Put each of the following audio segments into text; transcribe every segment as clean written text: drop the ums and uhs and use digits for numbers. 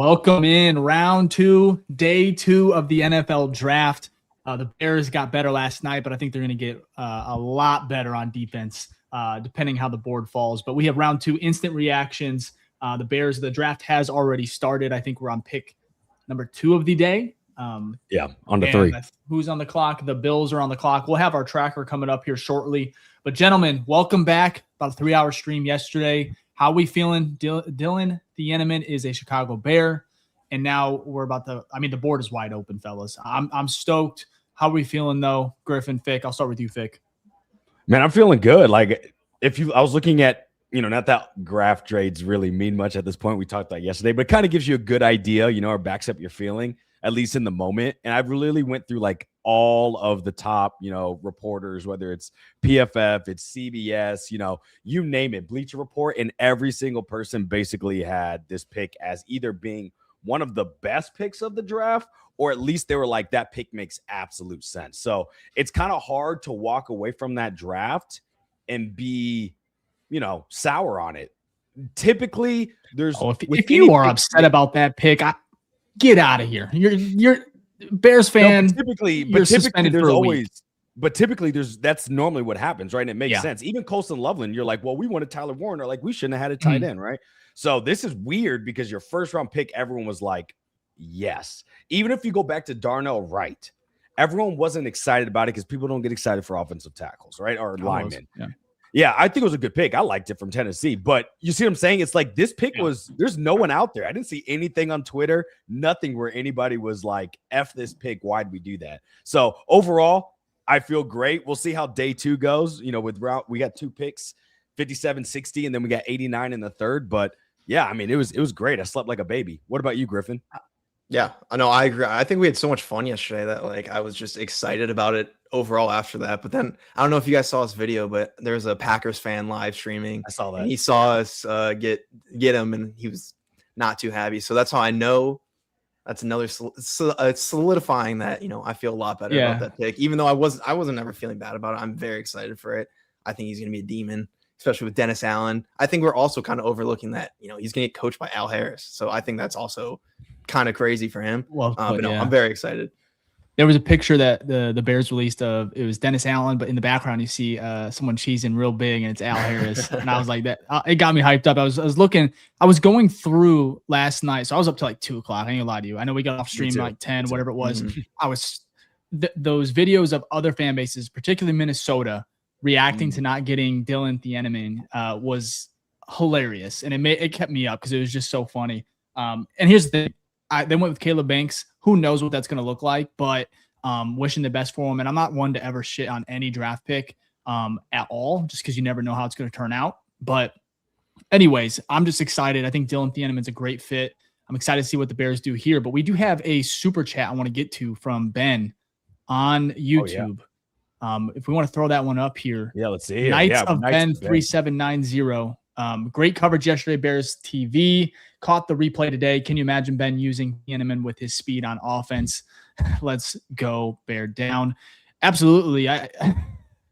Welcome in round 2, day 2 of the NFL draft. The Bears got better last night, but I think they're going to get a lot better on defense, depending how the board falls. But we have round 2 instant reactions. The draft has already started. I think we're on pick number 2 of the day. On to 3. Who's on the clock? The Bills are on the clock. We'll have our tracker coming up here shortly. But gentlemen, welcome back. About a 3-hour stream yesterday. How we feeling? Dylan Thieneman is a Chicago Bear, and now we're about to. I mean, the board is wide open, fellas. I'm stoked. How are we feeling though, Griffin, Fick? I'll start with you, Fick. Man, I'm feeling good. Like I was looking at, not that graph trades really mean much at this point. We talked about yesterday, but it kind of gives you a good idea, or backs up your feeling, at least in the moment. And I really went through like all of the top, reporters, whether it's PFF, it's CBS, you name it, Bleacher Report, and every single person basically had this pick as either being one of the best picks of the draft, or at least they were like, that pick makes absolute sense. So it's kind of hard to walk away from that draft and be, sour on it. Typically, there's if you are upset about that pick, get out of here. You're Bears fan. But typically that's normally what happens, right? And it makes sense. Even Colston Loveland, you're like, well, we wanted Tyler Warner. Like, we shouldn't have had a tight end, right? So this is weird because your first round pick, everyone was like, yes. Even if you go back to Darnell Wright, everyone wasn't excited about it because people don't get excited for offensive tackles, right? Or linemen. Yeah, I think it was a good pick. I liked it from Tennessee. But you see what I'm saying? It's like this pick there's no one out there. I didn't see anything on Twitter, nothing where anybody was like, F this pick. Why'd we do that? So overall, I feel great. We'll see how day 2 goes. We got 2 picks, 57, 60, and then we got 89 in the third. But yeah, I mean, it was great. I slept like a baby. What about you, Griffin? Yeah, I know. I agree. I think we had so much fun yesterday that I was just excited about it overall after that. But then I don't know if you guys saw this video, but there was a Packers fan live streaming. I saw that. And he saw us get him, and he was not too happy. So that's how I know. That's another it's solidifying that I feel a lot better about that pick. Even though I wasn't ever feeling bad about it. I'm very excited for it. I think he's going to be a demon, especially with Dennis Allen. I think we're also kind of overlooking that he's going to get coached by Al Harris. So I think that's also kind of crazy for him. I'm very excited. There was a picture that the Bears released of, it was Dennis Allen, but in the background you see someone cheesing real big, and it's Al Harris. And I was like, that it got me hyped up. I was going through last night, so I was up to like 2 o'clock. I ain't gonna lie to you. I know we got off stream like 10, whatever it was. I was those videos of other fan bases, particularly Minnesota, reacting to not getting Dylan Thieneman was hilarious, and it kept me up because it was just so funny. And here's the thing. They went with Caleb Banks. Who knows what that's going to look like, but wishing the best for him. And I'm not one to ever shit on any draft pick at all, just because you never know how it's going to turn out. But anyways, I'm just excited. I think Dylan Thieneman's a great fit. I'm excited to see what the Bears do here. But we do have a super chat I want to get to from Ben on YouTube. If we want to throw that one up here. Yeah, let's see. Knights of Ben 3790. Great coverage yesterday, Bears TV. Caught the replay today. Can you imagine Ben using Thieneman with his speed on offense? Let's go Bear down. Absolutely.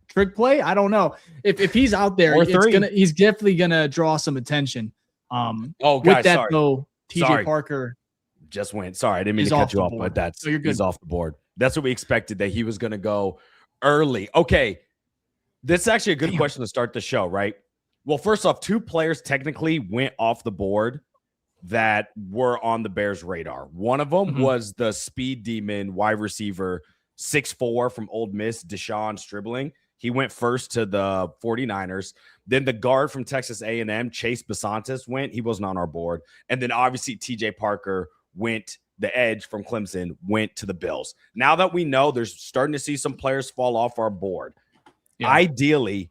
Trick play? I don't know. If he's out there, he's definitely gonna draw some attention. With that though, TJ Parker just went. Sorry, I didn't mean to cut you off, but he's off the board. That's what we expected, that he was gonna go early. Okay. This is actually a good question to start the show, right? Well, first off, 2 players technically went off the board that were on the Bears' radar. One of them was the speed demon wide receiver, 6'4" from Ole Miss, Deshaun Stribling. He went first to the 49ers. Then the guard from Texas A&M, Chase Besantis, went. He wasn't on our board. And then obviously TJ Parker went, the edge from Clemson, went to the Bills. Now that we know there's starting to see some players fall off our board, ideally,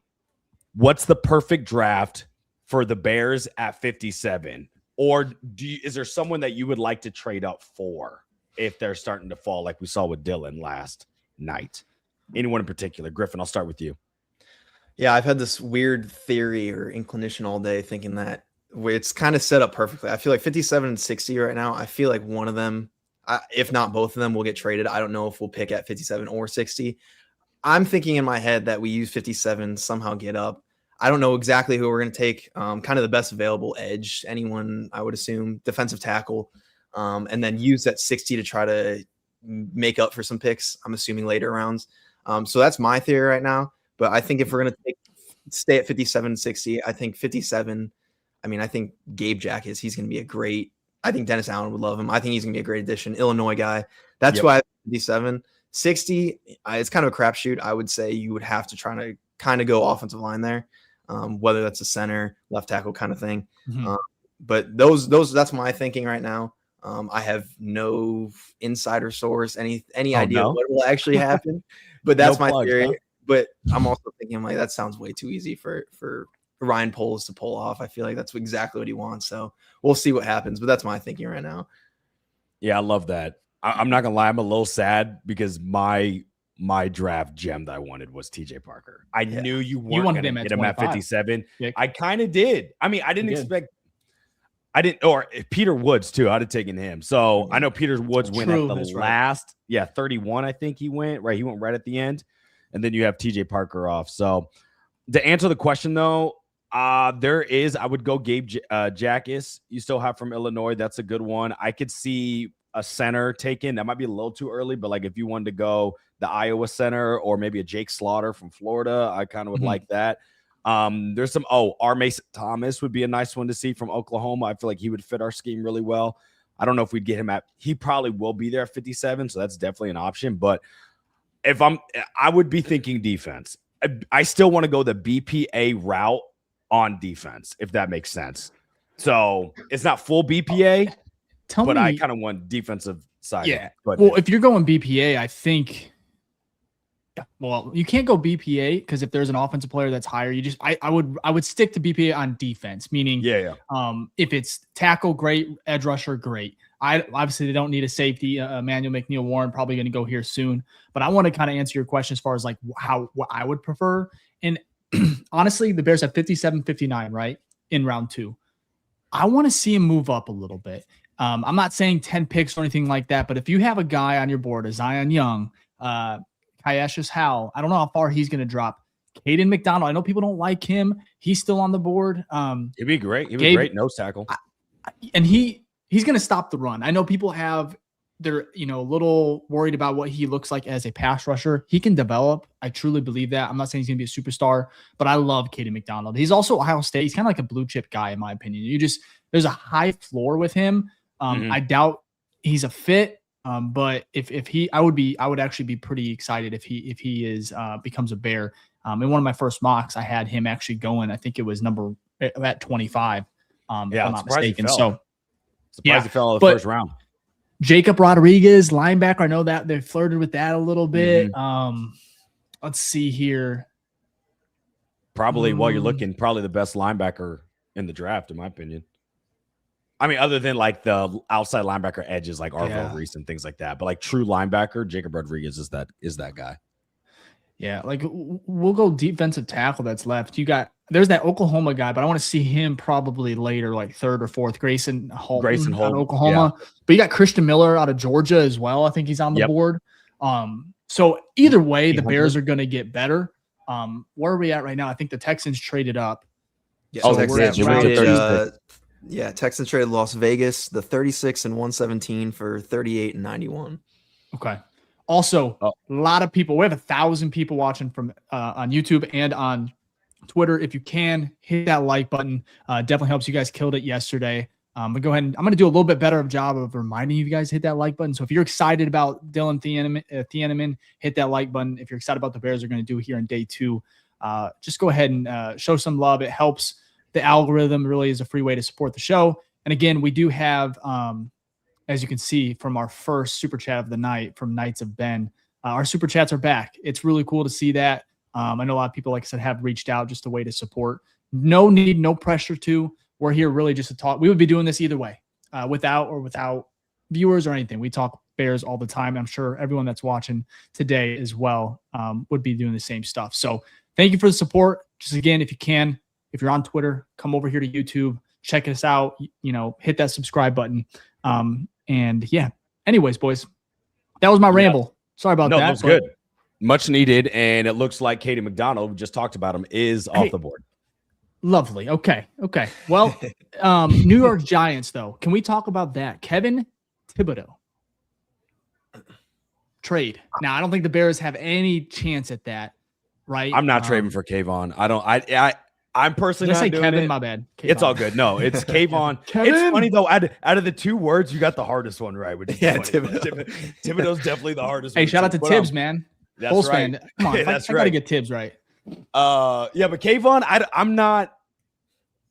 what's the perfect draft for the Bears at 57? Or is there someone that you would like to trade up for if they're starting to fall, like we saw with Dylan last night? Anyone in particular? Griffin, I'll start with you. Yeah, I've had this weird theory or inclination all day thinking that it's kind of set up perfectly. I feel like 57 and 60 right now. I feel like one of them, if not both of them, will get traded. I don't know if we'll pick at 57 or 60. I'm thinking in my head that we use 57, somehow get up. I don't know exactly who we're going to take. Kind of the best available edge. Anyone, I would assume, defensive tackle. and then use that 60 to try to make up for some picks, I'm assuming later rounds. So that's my theory right now. But I think if we're going to stay at 57, 60, I think 57. I mean, I think Gabe Jack he's going to be a great. I think Dennis Allen would love him. I think he's going to be a great addition. Illinois guy. That's why 57. 60, it's kind of a crapshoot. I would say you would have to try to kind of go offensive line there, whether that's a center, left tackle kind of thing. But that's my thinking right now. I have no insider source, any idea what will actually happen, but that's my theory. Huh? But I'm also thinking like that sounds way too easy for Ryan Poles to pull off. I feel like that's exactly what he wants. So we'll see what happens. But that's my thinking right now. Yeah, I love that. I'm not gonna lie, I'm a little sad because my draft gem that I wanted was TJ Parker. I knew you wanted him to get him at 57. Yeah. I kind of did. I mean, I didn't expect. Or Peter Woods too. I'd have taken him. So I know Peter Woods went at the last, 31. I think he went right. He went right at the end, and then you have TJ Parker off. So to answer the question though, I would go Gabe Jackus. You still have from Illinois. That's a good one. I could see a center taken. That might be a little too early, but like if you wanted to go the Iowa center or maybe a Jake Slaughter from Florida, I kind of would like that. There's some R. Mason Thomas would be a nice one to see from Oklahoma. I feel like he would fit our scheme really well. I don't know if we'd get him he probably will be there at 57, so that's definitely an option. But I would be thinking defense. I still want to go the BPA route on defense, if that makes sense. So it's not full BPA, but I kind of want defensive side. Yeah. Well, if you're going BPA, I think. Well, you can't go BPA because if there's an offensive player that's higher, I would stick to BPA on defense, meaning if it's tackle, great, edge rusher, great. Obviously they don't need a safety. Emmanuel McNeil Warren probably going to go here soon, but I want to kind of answer your question as far as like what I would prefer. And honestly, the Bears have 57, 59, right? In round 2. I want to see him move up a little bit. I'm not saying 10 picks or anything like that, but if you have a guy on your board, a Zion Young, Cassius Howell, I don't know how far he's going to drop. Caden McDonald, I know people don't like him. He's still on the board. He'd be great. He'd be great nose tackle. And he's going to stop the run. I know people they're a little worried about what he looks like as a pass rusher. He can develop. I truly believe that. I'm not saying he's going to be a superstar, but I love Caden McDonald. He's also Ohio State. He's kind of like a blue chip guy, in my opinion. There's a high floor with him. I doubt he's a fit. But I would actually be pretty excited if he becomes a Bear. In one of my first mocks, I had him actually going. I think it was at 25. If I'm not mistaken. So surprised he fell in the first round. Jacob Rodriguez, linebacker. I know that they flirted with that a little bit. Let's see here. Probably while you're looking, probably the best linebacker in the draft, in my opinion. I mean, other than like the outside linebacker edges like Arvo Reese and things like that, but like true linebacker, Jacob Rodriguez is that guy. Yeah, like we'll go defensive tackle that's left. There's that Oklahoma guy, but I want to see him probably later, like 3rd or 4th. Grayson Holm out of Oklahoma. Yeah. But you got Christian Miller out of Georgia as well. I think he's on the board. So either way, the Bears are going to get better. Where are we at right now? I think the Texans traded up. Yeah, so Texans traded Las Vegas, the 36 and 117 for 38 and 91. Okay. Also, a lot of people. We have 1,000 people watching from on YouTube and on Twitter. If you can, hit that like button. Definitely helps. You guys killed it yesterday. But go ahead. I'm going to do a little bit better of a job of reminding you guys to hit that like button. So if you're excited about Dylan Thieneman, hit that like button. If you're excited about the Bears are going to do here in day 2, just go ahead and show some love. It helps. The algorithm really is a free way to support the show. And again, we do have, as you can see from our first super chat of the night from Knights of Ben, our super chats are back. It's really cool to see that. I know a lot of people, like I said, have reached out just a way to support. No need, no pressure to. We're here really just to talk. We would be doing this either way, without viewers or anything. We talk Bears all the time. I'm sure everyone that's watching today as well would be doing the same stuff. So thank you for the support. Just again, if you can, if you're on Twitter, come over here to YouTube, check us out, hit that subscribe button. And yeah, anyways, boys, that was my ramble. Sorry about that. That was good. Much needed. And it looks like Caden McDonald, we just talked about him, is off the board. Lovely. Okay. Well, New York Giants, though, can we talk about that? Kevin Tibido. Trade. Now, I don't think the Bears have any chance at that, right? I'm not trading for Kavon. I'm personally not doing Kevin, it. my bad. Kavon. It's all good. No, it's Kavon. It's funny though. Out of the two words, you got the hardest one right. Which is Tibido's definitely the hardest. Hey, shout out to Tibbs, man. That's Bulls right. Fan. Come on, I gotta get Tibbs right. Yeah, but Kavon, I'm not.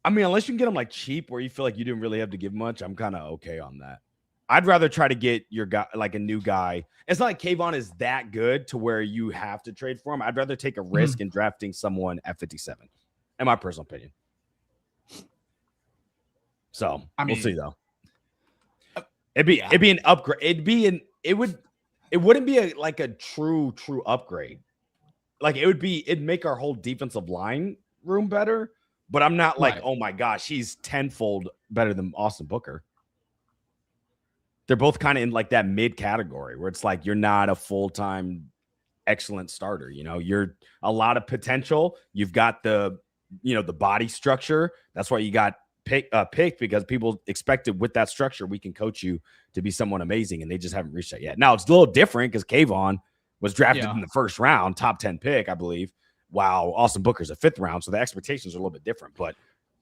I mean, unless you can get him like cheap, where you feel like you didn't really have to give much, I'm kind of okay on that. I'd rather try to get your guy, like a new guy. It's not like Kavon is that good to where you have to trade for him. I'd rather take a risk in drafting someone at 57, in my personal opinion. So we'll see though. It'd be an upgrade. It wouldn't be a true upgrade. Like it'd make our whole defensive line room better. But I'm not like, oh my gosh, he's tenfold better than Austin Booker. They're both kind of in like that mid category where it's like you're not a full-time excellent starter. You know, you're a lot of potential. You've got the body structure. That's why you got picked, because people expected with that structure we can coach you to be someone amazing, and they just haven't reached that yet. Now it's a little different because Kavon was drafted in the first round, top 10 pick, I believe. Wow, Austin Booker's a 5th round, so the expectations are a little bit different. But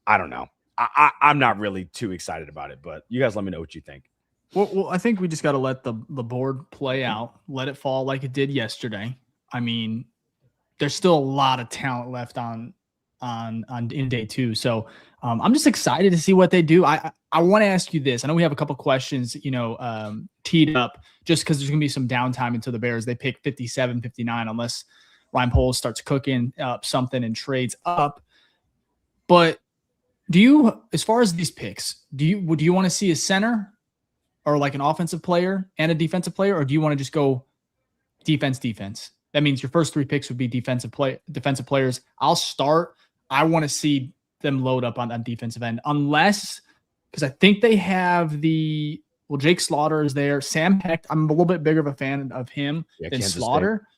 I don't know. I'm not really too excited about it. But you guys let me know what you think. Well, I think we just got to let the board play out, let it fall like it did yesterday. I mean, there's still a lot of talent left on in day 2. So I'm just excited to see what they do. I want to ask you this. I know we have a couple questions, teed up just because there's going to be some downtime until the Bears. They pick 57, 59, unless Ryan Poles starts cooking up something and trades up. But do you, as far as these picks, do you want to see a center or like an offensive player and a defensive player, or do you want to just go defense? That means your first 3 picks would be defensive players. I'll start. I want to see them load up on defensive end, unless, because I think they have Jake Slaughter is there. Sam Hecht, I'm a little bit bigger of a fan of him than Kansas Slaughter. State.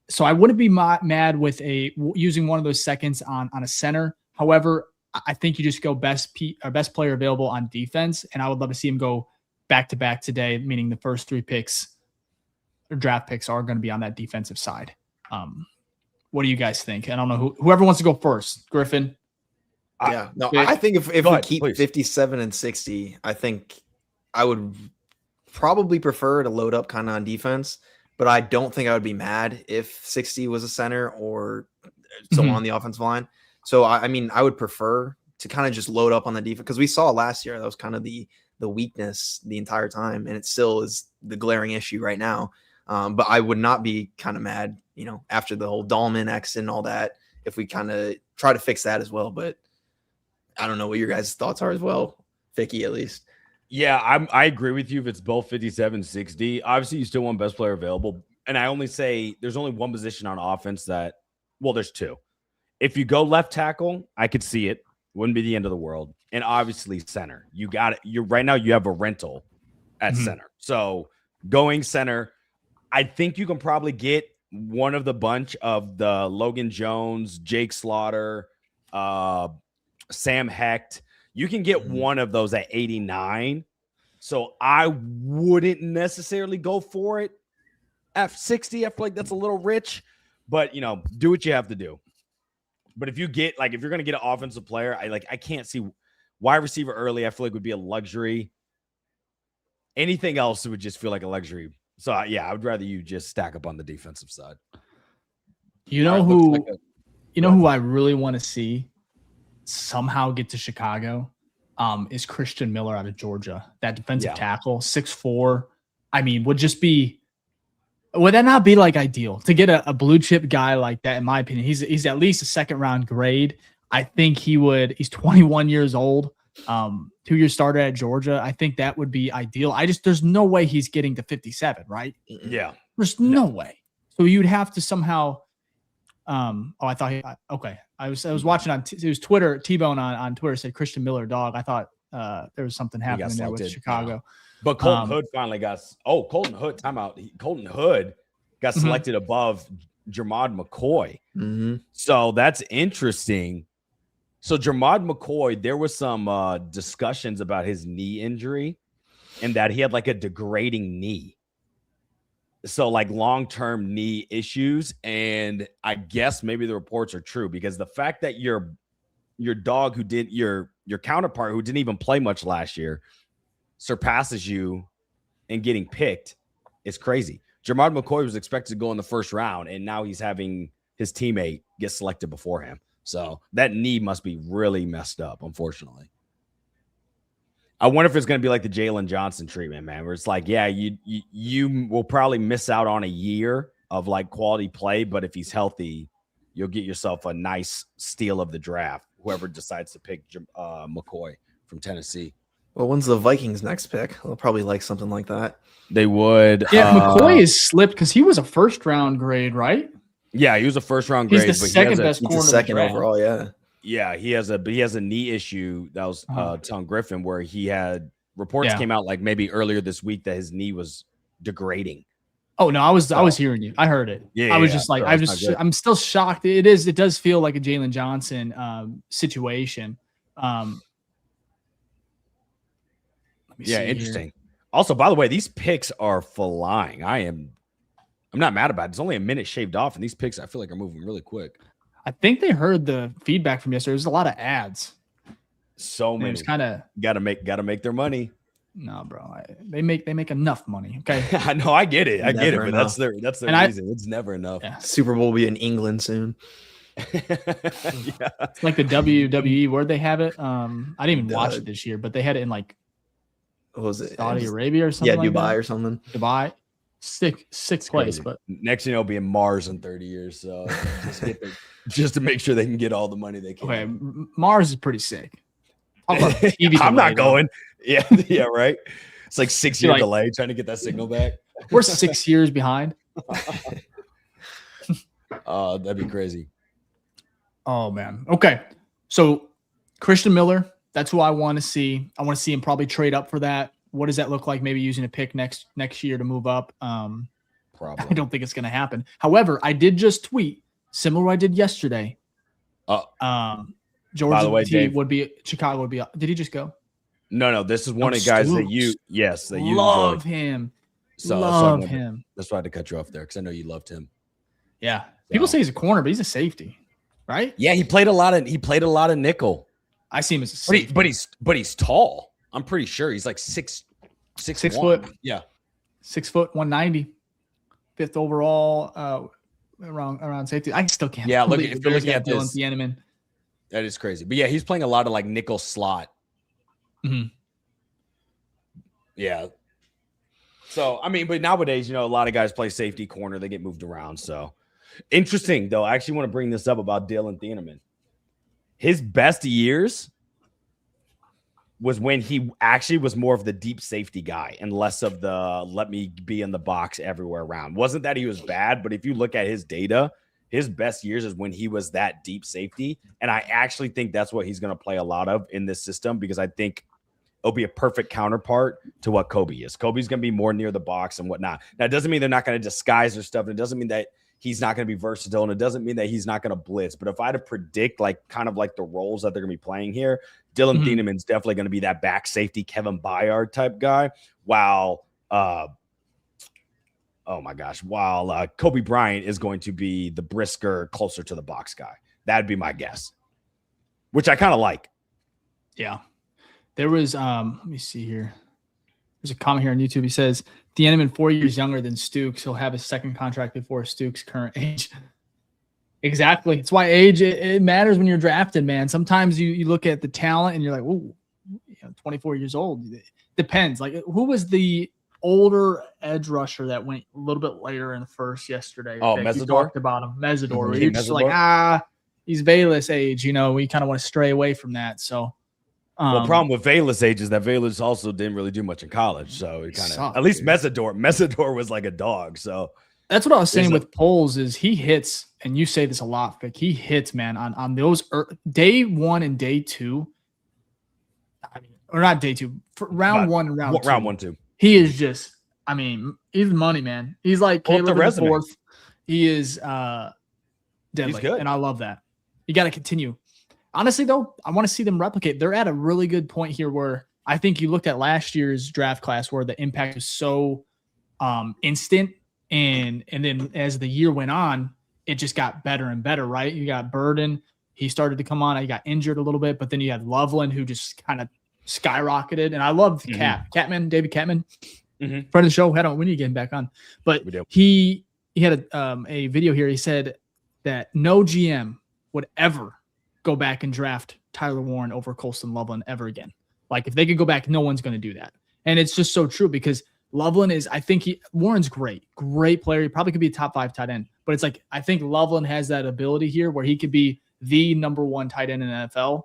So I wouldn't be mad with using one of those seconds on a center. However, I think you just go best player available on defense, and I would love to see him go back-to-back today, meaning the first 3 picks or draft picks are going to be on that defensive side. What do you guys think? I don't know whoever wants to go first. Griffin? I think if we keep 57 and 60, I think I would probably prefer to load up kind of on defense. But I don't think I would be mad if 60 was a center or someone on the offensive line. So, I mean, I would prefer to kind of just load up on the defense, because we saw last year that was kind of the weakness the entire time, and it still is the glaring issue right now. But I would not be kind of mad, after the whole Dahlman X and all that, if we kind of try to fix that as well. But I don't know what your guys' thoughts are as well, Ficky, at least. Yeah, I agree with you if it's both 57, 60. Obviously, you still want best player available. And I only say there's only one position on offense there's 2. If you go left tackle, I could see it. Wouldn't be the end of the world. And obviously center. You got it. Right now you have a rental at center. So going center, I think you can probably get one of the bunch of the Logan Jones, Jake Slaughter, Sam Hecht. You can get one of those at 89. So I wouldn't necessarily go for it at 60. I feel like that's a little rich, but do what you have to do. But if you're going to get an offensive player, I can't see wide receiver early. I feel like would be a luxury. Anything else would just feel like a luxury. So I would rather you just stack up on the defensive side. Who I really want to see somehow get to Chicago is Christian Miller out of Georgia. That defensive tackle, 6'4". I mean, would that not be like ideal to get a blue chip guy like that? In my opinion, he's at least a 2nd round grade. I think he's 21 years old, 2-year starter at Georgia. I think that would be ideal. there's no way he's getting to 57, right? Yeah. There's no way. So you'd have to somehow, I was watching it was Twitter. T-Bone on Twitter said Christian Miller dog. I thought there was something happening there with Chicago. Yeah. But Colton Hood finally Colton Hood, timeout. Colton Hood got selected above Jamard McCoy. Mm-hmm. So that's interesting. So Jamard McCoy, there was some discussions about his knee injury. in that he had like a degrading knee. So like long-term knee issues. And I guess maybe the reports are true because the fact that your dog who did your counterpart who didn't even play much last year surpasses you in getting picked is crazy. Jamard McCoy was expected to go in the first round, and now he's having his teammate get selected before him. So that knee must be really messed up, unfortunately. I wonder if it's going to be like the Jalen Johnson treatment, man, where it's like, yeah, you will probably miss out on a year of like quality play, but if he's healthy, you'll get yourself a nice steal of the draft, whoever decides to pick McCoy from Tennessee. Well, when's the Vikings' next pick? They'll probably like something like that. They would. Yeah, McCoy is slipped because he was a first-round grade, right? Yeah, he was a first-round grade. He's the second best corner. Second overall, yeah. Yeah, he has a knee issue. That was Tom Griffin, where he had reports came out like maybe earlier this week that his knee was degrading. Oh no, I was hearing you. I heard it. Yeah, I was just like, I'm still shocked. It does feel like a Jalen Johnson situation. Interesting. Here. Also, by the way, these picks are flying. I'm not mad about it. It's only a minute shaved off, and these picks I feel like are moving really quick. I think they heard the feedback from yesterday. There's a lot of ads. So many. It's kind of gotta make their money. No, bro. They make enough money. Okay. I know. I get it. But that's their reason. It's never enough. Yeah. Super Bowl will be in England soon. Yeah. It's like the WWE. Where'd they have it? I didn't even watch it this year, but they had it in like what was it? Saudi Arabia or something? Yeah, Dubai or something. Dubai. Sixth place, but next thing it'll be in Mars in 30 years. So just to make sure they can get all the money they can. Okay, Mars is pretty sick. I'm not going. Yeah, right. It's like 6 year delay trying to get that signal back. We're 6 years behind. That'd be crazy. Oh man. Okay, so Christian Miller, that's who I want to see. I want to see him probably trade up for that. What does that look like? Maybe using a pick next year to move up. Probably. I don't think it's going to happen. However, I did just tweet similar to what I did yesterday. Georgia by the way, Dave, would be Chicago would be up. Did he just go? No. This is one of the guys that you love enjoyed. Him. So love him. That's why I had to cut you off there because I know you loved him. Yeah. So. People say he's a corner, but he's a safety, right? Yeah, he played a lot of nickel. I see him as a safety. But he's tall. I'm pretty sure he's like 6 foot. Yeah. 6 foot, 190. 5th overall around safety. I still can't. Yeah, look if you're looking at this. Thieneman. That is crazy. But yeah, he's playing a lot of like nickel slot. Mm-hmm. Yeah. So, I mean, but nowadays, a lot of guys play safety corner. They get moved around. So interesting, though. I actually want to bring this up about Dylan Thieneman. His best years was when he actually was more of the deep safety guy and less of the let me be in the box everywhere around. Wasn't that he was bad, but if you look at his data, his best years is when he was that deep safety. And I actually think that's what he's going to play a lot of in this system because I think it'll be a perfect counterpart to what Kobe is. Kobe's going to be more near the box and whatnot. Now, it doesn't mean they're not going to disguise their stuff. And it doesn't mean that he's not going to be versatile. And it doesn't mean that he's not going to blitz. But if I had to predict kind of the roles that they're going to be playing here, Dylan Thieneman's definitely going to be that back safety, Kevin Byard type guy. While, Kobe Bryant is going to be the brisker, closer to the box guy. That'd be my guess, which I kind of like. Yeah. There was, let me see here. There's a comment here on YouTube. He says, Thieneman 4 years younger than Stooks. He'll have his second contract before Stooks' current age. Exactly. It's why age, it matters when you're drafted, man. Sometimes you look at the talent and you're like, ooh, 24 years old. It depends. Like, who was the older edge rusher that went a little bit later in the first yesterday? Oh, Mesidor? You talked about him. Mesidor. You're just like, he's Bayless age. We kind of want to stray away from that. So, the problem with Bayless age is that Bayless also didn't really do much in college. So it kind of, at least Mesidor was like a dog. So that's what I was saying with Poles is he hits, and you say this a lot, Vic. He hits, man, on those day 1 and day 2. Or not day 2, round 1 and round 2. Round 1, 2. He is just, he's money, man. He's like Caleb the fourth. He is deadly, he's good. And I love that. You got to continue. Honestly, though, I want to see them replicate. They're at a really good point here where I think you looked at last year's draft class where the impact was so instant, and then as the year went on, it just got better and better, right? You got Burden, he started to come on, he got injured a little bit, but then you had Loveland, who just kind of skyrocketed. And I love Catman, David Catman, friend of the show. We need to get him back on. But he had a video here. He said that no GM would ever go back and draft Tyler Warren over Colston Loveland ever again. Like, if they could go back, no one's going to do that. And it's just so true, because Loveland is, Warren's great player. He probably could be a top 5 tight end, but it's like, I think Loveland has that ability here where he could be the number 1 tight end in the NFL,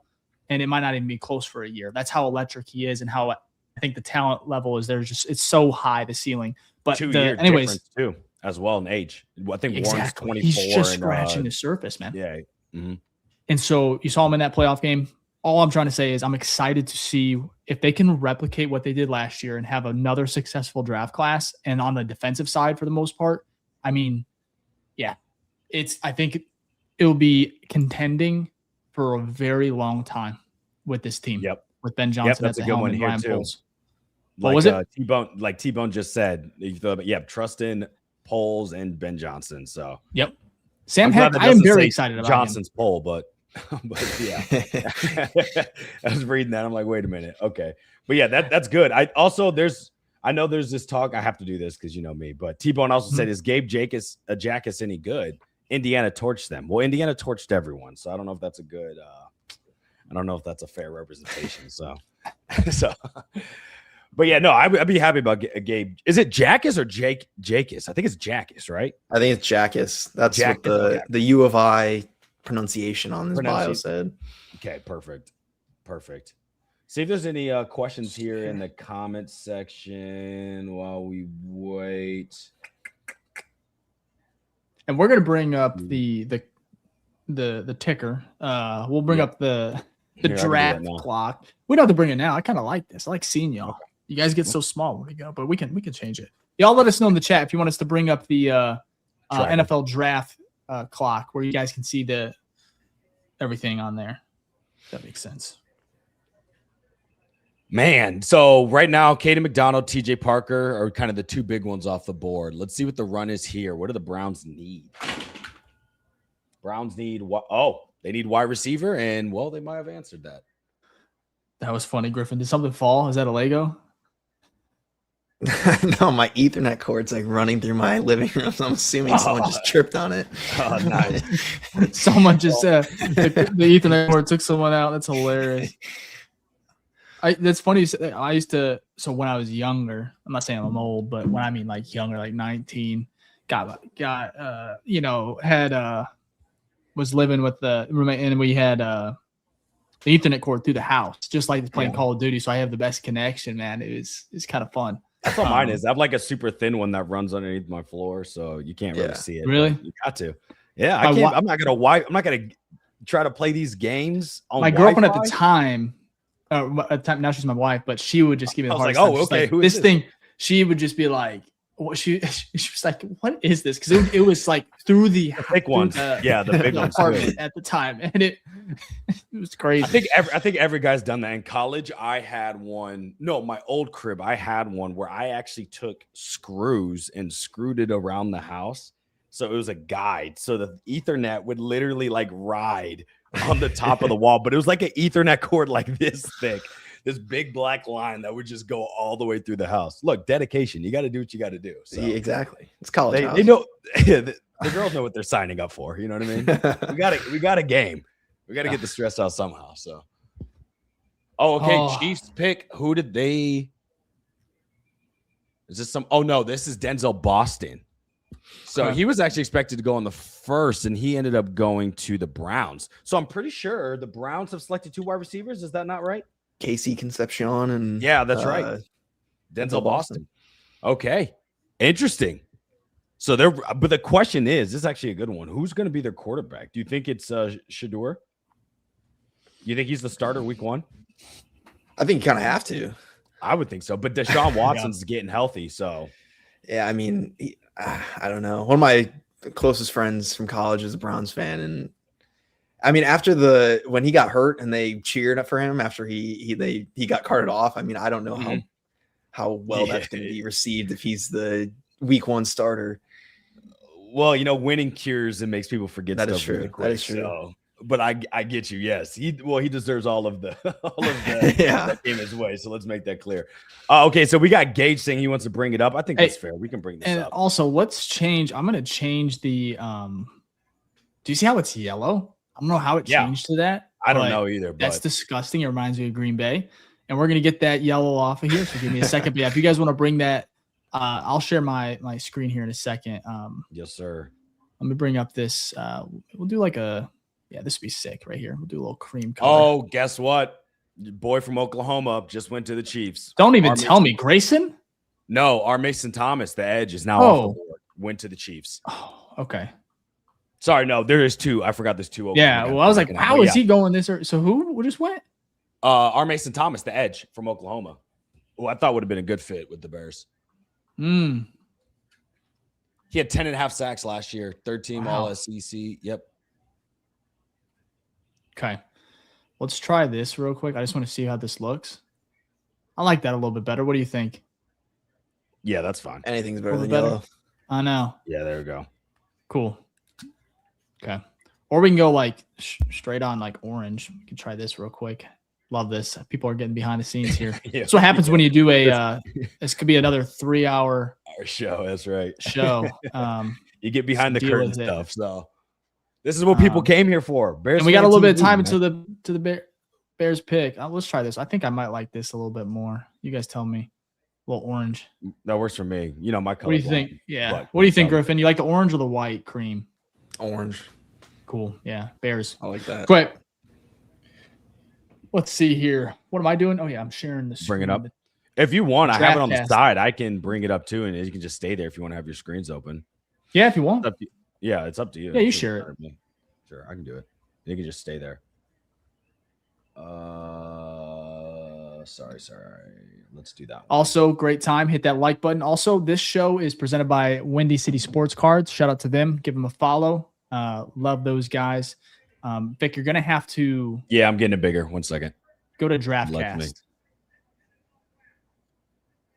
and it might not even be close for a year. That's how electric he is, and how I think the talent level is there. It's so high, the ceiling. But 2 year difference too, as well in age. I think Warren's 24. He's just scratching the surface, man. Yeah. And so you saw him in that playoff game. All I'm trying to say is I'm excited to see if they can replicate what they did last year and have another successful draft class. And on the defensive side, for the most part, I mean, yeah, I think it'll be contending for a very long time with this team. Yep. With Ben Johnson that's at a the good helm one and here Ryan too. Poles. What was it? T-Bone just said, trust in Poles and Ben Johnson. So yep. Sam Heck, I am very excited about Johnson's poll, but yeah, I was reading that. I'm like, wait a minute. Okay. But yeah, that's good. I know there's this talk. I have to do this because you know me, but T-Bone also said, is Gabe Jacas any good? Indiana torched them. Well, Indiana torched everyone. So I don't know if that's I don't know if that's a fair representation. So, but yeah, no, I'd be happy about Gabe. Is it Jacas or Jacas? I think it's Jacas, right? I think it's Jacas. That's what the U of I pronunciation on this bio said. Okay, perfect. See if there's any questions here in the comment section while we wait. And we're gonna bring up the ticker. We'll bring up the draft clock. We don't have to bring it now. I kind of like this. I like seeing y'all. Okay. You guys get so small when we go, but we can change it. Y'all let us know in the chat if you want us to bring up the NFL draft clock where you guys can see everything on there. That makes sense. Man, so right now, Caden McDonald, TJ Parker are kind of the 2 big ones off the board. Let's see what the run is here. What do the Browns need? Browns need what? Oh, they need wide receiver, and well, they might have answered that. That was funny, Griffin. Did something fall? Is that a Lego? No, my Ethernet cord's like running through my living room. So I'm assuming someone just tripped on it. Oh, nice. Someone just the Ethernet cord took someone out. That's hilarious. That's funny. I used to. So when I was younger, I'm not saying I'm old, but when I mean like younger, like 19, was living with the roommate, and we had the Ethernet cord through the house, just like playing Call of Duty. So I have the best connection, man. It's kind of fun. That's what mine is. I have like a super thin one that runs underneath my floor, so you can't really see it. Really? You got to. Yeah, I can't. I'm not gonna try to play these games on my girlfriend at the time. At the time, now she's my wife, but she would just give me the hard time. Okay, like, this thing. She would just be like, "What?" She was like, "What is this?" Because it was like through the big ones. The big ones at the time, and it was crazy. I think every guy's done that. In college, I had one. No, my old crib, I had one where I actually took screws and screwed it around the house. So it was a guide. So the Ethernet would literally like ride on the top of the wall, but it was like an Ethernet cord like this thick, this big black line that would just go all the way through the house. Look, dedication. You got to do what you got to do. So exactly. It's college. They know the girls know what they're signing up for. You know what I mean? We got a game. We got to get the stress out somehow. So, Chiefs pick. Who did they? Is this some? Oh no, this is Denzel Boston. So he was actually expected to go on the first, and he ended up going to the Browns. So I'm pretty sure the Browns have selected 2 wide receivers. Is that not right? Casey Concepcion and that's right. Denzel Boston. Okay, interesting. So but the question is, this is actually a good one. Who's going to be their quarterback? Do you think it's Shedeur? You think he's the starter week 1? I think you kind of have to. I would think so, but Deshaun Watson's getting healthy, so yeah. I mean, I don't know. One of my closest friends from college is a Browns fan, and I mean, when he got hurt and they cheered for him after he got carted off. I mean, I don't know how well that's going to be received if he's the week 1 starter. Well, winning cures and makes people forget that stuff. Is true. Really quick, that is true. So, but I get you. Yes, he deserves all of the that came his way. So let's make that clear. Okay, so we got Gage saying he wants to bring it up. I think that's fair. We can bring this up. And also, what's changed? I'm going to change the. Do you see how it's yellow? I don't know how it changed to that. I don't know either. But that's disgusting. It reminds me of Green Bay. And we're going to get that yellow off of here. So give me a second. But yeah, if you guys want to bring that, I'll share my screen here in a second. Yes, sir. Let me bring up this. We'll do this would be sick right here. We'll do a little cream color. Oh, guess what? Your boy from Oklahoma just went to the Chiefs. Don't even tell me. Grayson? No, our Mason Thomas, the edge, is now off the board. Went to the Chiefs. Oh, okay. Sorry, no, there is 2. I forgot there's 2. Yeah, well, I was like, how is he going this? So who just went? Our Mason Thomas, the edge from Oklahoma, who I thought would have been a good fit with the Bears. He had 10.5 sacks last year, 3rd team All SEC. Yep. Okay. Let's try this real quick. I just want to see how this looks. I like that a little bit better. What do you think? Yeah, that's fine. Anything's better than yellow. I know. Yeah, there we go. Cool. Okay. Or we can go straight on orange. We can try this real quick. Love this. People are getting behind the scenes here. That's what happens when you do this could be another 3-hour show. That's right. Show. You get behind the curtain stuff. So this is what people came here for. Bears. And we got a little bit of time until the Bears pick. Let's try this. I think I might like this a little bit more. You guys tell me. A little orange. That works for me. My color. What do you think? Yeah. What do you think, Griffin? You like the orange or the white cream? Orange. Cool. Yeah. Bears. I like that. Quick. Let's see here. What am I doing? Oh, yeah. I'm sharing this. Bring it up. If you want, I have it on the side. I can bring it up too, and you can just stay there if you want to have your screens open. Yeah, if you want. It's up to you. Yeah, you share it. Sure, I can do it. You can just stay there. Sorry. Let's do that one. Also, great time. Hit that like button. Also, this show is presented by Windy City Sports Cards. Shout out to them. Give them a follow. Love those guys. Vic, you're gonna have to. Yeah, I'm getting it bigger. 1 second. Go to DraftCast.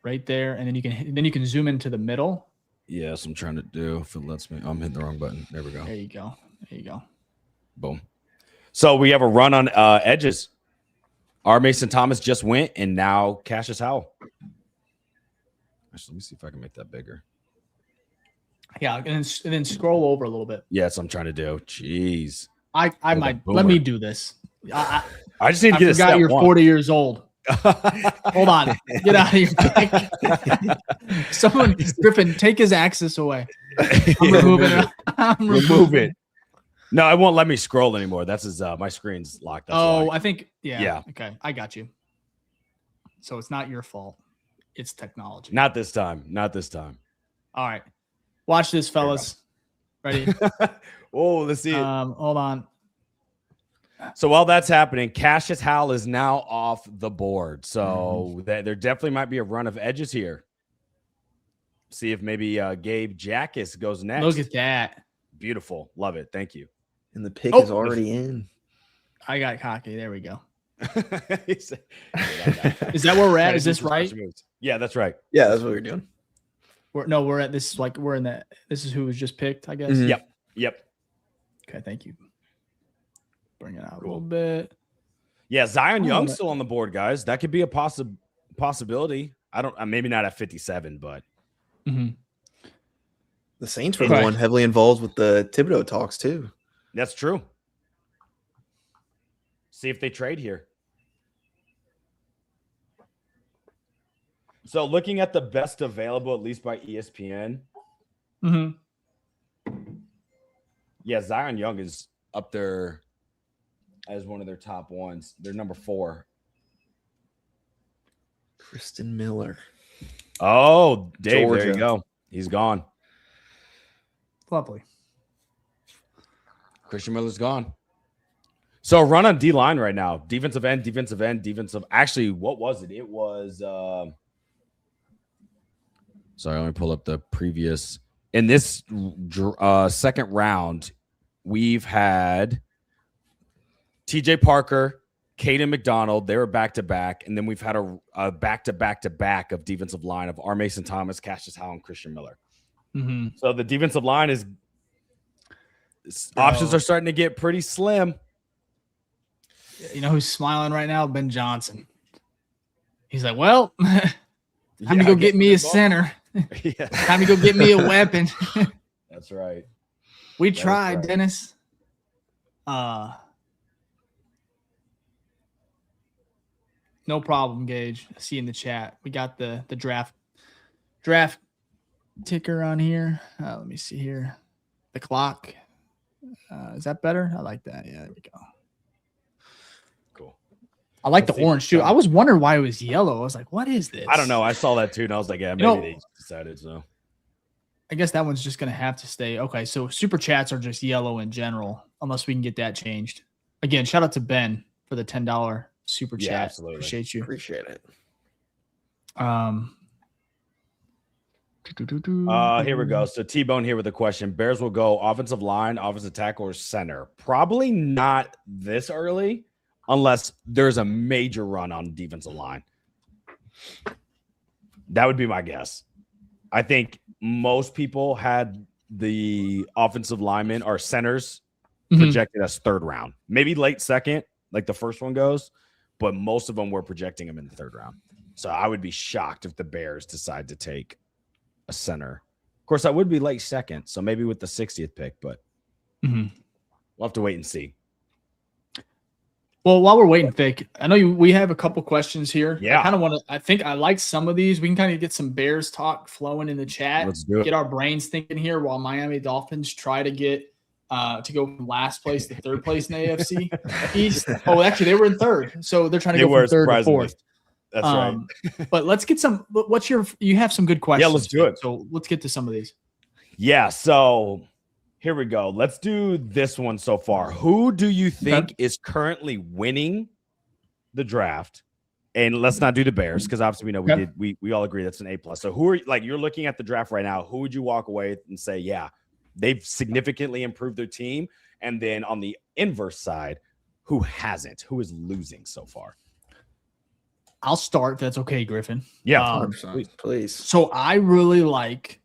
Right there, and then you can zoom into the middle. Yes, I'm trying to do. If it lets me, I'm hitting the wrong button. There we go. There you go. Boom. So we have a run on edges. Our Mason Thomas just went, and now Cassius Howell. Actually, let me see if I can make that bigger. Yeah, and then scroll over a little bit. Yes, I'm trying to do. Jeez. I might let me do this. I just need to get a step you're one. 40 years old. Hold on. Get out of here. Someone, Griffin, take his access away. I'm removing it. Remove it. No, it won't let me scroll anymore. That's his my screen's locked. That's why. I think yeah. Okay, I got you. So it's not your fault. It's technology. Not this time. All right. Watch this, fellas. Ready? Oh, let's see it. Hold on. So while that's happening, Cassius Howell is now off the board. So there definitely might be a run of edges here. See if maybe Gabe Jackus goes next. Look at that. Beautiful. Love it. Thank you. And the pick is already in. I got cocky. There we go. Is that where we're at? Is this right? Yeah, that's right. Yeah, that's what we're doing. We're at this. We're in that. This is who was just picked, I guess. Mm-hmm. Yep. Okay, thank you. Bring it out a little bit. Yeah, Zion Young's still on the board, guys. That could be a possibility. I don't. Maybe not at 57, but the Saints were the one heavily involved with the Tibido talks too. That's true. See if they trade here. So looking at the best available, at least by ESPN. Yeah, Zion Young is up there as one of their top ones. They're number 4. Kristen Miller. Oh, Dave, Georgia. There you go. He's gone. Lovely. Christian Miller's gone. So run on D-line right now. Defensive end. Actually, what was it? It was sorry, let me pull up the previous. In this second round, we've had TJ Parker, Caden McDonald, they were back-to-back. And then we've had a back-to-back-to-back of defensive line of R. Mason Thomas, Cassius Howell, and Christian Miller. Mm-hmm. So the defensive line options are starting to get pretty slim. You know who's smiling right now? Ben Johnson. He's like, well, time to go get me a center. Yeah. Time to go get me a weapon. That's right. We tried, Dennis. No problem, Gage. I see in the chat. We got the draft ticker on here. Let me see here. The clock. Is that better? I like that. Yeah, there we go. Cool. I like the orange too. I was wondering why it was yellow. I was like, what is this? I don't know. I saw that too, and I was like, yeah, maybe they decided so. I guess that one's just going to have to stay. Okay, so super chats are just yellow in general, unless we can get that changed. Again, shout out to Ben for the $10 super chat. Absolutely. Appreciate you. Appreciate it. Here we go. So T-Bone here with a question. Bears will go offensive line, offensive tackle, or center. Probably not this early unless there's a major run on defensive line. That would be my guess. I think most people had the offensive linemen or centers projected as third round. Maybe late second, like the first one goes, but most of them were projecting them in the third round. So I would be shocked if the Bears decide to take a center. Of course, that would be late second, so maybe with the 60th pick, but we'll have to wait and see. Well, while we're waiting, Vic, I know we have a couple questions here. Yeah. I kind of want to, I think I like some of these. We can kind of get some Bears talk flowing in the chat. Let's do it. Get our brains thinking here while Miami Dolphins try to get to go from last place to third place in the AFC East. Oh, actually, they were in third. So they're trying to go from third to fourth. That's right. But let's get some, you have some good questions. Yeah, let's do it. So let's get to some of these. Yeah, so here we go. Let's do this one so far. Who do you think is currently winning the draft? And let's not do the Bears because obviously we know we all agree that's an A+. So who are you're looking at the draft right now? Who would you walk away and say, yeah, they've significantly improved their team? And then on the inverse side, who hasn't? Who is losing so far? I'll start if that's okay, Griffin. Yeah, please. So I really like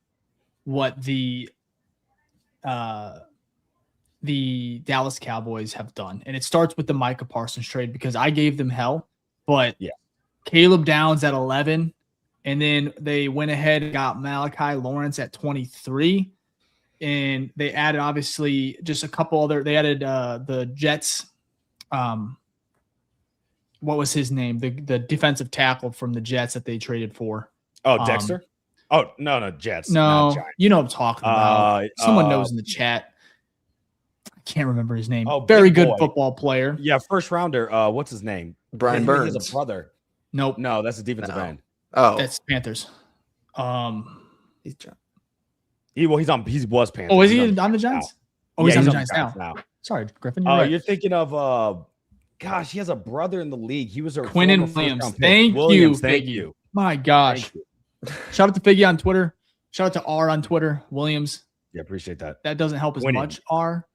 what the Dallas Cowboys have done. And it starts with the Micah Parsons trade because I gave them hell. But Caleb Downs at 11. And then they went ahead and got Malachi Lawrence at 23. And they added, obviously, just a couple other – they added the Jets what was his name? The defensive tackle from the Jets that they traded for. Oh, Dexter? Oh, no, Jets. No, you know what I'm talking about. Someone knows in the chat. I can't remember his name. Oh, very good football player. Yeah, first rounder. What's his name? Brian Burns. He has a brother. Nope. No, that's a defensive end. Oh, that's Panthers. He's he was Panthers. Oh, is he on the Giants? Oh, he's on the Giants now. Sorry, Griffin. You're thinking of gosh, he has a brother in the league. He was a Quinnen Williams. Thank you. My gosh. Shout out to Figgy on Twitter. Shout out to R on Twitter. Williams. Yeah, appreciate that. That doesn't help as much, R,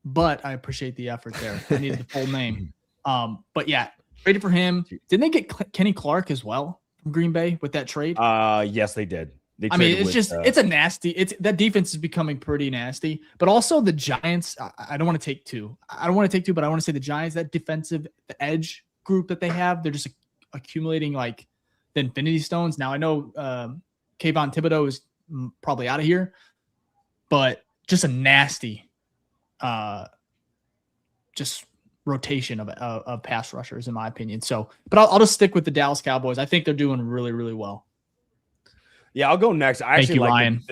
but I appreciate the effort there. I needed the full name. But yeah, traded for him. Didn't they get Kenny Clark as well from Green Bay with that trade? Yes, they did. It's a nasty. That defense is becoming pretty nasty. But also the Giants. I don't want to take two. But I want to say the Giants. That defensive edge group that they have, they're just accumulating like the Infinity Stones. Now I know Kavon Tibido is probably out of here, but just a nasty, just rotation of pass rushers in my opinion. So, but I'll just stick with the Dallas Cowboys. I think they're doing really, really well. Yeah, I'll go next. I Thank you, Ryan.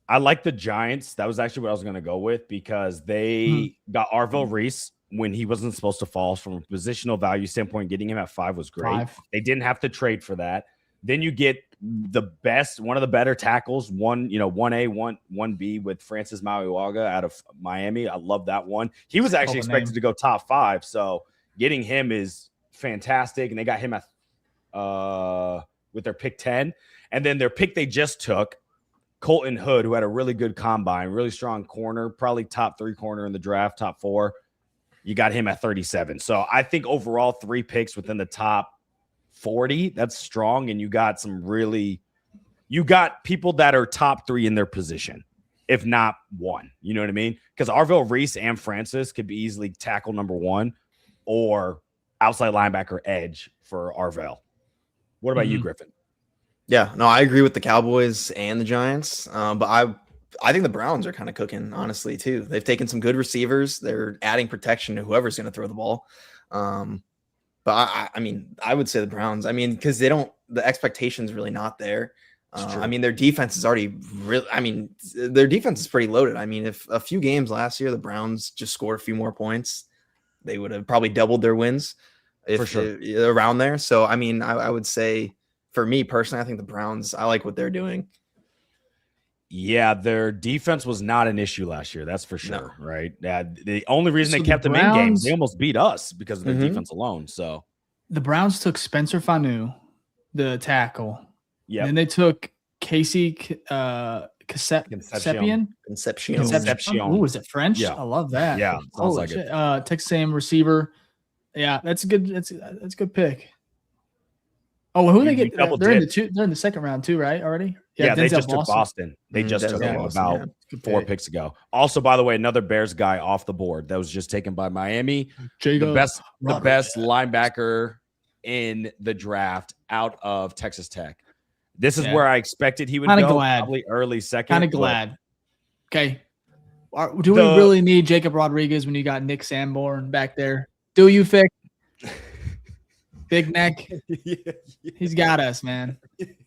I like the Giants. That was actually what I was going to go with because they got Arvell Reese when he wasn't supposed to fall. From a positional value standpoint, getting him at 5 was great. They didn't have to trade for that. Then you get one of the better tackles, 1A, 1B with Francis Mauiwaga out of Miami. I love that one. He was actually expected to go top 5, so getting him is fantastic. And they got him at with their pick 10. And then their pick they just took, Colton Hood, who had a really good combine, really strong corner, probably top 3 corner in the draft, top 4. You got him at 37. So I think overall 3 picks within the top 40. That's strong. And you got people that are top 3 in their position, if not 1. You know what I mean? Because Arvell, Reese, and Francis could be easily tackle number 1 or outside linebacker edge for Arvell. What about you, Griffin? Yeah, no, I agree with the Cowboys and the Giants. But I think the Browns are kind of cooking, honestly, too. They've taken some good receivers. They're adding protection to whoever's going to throw the ball. But I mean, I would say the Browns. I mean, because the expectation's really not there. I mean, their defense is already their defense is pretty loaded. I mean, if a few games last year, the Browns just scored a few more points, they would have probably doubled their wins around there. So, I mean, I would say for me personally, I think the Browns, I like what they're doing. Yeah, their defense was not an issue last year. That's for sure, right? Yeah, the only reason they kept them in games, they almost beat us because of their defense alone. So the Browns took Spencer Fanu, the tackle. Yeah. And then they took Casey Concepcion. Oh, is it French? Yeah. I love that. Yeah. Sounds like it. Texas A&M receiver. Yeah, that's a good. That's a good pick. Oh, who they get? They're in the second round too, right? Already. Yeah, they just took Boston. They just took him about 4 picks ago. Also, by the way, another Bears guy off the board that was just taken by Miami. The best linebacker in the draft out of Texas Tech. This is where I expected he would go. Probably early second. Kind of glad. Okay. Do we really need Jacob Rodriguez when you got Nick Sanborn back there? Do you, Fick? Big neck. He's got us, man.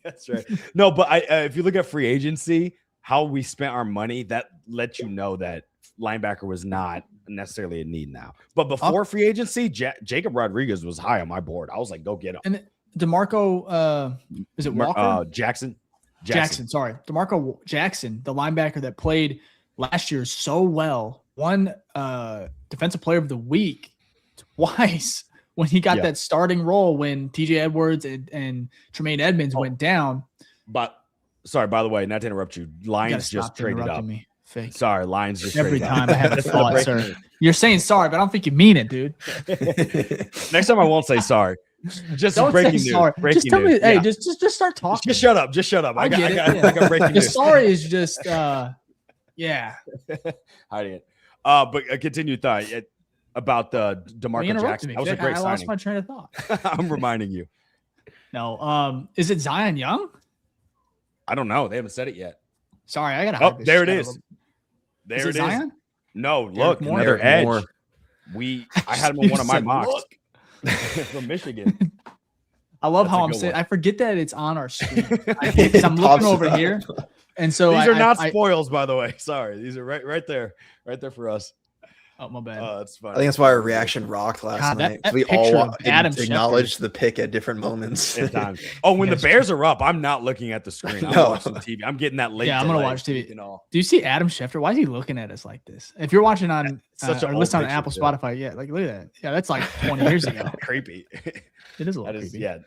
That's right. No, but if you look at free agency, how we spent our money, that lets you know that linebacker was not necessarily a need now. But before free agency, Jacob Rodriguez was high on my board. I was like, go get him. And DeMarco, is it Walker? Jackson. Sorry. DeMarco Jackson, the linebacker that played last year so well, won Defensive Player of the Week twice. When he got that starting role when TJ Edwards and Tremaine Edmonds went down. But sorry, by the way, not to interrupt you. Lions just traded up. Sorry, Lions just every time I have a thought, sir. You're saying sorry, but I don't think you mean it, dude. Next time I won't say sorry. Just don't breaking news. Sorry. Breaking just tell news. me, hey, just start talking. Just shut up. Just shut up. I got breaking news. Sorry is just yeah. Hiding it. But a continued thought. About the DeMarco Jackson. That was a great signing. I lost my train of thought. I'm reminding you. No. Is it Zion Young? I don't know. They haven't said it yet. Sorry, I gotta. Oh, there it is. There it is. Zion? No, look, another edge. I had him in one of my mocks from Michigan. I love how I'm saying. I forget that it's on our screen. I'm looking over here, and so these are not spoils, by the way. Sorry, these are right there for us. Oh, my bad. Oh, that's funny. I think that's why our reaction rocked last night. We all acknowledged the pick at different moments. Oh, when the Bears are up, I'm not looking at the screen. I'm watching TV. I'm getting that late. Yeah, I'm going to watch TV. Do you see Adam Schefter? Why is he looking at us like this? If you're watching on or listen on Apple, Spotify, like look at that. Yeah, that's like 20 years ago. Creepy. It is a little creepy. Yeah,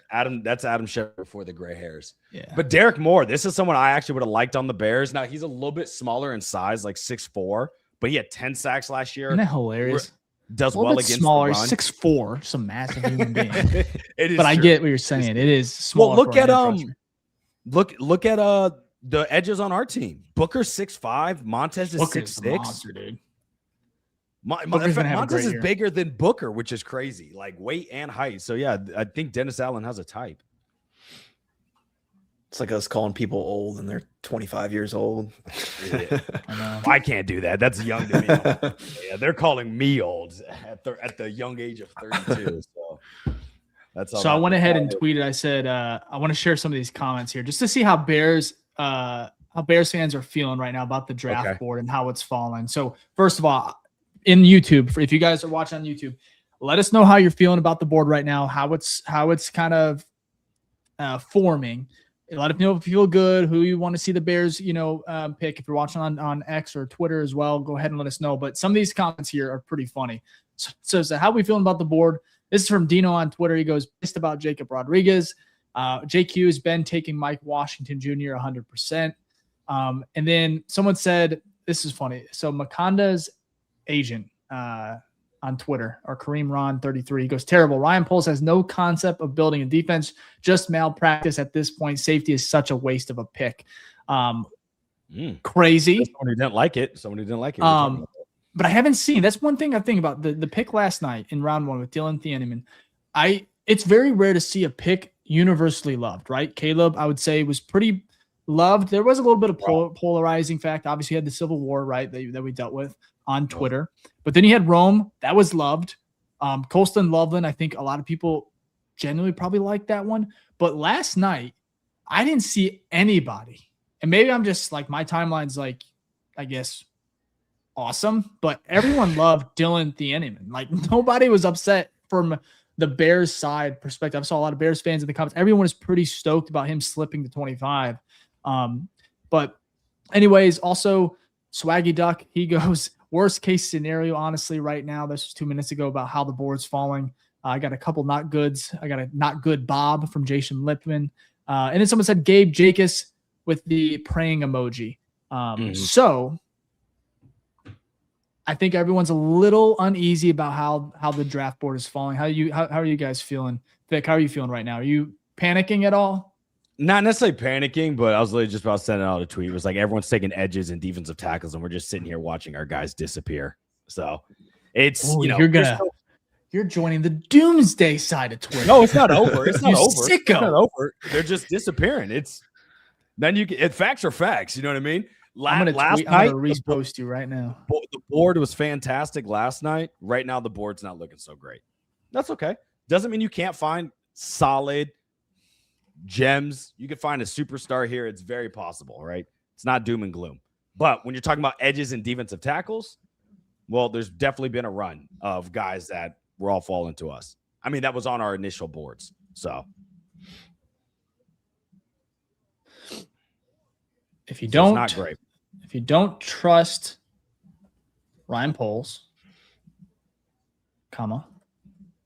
that's Adam Schefter before the gray hairs. Yeah. But Derek Moore, this is someone I actually would have liked on the Bears. Now, he's a little bit smaller in size, like 6'4", but he had 10 sacks last year. Isn't that hilarious? Does well against smaller, the run. 6'4", some massive human being. It is but I get what you're saying. It is small. Well, look at the edges on our team. Booker's 6'5", Montez is 6'6". Monster, dude. Montez is bigger than Booker, which is crazy, like weight and height. So yeah, I think Dennis Allen has a type. It's like us calling people old and they're 25 years old. Yeah. I can't do that. That's young to me. Yeah, they're calling me old at the young age of 32. So that's all. So I went ahead and tweeted. I said I want to share some of these comments here just to see how Bears fans are feeling right now about the draft board and how it's falling. So first of all, in YouTube, if you guys are watching on YouTube, let us know how you're feeling about the board right now, how it's kind of forming. Let us know if you feel good, who you want to see the Bears, pick. If you're watching on X or Twitter as well, go ahead and let us know. But some of these comments here are pretty funny. So how are we feeling about the board? This is from Dino on Twitter. He goes, pissed about Jacob Rodriguez. JQ has been taking Mike Washington Jr. 100%. And then someone said, this is funny. So Makonda's agent, on Twitter, or Kareem Ron 33. He goes, terrible. Ryan Poles has no concept of building a defense, just malpractice at this point. Safety is such a waste of a pick. Crazy. Somebody didn't like it. But I haven't seen. That's one thing I think about the pick last night in round 1 with Dylan Thieneman. It's very rare to see a pick universally loved, right? Caleb, I would say, was pretty loved. There was a little bit of polarizing fact. Obviously, you had the Civil War, right, that we dealt with on Twitter. But then you had Rome. That was loved. Colston Loveland, I think a lot of people genuinely probably liked that one. But last night, I didn't see anybody. And maybe I'm just like, my timeline's like, I guess, awesome. But everyone loved Dylan Thieneman. Like, nobody was upset from the Bears side perspective. I saw a lot of Bears fans in the comments. Everyone is pretty stoked about him slipping to 25. But anyways, also Swaggy Duck, he goes, worst case scenario, honestly, right now, this was 2 minutes ago, about how the board's falling. I got a couple not goods. I got a not good Bob from Jason Lipman. And then someone said Gabe Jacobs with the praying emoji. So I think everyone's a little uneasy about how the draft board is falling. How are you guys feeling? Vic, how are you feeling right now? Are you panicking at all? Not necessarily panicking, but I was literally just about to send out a tweet. It was like everyone's taking edges and defensive tackles, and we're just sitting here watching our guys disappear. So it's you're joining the doomsday side of Twitter. No, it's not over. It's not over. Sicko. It's not over. They're just disappearing. Facts are facts. You know what I mean? I'm gonna repost you right now. The board was fantastic last night. Right now, the board's not looking so great. That's okay. Doesn't mean you can't find solid gems. You can find a superstar here. It's very possible, right? It's not doom and gloom. But when you're talking about edges and defensive tackles, well, there's definitely been a run of guys that were all falling to us. I mean, that was on our initial boards. So if you don't, it's not great. If you don't trust Ryan Poles,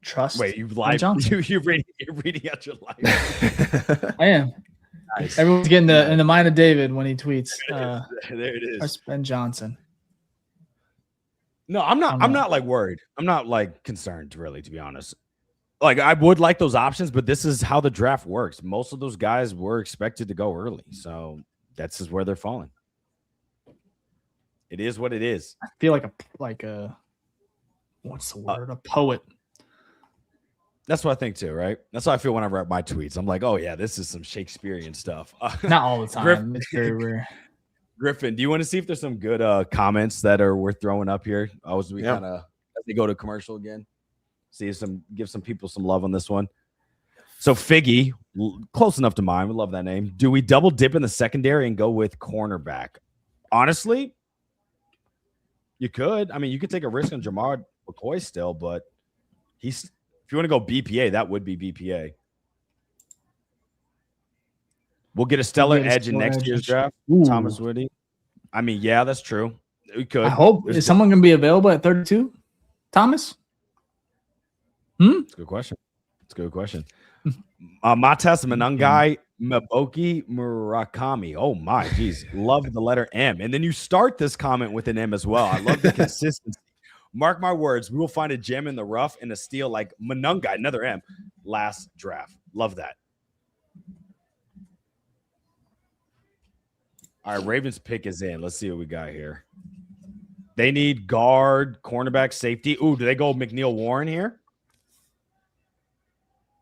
trust. Wait, you're reading out your life. I am. Nice. Everyone's getting in the mind of David when he tweets. There it is. Ben Johnson. No, I'm not like worried. I'm not like concerned, really, to be honest. Like, I would like those options, but this is how the draft works. Most of those guys were expected to go early, so that's just where they're falling. It is what it is. I feel like a what's the word? A poet. That's what I think too, right? That's how I feel when I write my tweets. I'm like, oh yeah, this is some Shakespearean stuff. Not all the time. It's very rare. Griffin, do you want to see if there's some good comments that are worth throwing up here? As we go to commercial again, give some people some love on this one. So Figgy, close enough to mine. We love that name. Do we double dip in the secondary and go with cornerback? Honestly, you could. I mean, you could take a risk on Jamard McCoy still, but if you want to go BPA, that would be BPA. We'll get a stellar edge in next year's draft. Ooh. Thomas Woody. I mean, yeah, that's true. We could. I hope. Is someone going to be available at 32? Thomas? That's a good question. Matas Manungai Maboki Murakami. Oh my, geez. Love the letter M. And then you start this comment with an M as well. I love the consistency. Mark my words, we will find a gem in the rough and a steal like Manungai, another M, last draft. Love that. All right, Ravens pick is in. Let's see what we got here. They need guard, cornerback, safety. Ooh, do they go McNeil Warren here?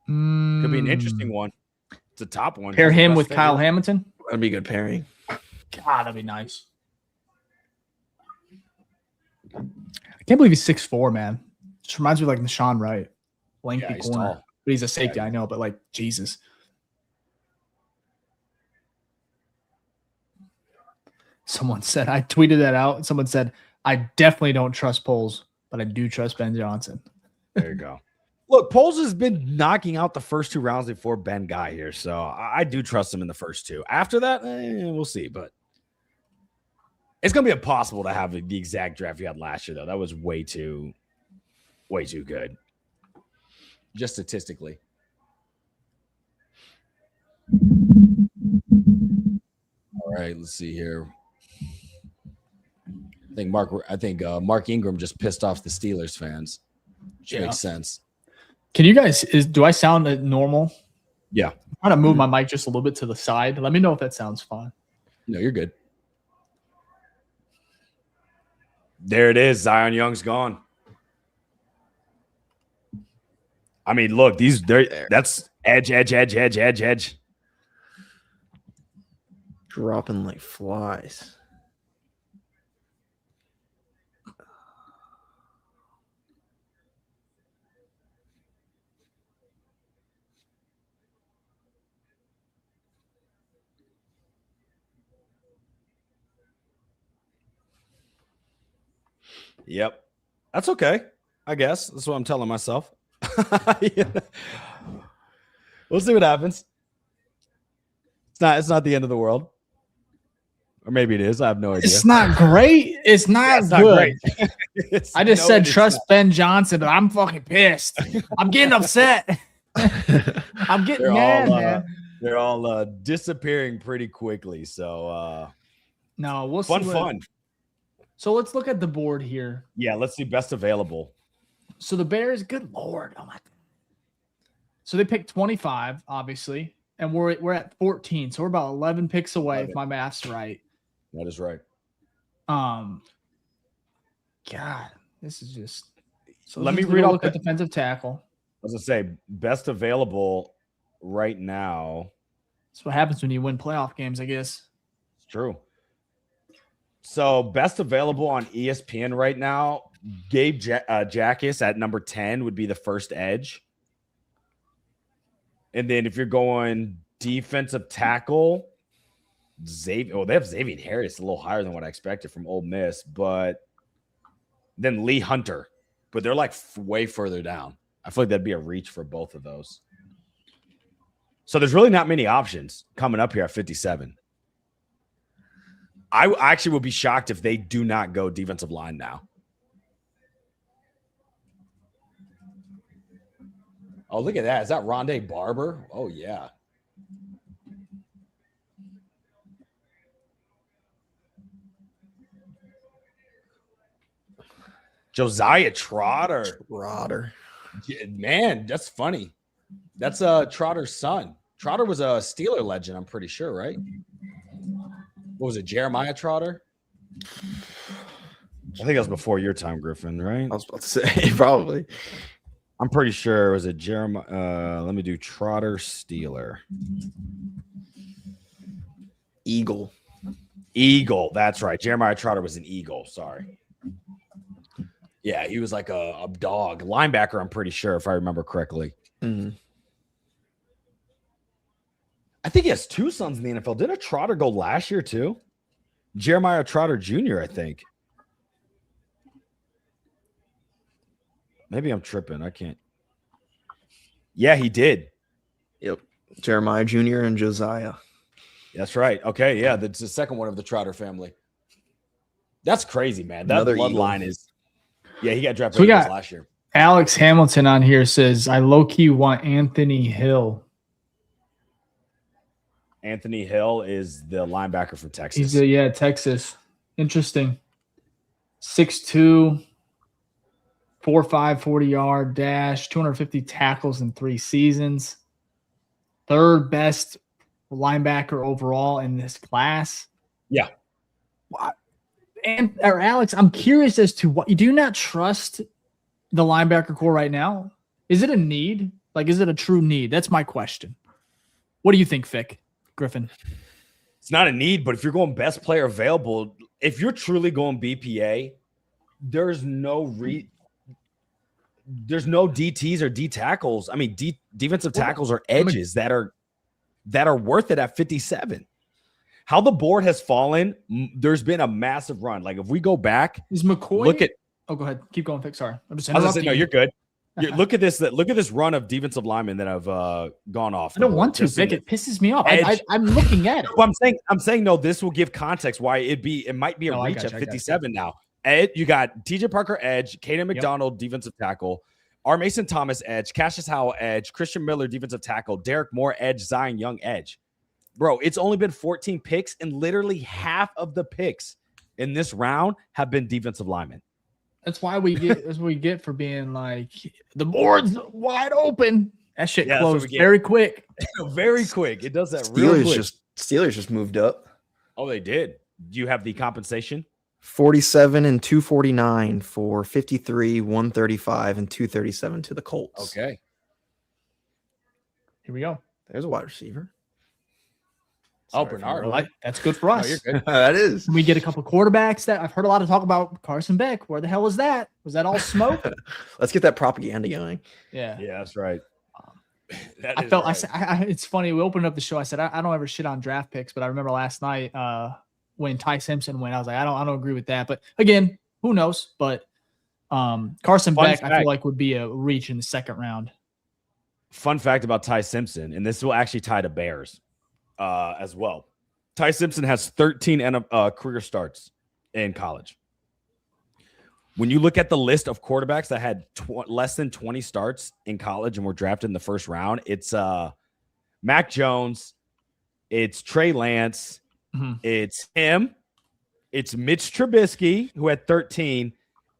Could be an interesting one. It's a top one. Pair him with Kyle Hamilton. That'd be a good pairing. God, that'd be nice. I can't believe he's 6'4", man. Just reminds me of like Nashawn Wright. Lengthy corner. Tall. But he's a safety, I know, but like, Jesus. Someone said, I tweeted that out. Someone said, I definitely don't trust Poles, but I do trust Ben Johnson. There you go. Look, Poles has been knocking out the first 2 rounds before Ben got here, so I do trust him in the first 2. After that, we'll see, but it's going to be impossible to have the exact draft you had last year, though. That was way too good, just statistically. All right, let's see here. I think Mark Ingram just pissed off the Steelers fans, which makes sense. Can you guys? Do I sound normal? Yeah. I'm trying to move my mic just a little bit to the side. Let me know if that sounds fine. No, you're good. There it is. Zion Young's gone. I mean, look, that's edge. Dropping like flies. Yep. That's okay. I guess that's what I'm telling myself. We'll see what happens. It's not the end of the world. Or maybe it is. I have no idea. It's not great. It's not good. Not great. I just said trust Ben Johnson, but I'm fucking pissed. I'm getting upset. I'm getting mad, man. They're all disappearing pretty quickly. So no, we'll see. Fun. So let's look at the board here. Yeah, let's see best available. So the Bears, good Lord. Oh my. So they picked 25, obviously, and we're at 14. So we're about 11 picks away, if my math's right. That is right. God, this is just. So let me read look at defensive tackle. I was gonna say best available right now. That's what happens when you win playoff games, I guess. It's true. So best available on ESPN right now, Gabe Jackus at number 10 would be the first edge. And then if you're going defensive tackle, they have Xavion Harris a little higher than what I expected from Ole Miss, but then Lee Hunter. But they're like way further down. I feel like that'd be a reach for both of those. So there's really not many options coming up here at 57. I actually would be shocked if they do not go defensive line now. Oh, look at that. Is that Rondé Barber? Oh, yeah. Josiah Trotter. Man, that's funny. That's Trotter's son. Trotter was a Steeler legend, I'm pretty sure, right? What was it, Jeremiah Trotter? I think that was before your time, Griffin, right? I was about to say, probably. I'm pretty sure it was a Jeremiah. Let me do Trotter Steeler. Eagle. That's right. Jeremiah Trotter was an Eagle. Sorry. Yeah, he was like a dog. Linebacker, I'm pretty sure, if I remember correctly. Mm-hmm. I think he has two sons in the NFL. Didn't Trotter go last year too? Jeremiah Trotter Jr., I think. Maybe I'm tripping. I can't. Yeah, he did. Yep. Jeremiah Jr. and Josiah. That's right. Okay, yeah, that's the second one of the Trotter family. That's crazy, man. That bloodline is. Yeah, he got drafted last year. Alex Hamilton on here says, I low-key want Anthony Hill. Anthony Hill is the linebacker from Texas. Texas. Interesting. 6'2", 4'5", 40-yard dash, 250 tackles in 3 seasons. Third best linebacker overall in this class. Yeah. Alex, I'm curious as to what you do not trust the linebacker core right now. Is it a need? Like, is it a true need? That's my question. What do you think, Fick? Griffin? It's not a need, but if you're going best player available, if you're truly going BPA, there's no DTs or D tackles. I mean, defensive tackles or edges that are worth it at 57. How the board has fallen, there's been a massive run. Like if we go back, is McCoy? Oh, go ahead. Keep going, Fick. Sorry, I'm just interrupting. No, you're good. Look at this. Look at this run of defensive linemen that have gone off. I don't want to, Vic. It pisses me off. I'm looking at it. Well, I'm saying no. This will give context why it might be a reach at 57 now. Ed, you got TJ Parker edge, Caden McDonald defensive tackle, R. Mason Thomas edge, Cassius Howell edge, Christian Miller defensive tackle, Derek Moore edge, Zion Young edge. Bro, it's only been 14 picks, and literally half of the picks in this round have been defensive linemen. That's why we get that's what we get for being like the board's wide open. That shit closed very quick. Very quick. It does that real quick. Steelers just moved up. Oh, they did. Do you have the compensation? 47 and 249 for 53, 135, and 237 to the Colts. Okay. Here we go. There's a wide receiver. Oh, Bernard. That's good for us. No, you're good. That is. We get a couple quarterbacks that I've heard a lot of talk about. Carson Beck. Where the hell was that? Was that all smoke? Let's get that propaganda going. Yeah. Yeah, that's right. It's funny. We opened up the show. I said, I don't ever shit on draft picks, but I remember last night when Ty Simpson went, I was like, I don't agree with that. But again, who knows? But Carson Beck, I feel like would be a reach in the second round. Fun fact about Ty Simpson, and this will actually tie to Bears as well. Ty Simpson has 13 career starts in college. When you look at the list of quarterbacks that had less than 20 starts in college and were drafted in the first round, it's Mac Jones, it's Trey Lance, it's him, it's Mitch Trubisky, who had 13,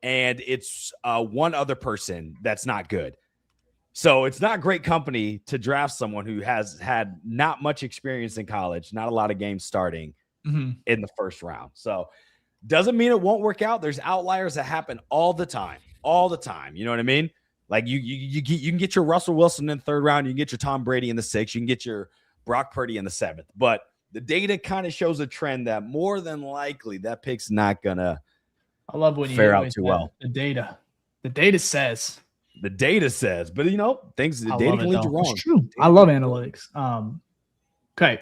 and it's one other person that's not good. So it's not great company to draft someone who has had not much experience in college, not a lot of games starting in the first round. So doesn't mean it won't work out. There's outliers that happen all the time. You know what I mean? Like you can get your Russell Wilson in the third round. You can get your Tom Brady in the sixth. You can get your Brock Purdy in the seventh. But the data kind of shows a trend that more than likely that pick's not going to fare out too well. The data says. The data says, but the data can lead you wrong. It's true. I love analytics. Okay.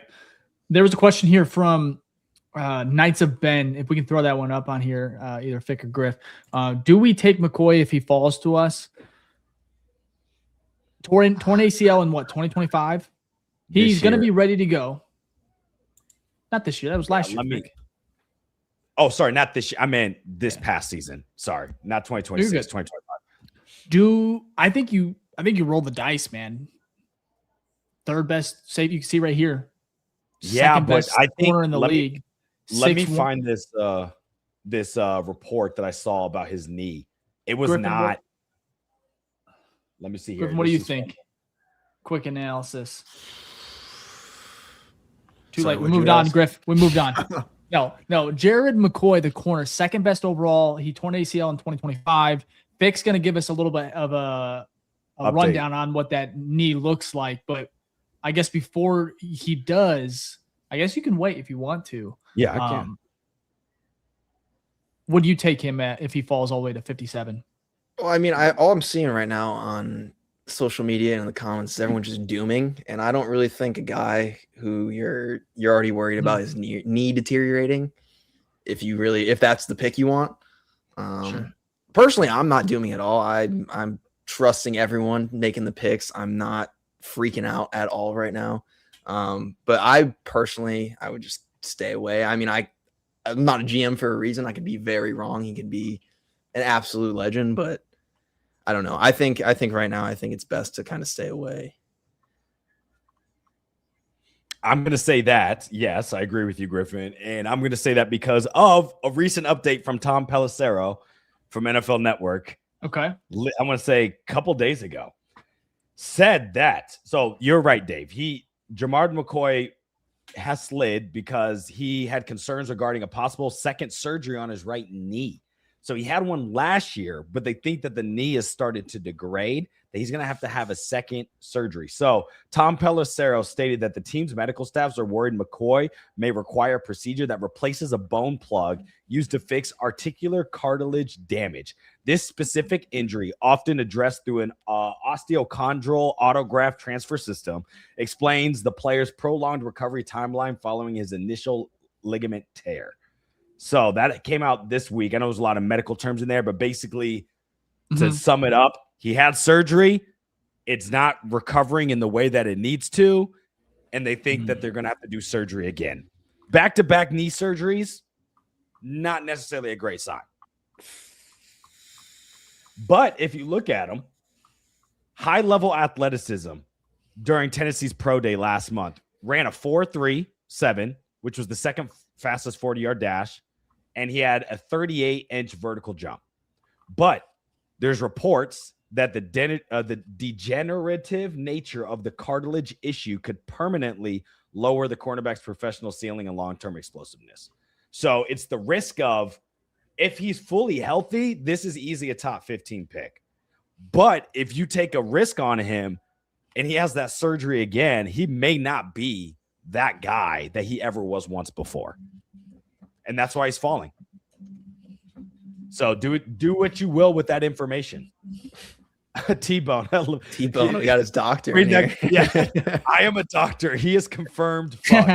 There was a question here from Knights of Ben. If we can throw that one up on here, either Fick or Griff. Do we take McCoy if he falls to us? Torn ACL in what, 2025? He's going to be ready to go. Not this year. That was last year. Oh, sorry. Not this year. I meant this past season. Sorry. Not 2026, 2025. I think you roll the dice, man. Third best safety you can see right here. Yeah, second best I think corner in the league. Let me find this report that I saw about his knee. It was Griffin, not. Let me see here. Griffin, what do you think? Quick analysis. Too late. We moved on, Griff. We moved on. No. Jared McCoy, the corner, second best overall. He torn ACL in 2025. Fick's going to give us a little bit of a rundown on what that knee looks like. But I guess before he does, I guess you can wait if you want to. Yeah, I can. Would you take him at if he falls all the way to 57? Well, I mean, all I'm seeing right now on social media and in the comments is everyone just dooming. And I don't really think a guy who you're already worried about his knee deteriorating, if that's the pick you want. Sure. Personally, I'm not dooming at all. I'm trusting everyone making the picks. I'm not freaking out at all right now. But I would just stay away. I mean, I'm not a GM for a reason. I could be very wrong. He could be an absolute legend, but I don't know. I think right now, I think it's best to kind of stay away. I'm going to say that. Yes, I agree with you, Griffin. And I'm going to say that because of a recent update from Tom Pelissero from NFL Network. Okay. I want to say a couple days ago said that. So you're right, Dave. Jamard McCoy has slid because he had concerns regarding a possible second surgery on his right knee. So he had one last year, but they think that the knee has started to degrade, that he's going to have a second surgery. So Tom Pelissero stated that the team's medical staffs are worried McCoy may require a procedure that replaces a bone plug used to fix articular cartilage damage. This specific injury, often addressed through an osteochondral autograft transfer system, explains the player's prolonged recovery timeline following his initial ligament tear. So that came out this week. I know there's a lot of medical terms in there, but basically to sum it up, he had surgery. It's not recovering in the way that it needs to. And they think that they're going to have to do surgery again. Back-to-back knee surgeries, not necessarily a great sign. But if you look at him, high-level athleticism during Tennessee's pro day last month, ran a 4.37, which was the second fastest 40-yard dash and he had a 38-inch vertical jump. But there's reports that the degenerative nature of the cartilage issue could permanently lower the cornerback's professional ceiling and long-term explosiveness. So it's the risk of, if he's fully healthy, this is easily a top 15 pick. But if you take a risk on him and he has that surgery again, he may not be that guy that he ever was once before. And that's why he's falling. So do what you will with that information. T-Bone. T-Bone, we got his doctor. Yeah, I am a doctor. He is confirmed. Fuck.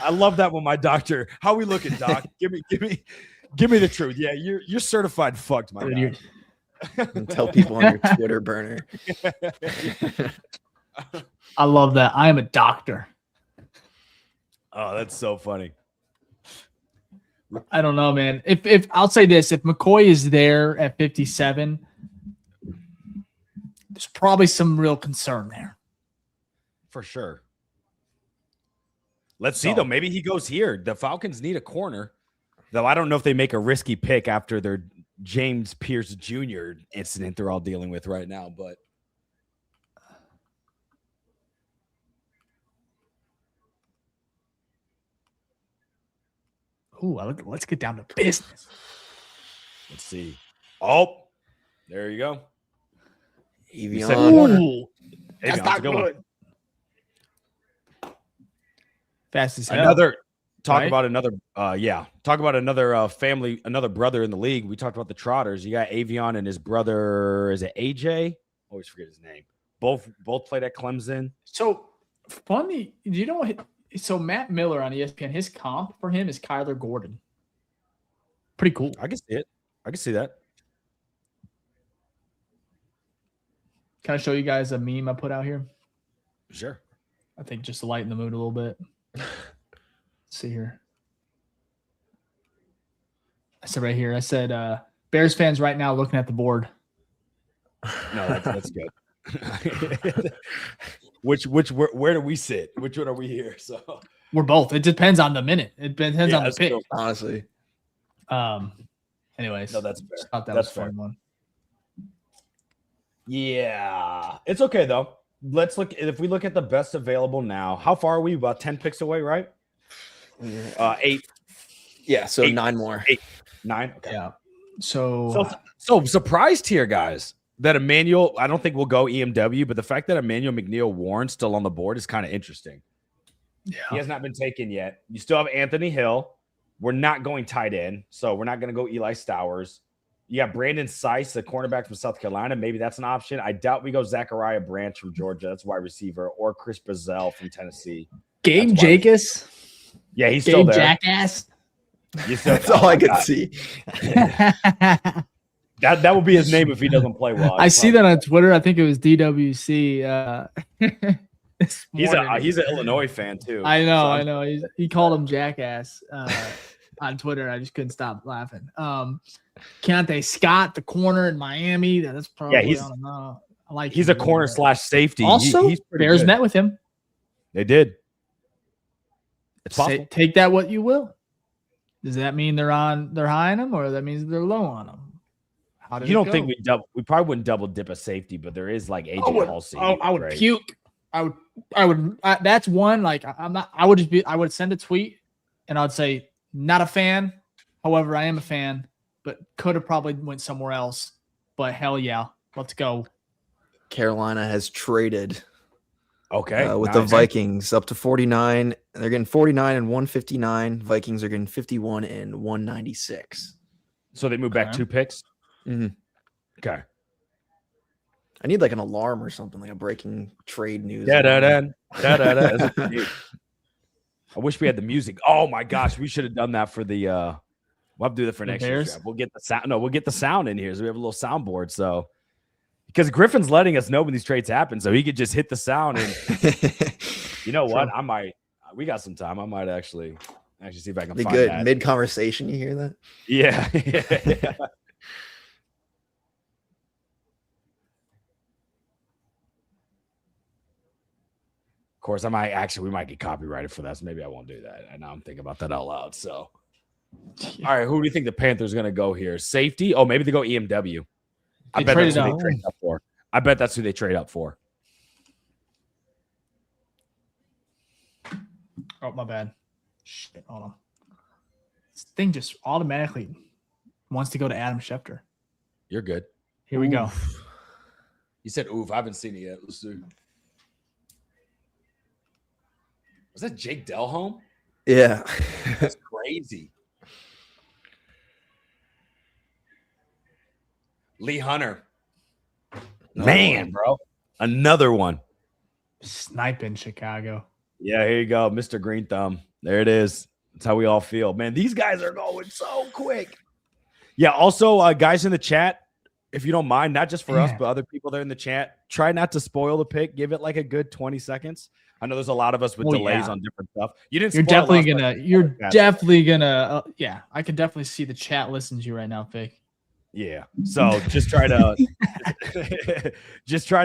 I love that when my doctor. How we looking, doc? Give me the truth. Yeah, you're certified fucked, my guy. And tell people on your Twitter burner. I love that. I am a doctor. Oh, that's so funny. I don't know, man. If I'll say this, if McCoy is there at 57, there's probably some real concern there. For sure. Let's see, though. Maybe he goes here. The Falcons need a corner, though. I don't know if they make a risky pick after their James Pierce Jr. incident they're all dealing with right now, but let's get down to business. Let's see. Oh, there you go. Xavion. That's not good. Fast as hell. Talk about another family, another brother in the league. We talked about the Trotters. You got Xavion and his brother. Is it AJ? Always forget his name. Both played at Clemson. So funny. Do you know what? So Matt Miller on ESPN, his comp for him is Kyler Gordon. Pretty cool. I can see it. I can see that. Can I show you guys a meme I put out here? Sure. I think just to lighten the mood a little bit. Let's see here. I said right here. I said Bears fans right now looking at the board. No, that's good. Where do we sit? Which one are we here? So we're both. It depends on the minute. It depends on the pick. Cool, honestly. Anyways, no, that's fair. Thought that that's was fair. Fun one. Yeah, it's okay though. Let's look. If we look at the best available now, how far are we? About 10 picks away, right? 8. Yeah, so 8, 9 more. 8, 9. Okay. Yeah. So surprised here, guys, that Emmanuel. I don't think we'll go EMW, but the fact that Emmanuel McNeil-Warren's still on the board is kind of interesting. Yeah. He has not been taken yet. You still have Anthony Hill. We're not going tight end, so we're not going to go Eli Stowers. You got Brandon Seiss, the cornerback from South Carolina. Maybe that's an option. I doubt we go Zachariah Branch from Georgia. That's wide receiver. Or Chris Brazzell from Tennessee. Gabe Jacobs. Yeah, he's still there. Jackass. That's all I could see. That would be his name if he doesn't play well. I see that on Twitter. I think it was DWC. He's an Illinois fan too. I know. He called him Jackass on Twitter. I just couldn't stop laughing. Keontae Scott, the corner in Miami. That's probably I don't know. I like. He's a corner / safety. Also, he's Bears good. met with him. They did. It's possible. Take that what you will. Does that mean they're high on him, or that means they're low on him? You don't think we probably wouldn't double dip a safety, but there is like AJ Halsey. I would puke. I would. That's one. Like I'm not. I would send a tweet, and I'd say not a fan. However, I am a fan, but could have probably went somewhere else. But hell yeah, let's go. Carolina has traded. Okay, with the Vikings up to 49. They're getting 49 and 159. Vikings are getting 51 and 196. So they move back 2 picks. Mm-hmm. Okay. I need like an alarm or something, like a breaking trade news. I wish we had the music. Oh my gosh, we should have done that for the. We'll have to do that for next year's draft. We'll get the sound. No, we'll get the sound in here. So we have a little soundboard. So because Griffin's letting us know when these trades happen, so he could just hit the sound. And you know what? I might. We got some time. I might actually see if I can find that. Mid conversation. You hear that? Yeah. Of course, we might get copyrighted for that, so maybe I won't do that. And now I'm thinking about that out loud. So All right, who do you think the Panthers are going to go here? Safety? Oh, maybe they go EMW. I bet that's who they trade up for. I bet that's who they trade up for. Oh, my bad. Shit, hold on. This thing just automatically wants to go to Adam Schefter. You're good. Here we go. You said oof. I haven't seen it yet. Let's see. Was that Jake Delhomme? Yeah. That's crazy. Lee Hunter. Man, bro. Another one. Sniping Chicago. Yeah, here you go. Mr. Green Thumb. There it is. That's how we all feel. Man, these guys are going so quick. Yeah, also, guys in the chat, if you don't mind, not just for us, but other people there in the chat, try not to spoil the pick. Give it like a good 20 seconds. I know there's a lot of us with delays on different stuff. You're definitely gonna. Yeah, I can definitely see the chat listens to you right now, Fick. Yeah. So just try to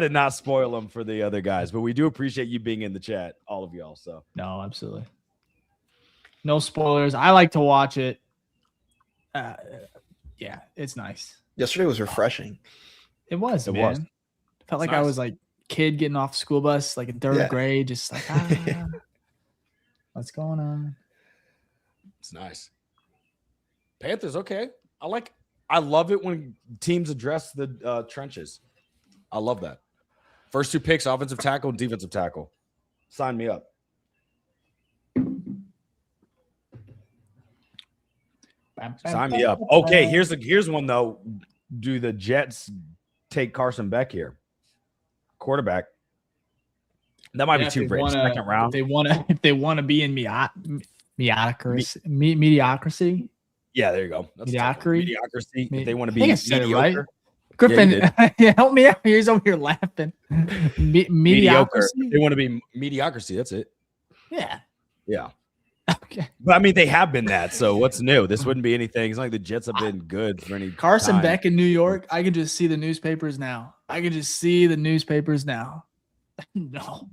not spoil them for the other guys. But we do appreciate you being in the chat, all of y'all. So no, absolutely. No spoilers. I like to watch it. Yeah, it's nice. Yesterday was refreshing. It was. Felt like nice. I was like kid getting off the school bus, like in third grade, just like what's going on? It's nice. Panthers, okay. I love it when teams address the trenches. I love that. First two picks, offensive tackle and defensive tackle. Sign me up. Sign me up. Okay, here's one though. Do the Jets take Carson Beck here? Quarterback. That might be too rich. Second round. If they want to be in mediocrity. Yeah, there you go. That's mediocrity. If they want to be mediocre. Right? Griffin, help me out. He's over here laughing. Mediocrity. They want to be mediocrity. That's it. Yeah. Yeah. Okay. But I mean, they have been that. So what's new? This wouldn't be anything. It's not like the Jets have been good for any Carson time. Beck in New York. I can just see the newspapers now. No.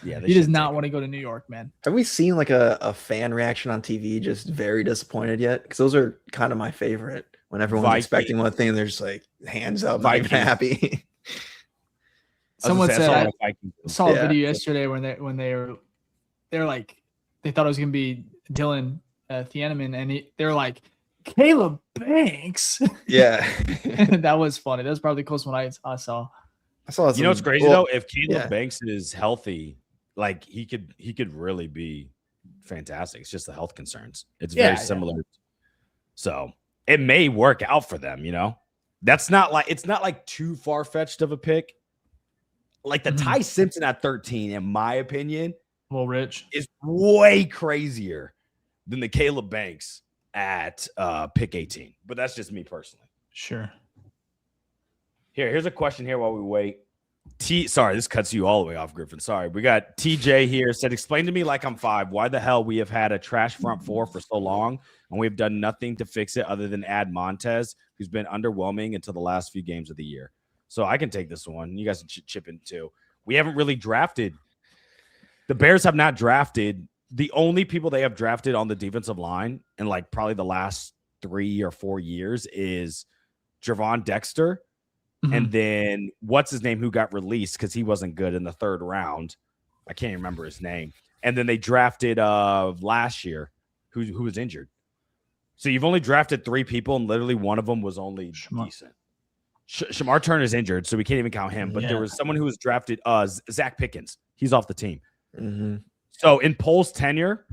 Yeah, he does not want to go to New York, man. Have we seen like a fan reaction on TV just very disappointed yet? Because those are kind of my favorite. When everyone's expecting one thing, they're just like hands up, not even happy. Someone said I saw a video yesterday when they were like they thought it was gonna be Dylan Thieneman, and they were like Caleb Banks. Yeah, that was funny. That was probably the closest one I saw. You know what's crazy though? If Caleb Banks is healthy, like he could really be fantastic. It's just the health concerns. It's very similar. So it may work out for them, you know. It's not like too far-fetched of a pick. Like the Ty Simpson at 13, in my opinion, well, Rich is way crazier than the Caleb Banks at pick 18. But that's just me personally. Sure. Here's a question here while we wait. Sorry, this cuts you all the way off, Griffin. Sorry. We got TJ here. Said, explain to me like I'm 5. Why the hell we have had a trash front four for so long and we've done nothing to fix it other than add Montez, who's been underwhelming until the last few games of the year. So I can take this one. You guys can chip in too. We haven't really drafted. The Bears have not drafted. The only people they have drafted on the defensive line in like probably the last 3 or 4 years is Javon Dexter. And then what's his name who got released because he wasn't good in the 3rd round. I can't remember his name. And then they drafted last year who was injured. So you've only drafted 3 people, and literally one of them was only decent. Jamard Turner's injured, so we can't even count him. But there was someone who was drafted, Zach Pickens. He's off the team. So in Pole's tenure,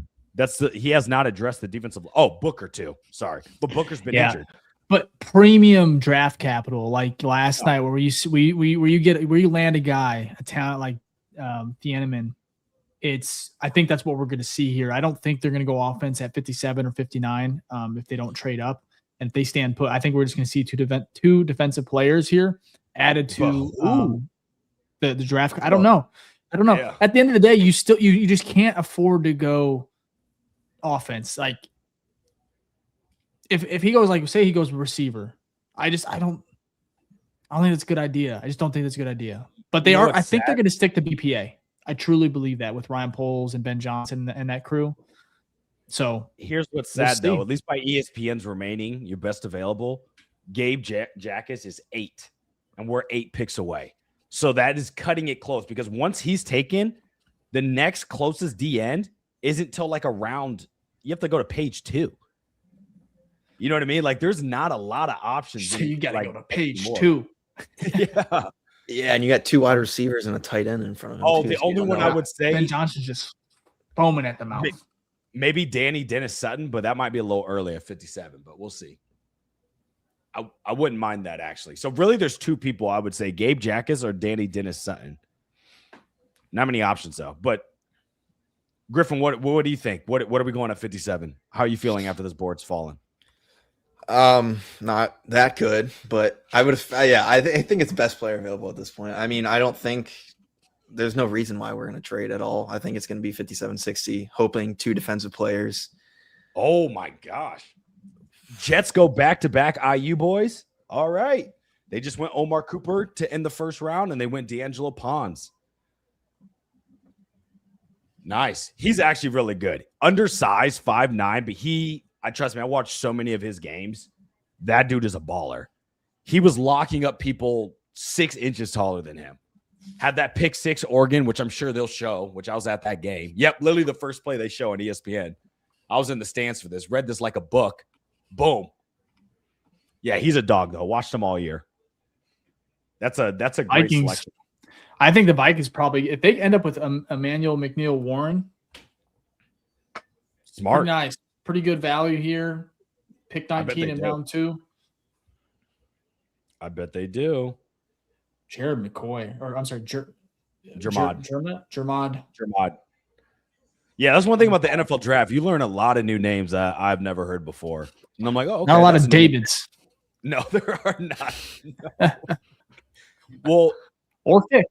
he has not addressed the defensive. Oh, Booker too. Sorry, but Booker's been injured. But premium draft capital, like last night, where you land a guy, a talent like Thieneman, I think that's what we're going to see here. I don't think they're going to go offense at 57 or 59 if they don't trade up, and if they stand put. I think we're just going to see two defensive players here added to the draft. I don't know. Yeah. At the end of the day, you just can't afford to go offense. Like if he goes, like say he goes receiver, I don't think that's a good idea. I just don't think that's a good idea. But I think they're going to stick to BPA. I truly believe that with Ryan Poles and Ben Johnson and that crew. So here's what's sad though. At least by ESPN's remaining, your best available, Gabe Jacas is 8, and we're 8 picks away. So that is cutting it close because once he's taken, the next closest D end isn't till like around. You have to go to page 2. You know what I mean? Like there's not a lot of options. So you got to go to page 2. Yeah. Yeah, and you got 2 wide receivers and a tight end in front of him. Oh, the only one I would say Ben Johnson's just foaming at the mouth. Maybe Danny Dennis Sutton, but that might be a little early at 57, but we'll see. I wouldn't mind that actually. So really there's 2 people I would say, Gabe Jacas or Danny Dennis Sutton. Not many options though. But Griffin, what do you think? What are we going at 57? How are you feeling after this board's fallen? Not that good, but I would have. I think it's best player available at this point. I mean, I don't think there's no reason why we're going to trade at all. I think it's going to be 57-60, hoping 2 defensive players. Oh my gosh. Jets go back-to-back IU boys. All right. They just went Omar Cooper to end the first round, and they went D'Angelo Pons. Nice. He's actually really good. Undersized, 5'9", but trust me, I watched so many of his games. That dude is a baller. He was locking up people 6 inches taller than him. Had that pick 6 Oregon, which I'm sure they'll show, which I was at that game. Yep, literally the first play they show on ESPN. I was in the stands for this. Read this like a book. Boom. Yeah, he's a dog, though. Watched him all year. That's a great Vikings, selection. I think the Vikings probably, if they end up with Emmanuel McNeil-Warren, smart. Nice. Pretty good value here. Pick 19 in round 2. I bet they do. Jared McCoy, or I'm sorry, Jamard. Yeah, that's one thing about the NFL draft. You learn a lot of new names that I've never heard before. And I'm like, oh, okay. Not a lot of Davids. No, there are not. No. Well, or Fick.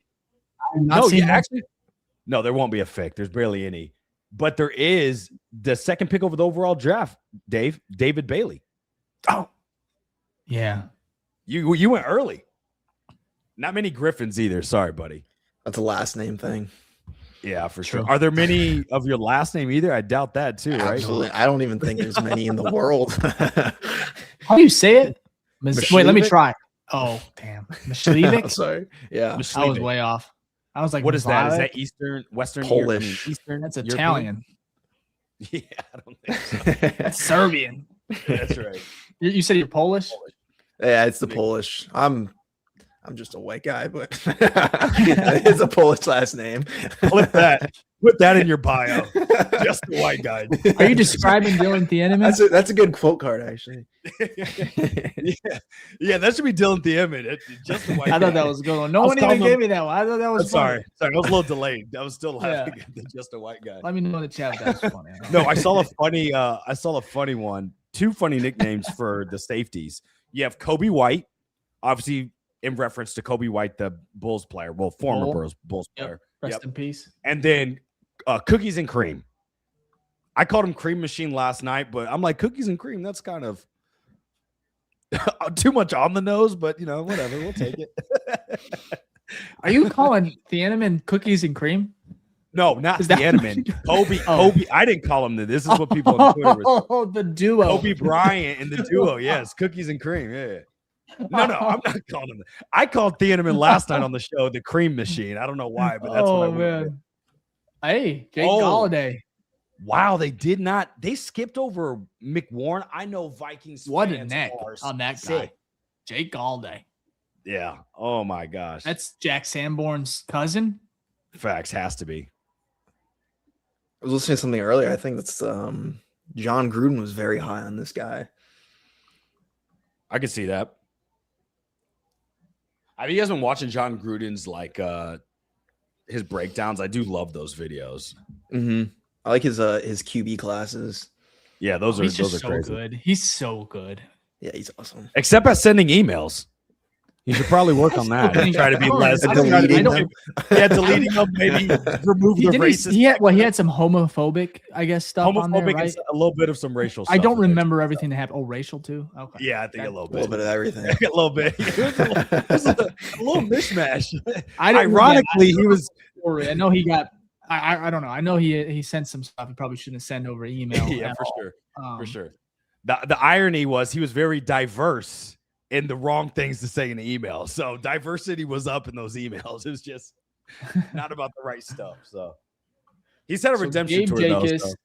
No, there won't be a Fick. There's barely any. But there is the second pick over the overall draft, David Bailey. Oh, yeah. You went early. Not many Griffins either. Sorry, buddy. That's a last name thing. Yeah, for sure. Are there many of your last name either? I doubt that too, right? Absolutely. I don't even think there's many in the world. How do you say it? Wait, let me try. Oh, damn. Mishlevic? Sorry. Yeah. I was way off. I was like, what is that? Is that Eastern, Western, Polish? Eastern? That's Italian. Yeah, I don't think so. That's Serbian. That's right. You said you're Polish? Yeah, it's the Polish. I'm just a white guy, but it's a Polish last name. Put that in your bio. Just a white guy. Are you describing Dylan Thieneman? That's a good quote card, actually. Yeah, that should be Dylan Thieneman. Just a white guy. I thought that was a good one. No one even gave me that one. I thought that was funny. Sorry, I was a little delayed. I was still laughing at just a white guy. Let me know in the chat if that's funny. No, I saw a funny one. 2 funny nicknames for the safeties. You have Kobe White, obviously in reference to Kobe White, the Bulls player, well, former Bulls player. Rest in peace. And then Cookies and Cream. I called him Cream Machine last night, but I'm like, Cookies and Cream, that's kind of too much on the nose, but, whatever. We'll take it. Are you calling Thieneman Cookies and Cream? No, not Thieneman. Kobe. I didn't call him that. This is what people on Twitter were saying. Oh, the duo. Kobe Bryant and the duo. Yes, Cookies and Cream. Yeah. No, I'm not calling him that. I called Thieneman last night on the show the Cream Machine. I don't know why, but that's what I went with. Hey, Jake Galladay. Wow, they did not. They skipped over McWarren. I know Vikings. What a neck on that guy, Jake Galladay. Yeah. Oh my gosh. That's Jack Sanborn's cousin. Facts, has to be. I was listening to something earlier. I think that's John Gruden was very high on this guy. I could see that. Have you guys been watching John Gruden's his breakdowns? I do love those videos. Mm-hmm. I like his QB classes. Yeah, those are so crazy. Good. He's so good. Yeah, he's awesome. Except at sending emails. You should probably work on that and try to be less. Deleting them. Yeah, deleting them, maybe remove the racist. He had some homophobic, I guess, stuff on there, right? A little bit of some racial stuff. I don't remember everything that happened. Oh, racial too? Okay. Yeah, I think a little bit. A little bit of everything. A little bit. It was a little mishmash. Ironically, he was. I know he got I don't know. I know he sent some stuff he probably shouldn't send over email. Yeah, for sure. The irony was he was very diverse in the wrong things to say in the email. So diversity was up in those emails. It was just not about the right stuff. So he's had a redemption tour Jacobs,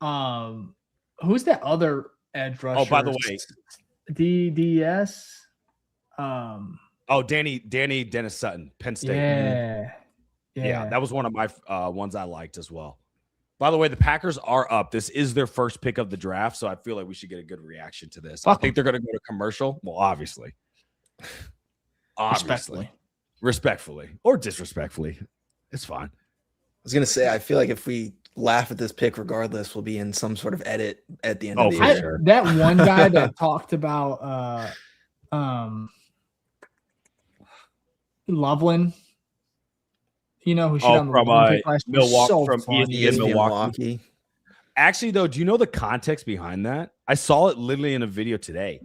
though. Who's that other edge rusher? Oh, by the way, DDS. Danny Dennis Sutton, Penn State. Yeah, that was one of my ones I liked as well. By the way, the Packers are up. This is their first pick of the draft, so I feel like we should get a good reaction to this. I think they're going to go to commercial. Well, obviously. Respectfully or disrespectfully. It's fine. I was going to say, I feel like if we laugh at this pick regardless, we'll be in some sort of edit at the end of the year. Sure. That one guy that talked about Loveland, who should on the Milwaukee, from Milwaukee. Actually, though, do you know the context behind that? I saw it literally in a video today.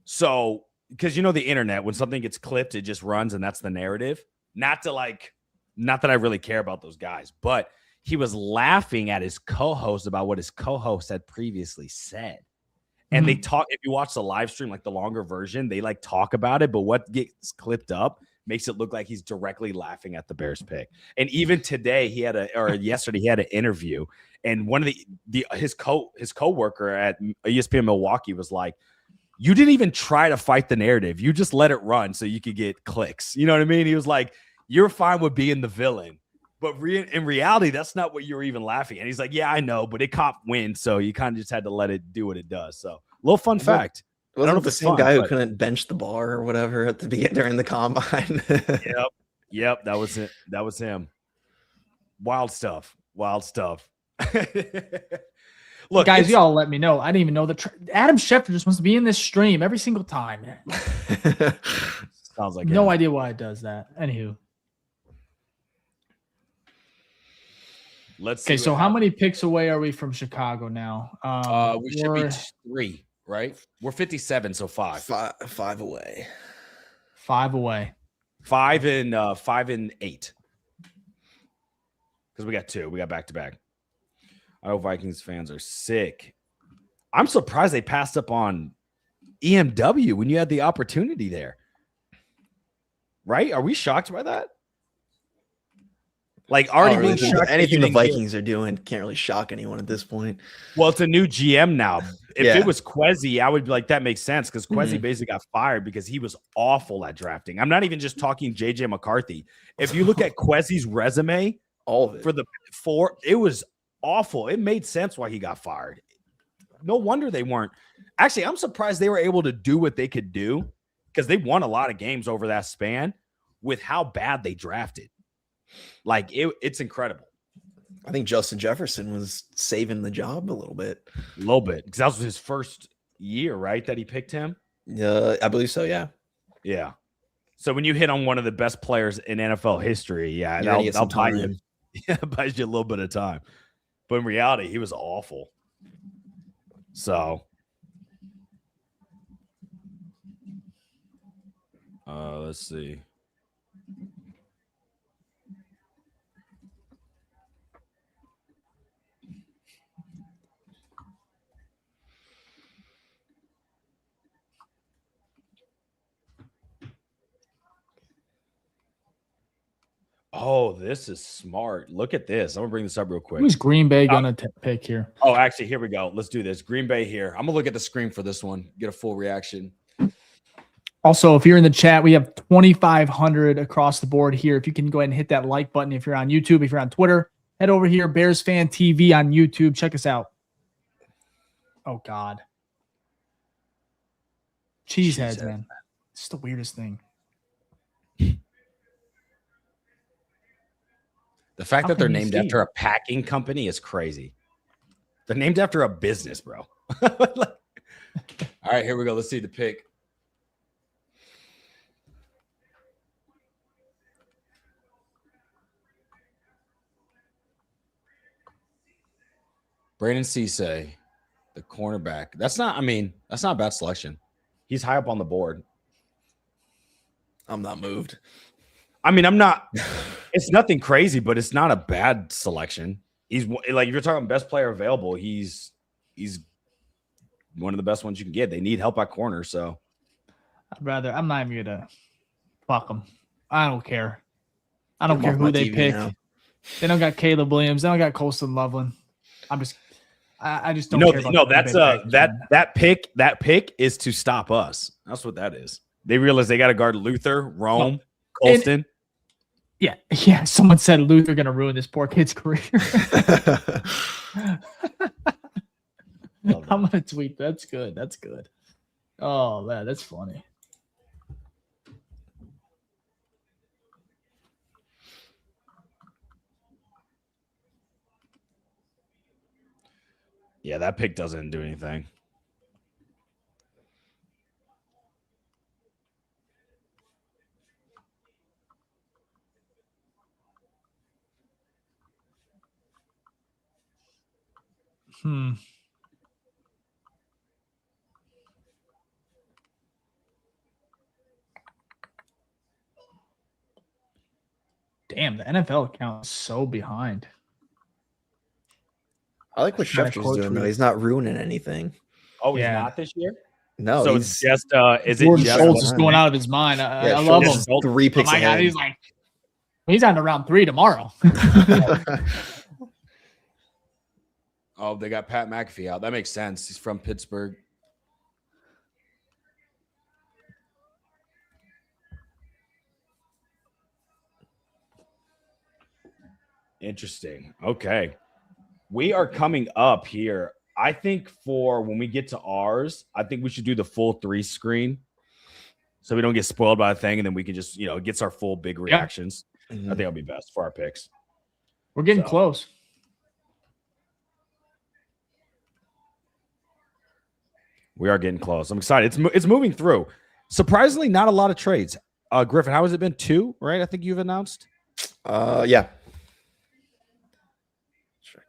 So, because the internet, when something gets clipped, it just runs, and that's the narrative. Not that I really care about those guys, but he was laughing at his co-host about what his co-host had previously said. And they talk, if you watch the live stream, like the longer version, they talk about it, but what gets clipped up makes it look like he's directly laughing at the Bears pick. And even today yesterday he had an interview, and one of his coworker at ESPN Milwaukee was like, "You didn't even try to fight the narrative. You just let it run so you could get clicks." You know what I mean? He was like, "You're fine with being the villain, but in reality, that's not what you're even laughing at." And he's like, "Yeah, I know, but it caught wind, so you kind of just had to let it do what it does." So, little fun fact. I don't know if the same guy who couldn't bench the bar or whatever at the beginning during the combine. Yep, that was it. That was him. Wild stuff. Look, guys, y'all let me know. I didn't even know Adam Schefter just wants to be in this stream every single time. Sounds like no idea why it does that. Anywho. Let's see. Okay, so how many picks away are we from Chicago now? We should be 3, right? We're 57, so 5. 5 away. 5 away. 5 and 8. Because we got 2. We got back-to-back. I know Vikings fans are sick. I'm surprised they passed up on EMW when you had the opportunity there. Right? Are we shocked by that? Already being shocked. Anything the Vikings are doing can't really shock anyone at this point. Well, it's a new GM now. If it was Quezzy, I would be like, that makes sense, because Quezzy basically got fired because he was awful at drafting. I'm not even just talking JJ McCarthy. If you look at Quezzy's resume, all of it for the 4, it was awful. It made sense why he got fired. No wonder they weren't. Actually, I'm surprised they were able to do what they could do, because they won a lot of games over that span with how bad they drafted. It's incredible. I think Justin Jefferson was saving the job a little bit. Because that was his first year, right, that he picked him? I believe so, yeah. Yeah. So when you hit on one of the best players in NFL history, that'll buy you. Yeah, buys you a little bit of time. But in reality, he was awful. So let's see. Oh, this is smart. Look at this. I'm going to bring this up real quick. Who's Green Bay going to pick here? Oh, actually, here we go. Let's do this. Green Bay here. I'm going to look at the screen for this one, get a full reaction. Also, if you're in the chat, we have 2,500 across the board here. If you can go ahead and hit that like button. If you're on YouTube, if you're on Twitter, head over here, Bears Fan TV on YouTube. Check us out. Oh, God. Cheeseheads, man. It's the weirdest thing. The fact that they're named after a packing company is crazy. They're named after a business, bro. All right, here we go. Let's see the pick. Brandon Cisse, the cornerback. That's not a bad selection. He's high up on the board. I'm not moved. I mean, I'm not. It's nothing crazy, but it's not a bad selection. He's like, if you're talking best player available, he's one of the best ones you can get. They need help at corner, so I'm not even gonna fuck them. I don't care. I don't care who they pick. Now. They don't got Caleb Williams. They don't got Colston Loveland. I just don't care. No, that's that pick is to stop us. That's what that is. They realize they got to guard Luther, Rome, Colston. Yeah. Someone said Luther gonna ruin this poor kid's career. I'm gonna tweet. That's good. Oh man, that's funny. Yeah, that pick doesn't do anything. Damn, the NFL account is so behind. I like what Schefter's doing though. He's not ruining anything. Oh, he's not this year? No. So it's just is Jordan it just Schultz is going out of his mind. I love him. 3 picks ahead. God, he's on to round 3 tomorrow. Oh, they got Pat McAfee out. That makes sense. He's from Pittsburgh. Interesting. Okay. We are coming up here. I think for when we get to ours, I think we should do the full 3 screen so we don't get spoiled by a thing, and then we can just, it gets our full big reactions. I think that'll be best for our picks. We're getting close. We are getting close. I'm excited. It's moving through. Surprisingly, not a lot of trades. Griffin, how has it been? 2, right? I think you've announced. Yeah. Check.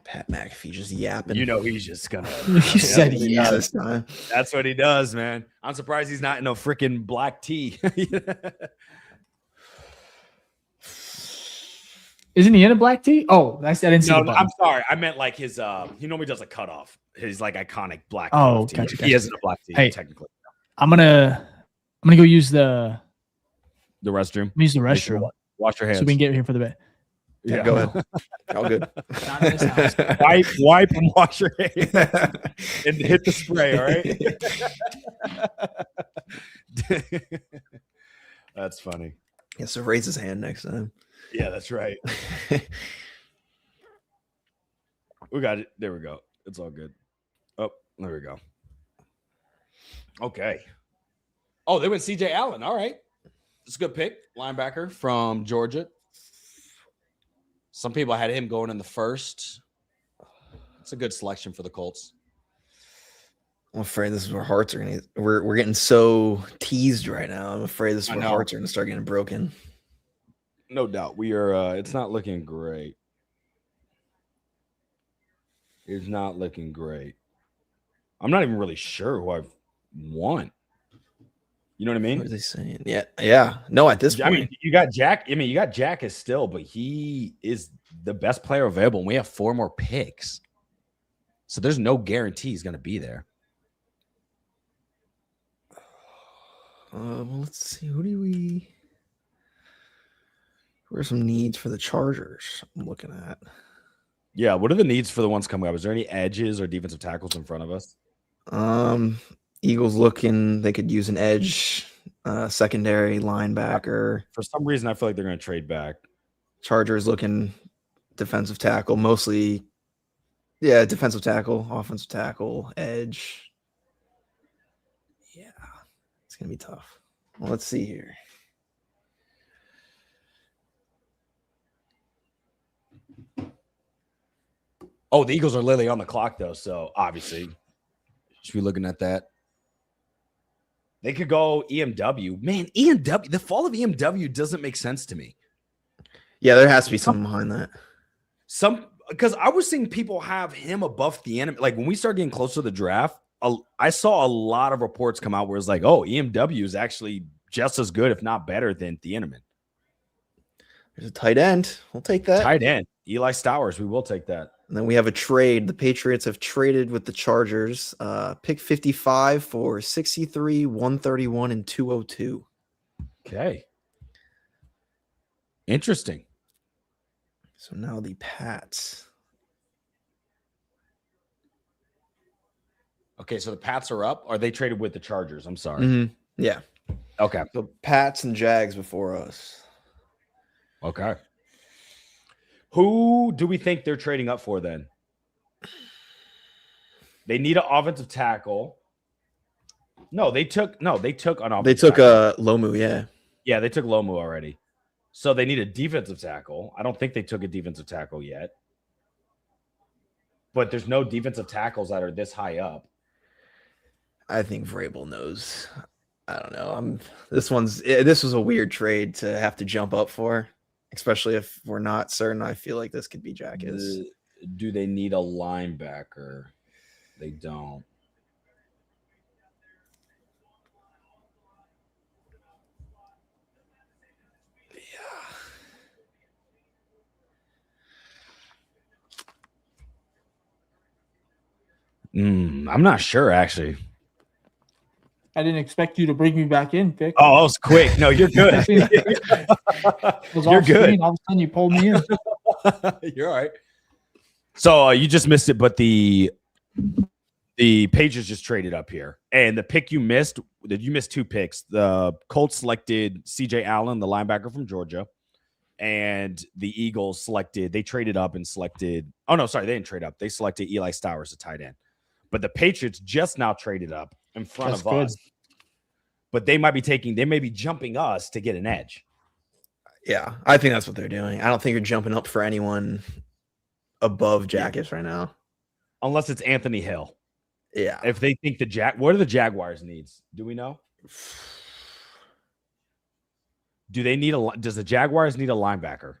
Pat McAfee just yapping. He's just gonna. He said this time. That's what he does, man. I'm surprised he's not in a freaking black tee. Isn't he in a black tee? Oh, I didn't see. No, I'm sorry. I meant like his. He normally does a cutoff. His like iconic black. Oh, tee. gotcha. He isn't a black tee. Hey, technically. I'm gonna go use the restroom. Use the restroom. Wash your hands so we can get here for the bed. Yeah, go ahead. All good. Wipe and wash your hands and hit the spray. All right. That's funny. Yeah, so raise his hand next time. Yeah, that's right. We got it. There we go. It's all good. Oh, there we go. Okay. Oh, they went CJ Allen. All right. It's a good pick. Linebacker from Georgia. Some people had him going in the first. It's a good selection for the Colts. I'm afraid this is where hearts are going to. We're getting so teased right now. I'm afraid this is where hearts are going to start getting broken. No doubt. We are. It's not looking great. It's not looking great. I'm not even really sure who I've won. You know what I mean? What are they saying? Yeah. No, at this point. I mean, you got Jack. I mean, you got Jack is still, but he is the best player available. And we have 4 more picks. So there's no guarantee he's going to be there. Well, let's see. Who are some needs for the Chargers I'm looking at? Yeah. What are the needs for the ones coming up? Is there any edges or defensive tackles in front of us? Eagles looking, they could use an edge, secondary linebacker. For some reason, I feel like they're going to trade back. Chargers looking defensive tackle, mostly. Yeah, defensive tackle, offensive tackle, edge. Yeah, it's going to be tough. Well, let's see here. Oh, the Eagles are literally on the clock, though, so obviously should be looking at that. They could go EMW. Man, EMW, the fall of EMW doesn't make sense to me. Yeah, there has to be something behind that. Because I was seeing people have him above Thieneman. Like when we started getting close to the draft, I saw a lot of reports come out where it's like, oh, EMW is actually just as good, if not better, than Thieneman. There's a tight end. We'll take that. Tight end. Eli Stowers. We will take that. And then we have a trade. The Patriots have traded with the Chargers. Pick 55 for 63, 131, and 202. Okay. Interesting. So now the Pats. Okay, so the Pats are up. Are they traded with the Chargers? I'm sorry. Mm-hmm. Yeah. Okay. So Pats and Jags before us. Okay. Who do we think they're trading up for then? They need an offensive tackle. They took an offensive tackle. They took Lomu, yeah. Yeah, they took Lomu already. So they need a defensive tackle. I don't think they took a defensive tackle yet. But there's no defensive tackles that are this high up. I think Vrabel knows. I don't know. This was a weird trade to have to jump up for, especially if we're not certain. I feel like this could be Jackets. Do they need a linebacker? They don't. I'm not sure, actually. I didn't expect you to bring me back in, Vic. Oh, that was quick. No, you're good. You're good. All of a sudden, you pulled me in. You're all right. So you just missed it, but the Patriots just traded up here, and the pick you missed 2 picks. The Colts selected C.J. Allen, the linebacker from Georgia, and the Eagles they traded up and selected. Oh no, sorry, they didn't trade up. They selected Eli Stowers, a tight end. But the Patriots just now traded up in front of us. But they may be jumping us to get an edge. Yeah, I think that's what they're doing. I don't think you're jumping up for anyone above Jackets right now. Unless it's Anthony Hill. Yeah. If they think what are the Jaguars' needs? Do we know? Does the Jaguars need a linebacker?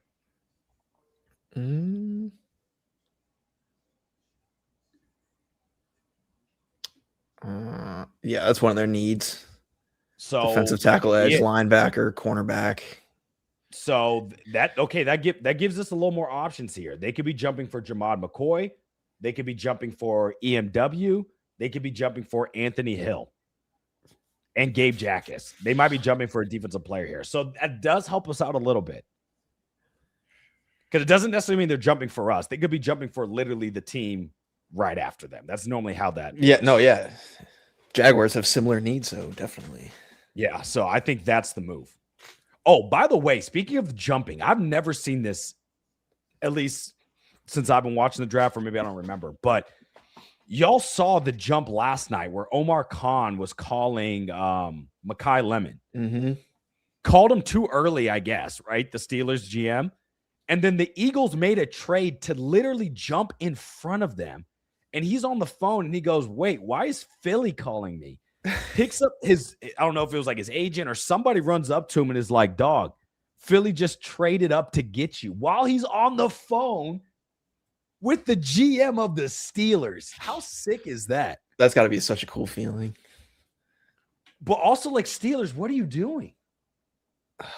Yeah, that's one of their needs. So defensive tackle, edge, linebacker, cornerback. So that gives us a little more options here. They could be jumping for Jamard McCoy. They could be jumping for EMW. They could be jumping for Anthony Hill and Gabe Jackas. They might be jumping for a defensive player here. So that does help us out a little bit. Because it doesn't necessarily mean they're jumping for us. They could be jumping for literally the team right after them. That's normally how that works. Yeah. Jaguars have similar needs, so definitely. Yeah, so I think that's the move. Oh, by the way, speaking of jumping, I've never seen this, at least since I've been watching the draft, or maybe I don't remember, but y'all saw the jump last night where Omar Khan was calling Makai Lemon. Mm-hmm. Called him too early, I guess, right? The Steelers GM. And then the Eagles made a trade to literally jump in front of them. And he's on the phone and he goes, wait, why is Philly calling me? Picks up I don't know if it was like his agent or somebody runs up to him and is like, dog, Philly just traded up to get you while he's on the phone with the GM of the Steelers. How sick is that? That's got to be such a cool feeling. But also, like, Steelers, what are you doing?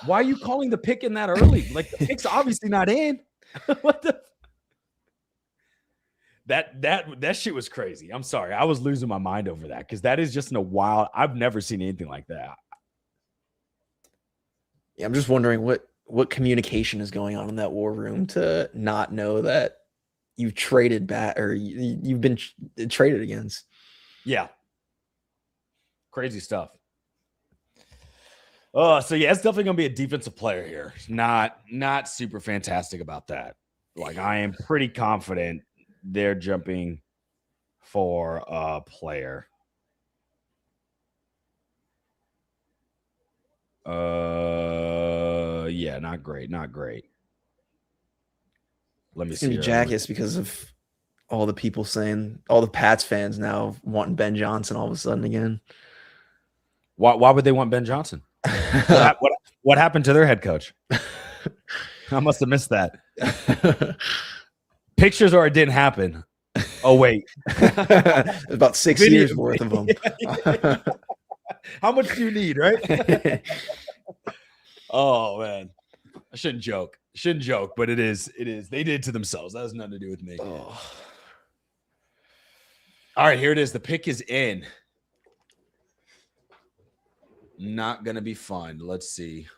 Why are you calling the pick in that early? Like, the pick's obviously not in. What the? That shit was crazy. I'm sorry. I was losing my mind over that because that is just in a wild. I've never seen anything like that. Yeah, I'm just wondering what communication is going on in that war room to not know that you've traded back or you've been traded against. Yeah. Crazy stuff. So yeah, it's definitely gonna be a defensive player here. Not super fantastic about that. Like, I am pretty confident they're jumping for a player. Yeah, not great. Let me see. It's gonna be Jackass because of all the people saying, all the Pats fans now wanting Ben Johnson all of a sudden again. Why would they want Ben Johnson? What happened to their head coach? I must have missed that. Pictures or it didn't happen. Oh, wait. About 6 years worth of them. How much do you need, right? Oh, man. I shouldn't joke. But it is. They did it to themselves. That has nothing to do with me. Oh. All right, here it is. The pick is in. Not going to be fun. Let's see.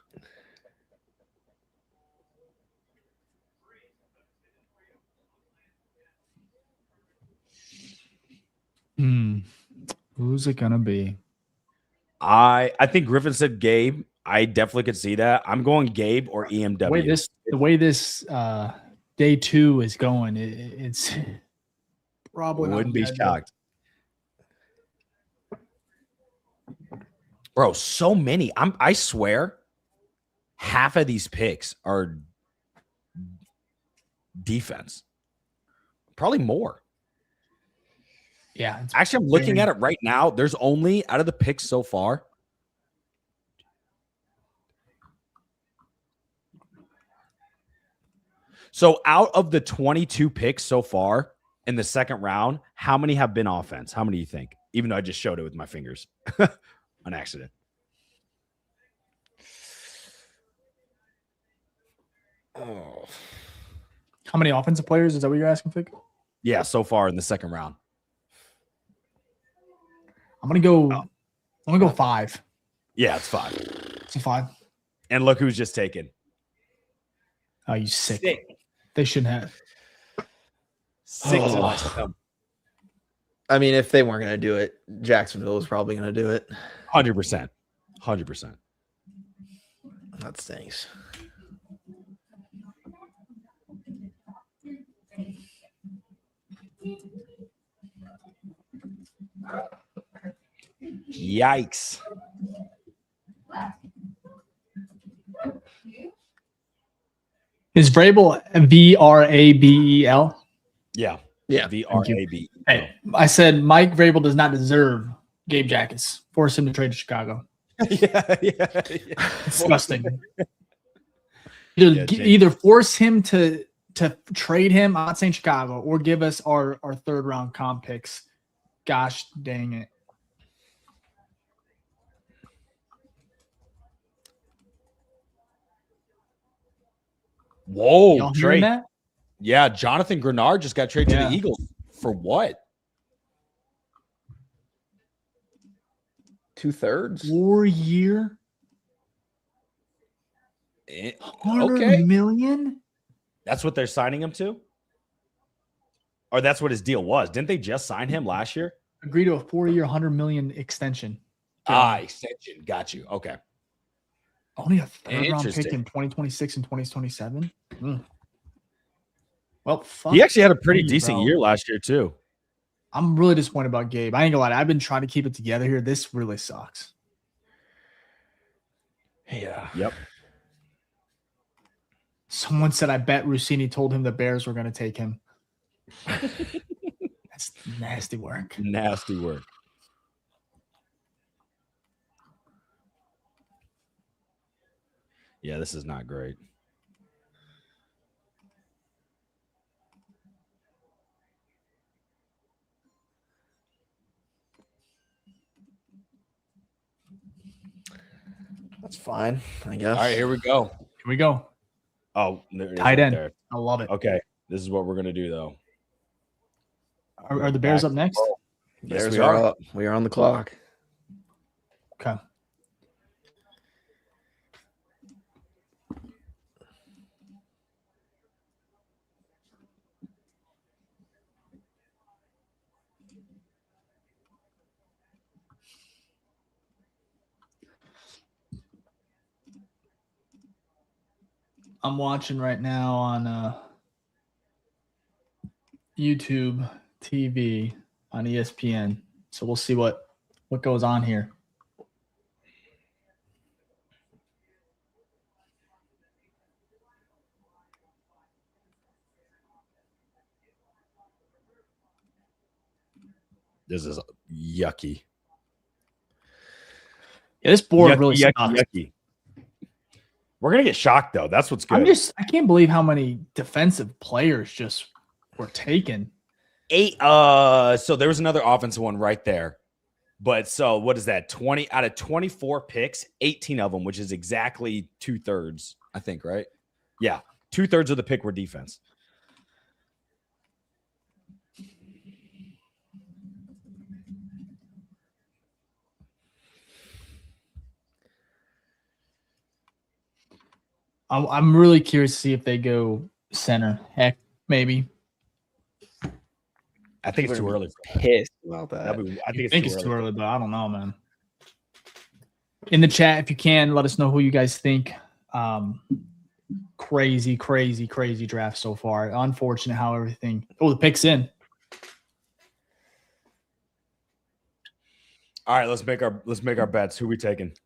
Who's it going to be? I think Griffin said Gabe. I definitely could see that. I'm going Gabe or EMW. The way this day 2 is going, it's probably wouldn't be shocked. Bro, so many. I swear, half of these picks are defense. Probably more. Yeah. Actually, I'm looking at it right now. There's only, out of the picks so far, so out of the 22 picks so far in the second round, how many have been offense? How many do you think? Even though I just showed it with my fingers on accident. Oh. How many offensive players? Is that what you're asking, Fig? Yeah, so far in the second round. I'm gonna go 5. Yeah, it's 5. It's a 5. And look who's just taken. Oh, you sick. They shouldn't have. 6. Oh. I mean, if they weren't going to do it, Jacksonville was probably going to do it. 100%. 100%. That stinks. Yikes. Is Vrabel Vrabel? Yeah. Yeah. Vrabel. Hey, I said Mike Vrabel does not deserve Gabe Jackas. Force him to trade to Chicago. Yeah. Disgusting. Either force him to trade him, I'm not saying Chicago, or give us our 3rd round comp picks. Gosh dang it. Whoa, trade. That? Yeah, Jonathan Grenard just got traded to the Eagles. For what? 2/3? 4-year? $100 million? That's what they're signing him to? Or that's what his deal was. Didn't they just sign him last year? Agree to a 4-year, $100 million extension. Extension. Got you. Okay. Only a 3rd round pick in 2026 and 2027. Well, fuck. He actually had a pretty decent year last year too. I'm really disappointed about Gabe. I ain't gonna lie. I've been trying to keep it together here. This really sucks. Yeah. Yep. Someone said, I bet Rossini told him the Bears were going to take him. That's nasty work. Nasty work. Yeah, this is not great. That's fine, I guess. All right, here we go. Here we go. Oh, there it is. Tight end. There. I love it. Okay, this is what we're gonna do, though. Are the Bears up next? Yes, Bears are up. We are on the clock. Okay. I'm watching right now on YouTube TV on ESPN. So we'll see what goes on here. This is yucky. Yeah, this board really sucks. Yucky. We're gonna get shocked though. That's what's good. I can't believe how many defensive players just were taken. 8. So there was another offensive one right there. But so what is that? 20 out of 24 picks, 18 of them, which is exactly 2/3, I think, right? Yeah. 2/3 of the pick were defense. I'm really curious to see if they go center. Heck, maybe. I think it's too early. Pissed about that. I think it's too early, but I don't know, man. In the chat, if you can, let us know who you guys think. Crazy draft so far. Unfortunate how everything. Oh, the pick's in. All right, let's make our bets. Who we taking?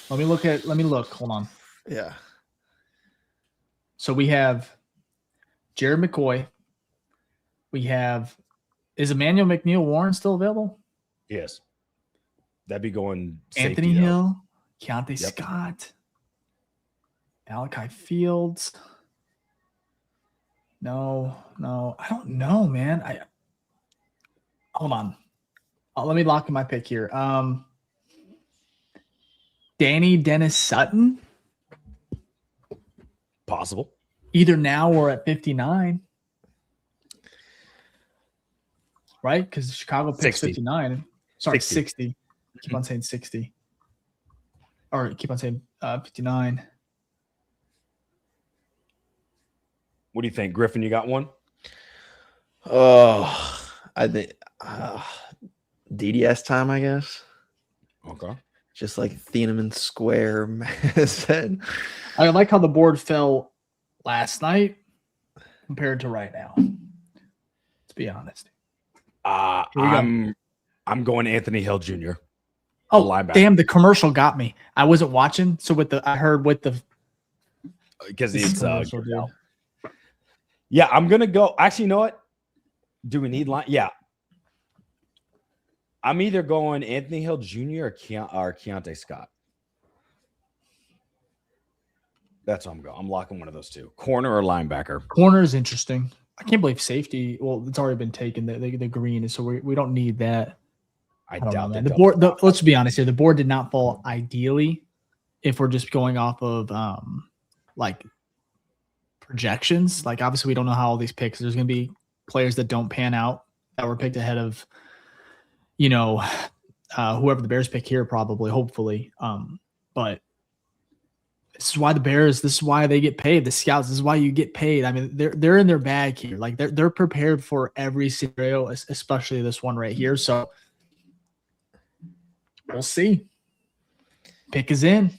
Let me look. Hold on. Yeah. So we have Jared McCoy. Is Emmanuel McNeil-Warren still available? Yes. That'd be going Anthony Hill, Keontae Scott, Malachi Fields. No. I don't know, man. Hold on. Let me lock in my pick here. Danny Dennis Sutton. Possible. Either now or at 59. Right? Because Chicago picks 59. Sorry, 60. Keep on saying 60. Or keep on saying 59. What do you think, Griffin? You got one? Oh, I think DDS time, I guess. Okay. Just like Thieneman Square said. I like how the board fell last night compared to right now. Let's be honest. I'm going Anthony Hill Jr. Oh, damn! The commercial got me. I wasn't watching, so because it's yeah. I'm gonna go. Actually, you know what? Do we need line? Yeah. I'm either going Anthony Hill Jr. or Keontae Scott. That's what I'm going. I'm locking one of those two. Corner or linebacker. Corner is interesting. I can't believe safety. Well, it's already been taken. The green is so we don't need that. I doubt that. The board. Let's be honest here. The board did not fall ideally. If we're just going off of like projections, like obviously we don't know how all these picks. There's going to be players that don't pan out that were picked ahead of, whoever the Bears pick here, probably, hopefully. But this is why the Bears. This is why they get paid. The scouts. This is why you get paid. I mean, they're in their bag here. Like they're prepared for every scenario, especially this one right here. So we'll see. Pick is in.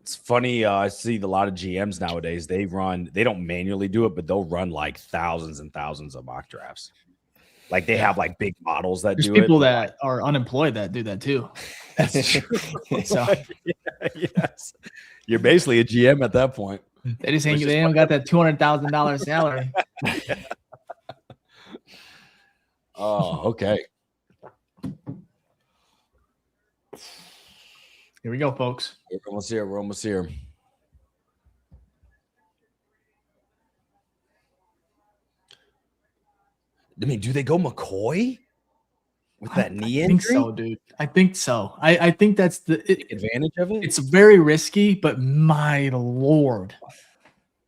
It's funny. I see a lot of GMs nowadays. They don't manually do it, but they'll run like thousands and thousands of mock drafts. Like they have like big models that do it. There's people that are unemployed that do that too. That's true. So yes, you're basically a GM at that point. They just ain't. They don't got that $200,000 salary. Oh, okay. Here we go, folks. We're almost here. I mean, do they go McCoy with that knee injury? I think so, dude. I think so. I think that's the advantage of it. It's very risky, but my Lord,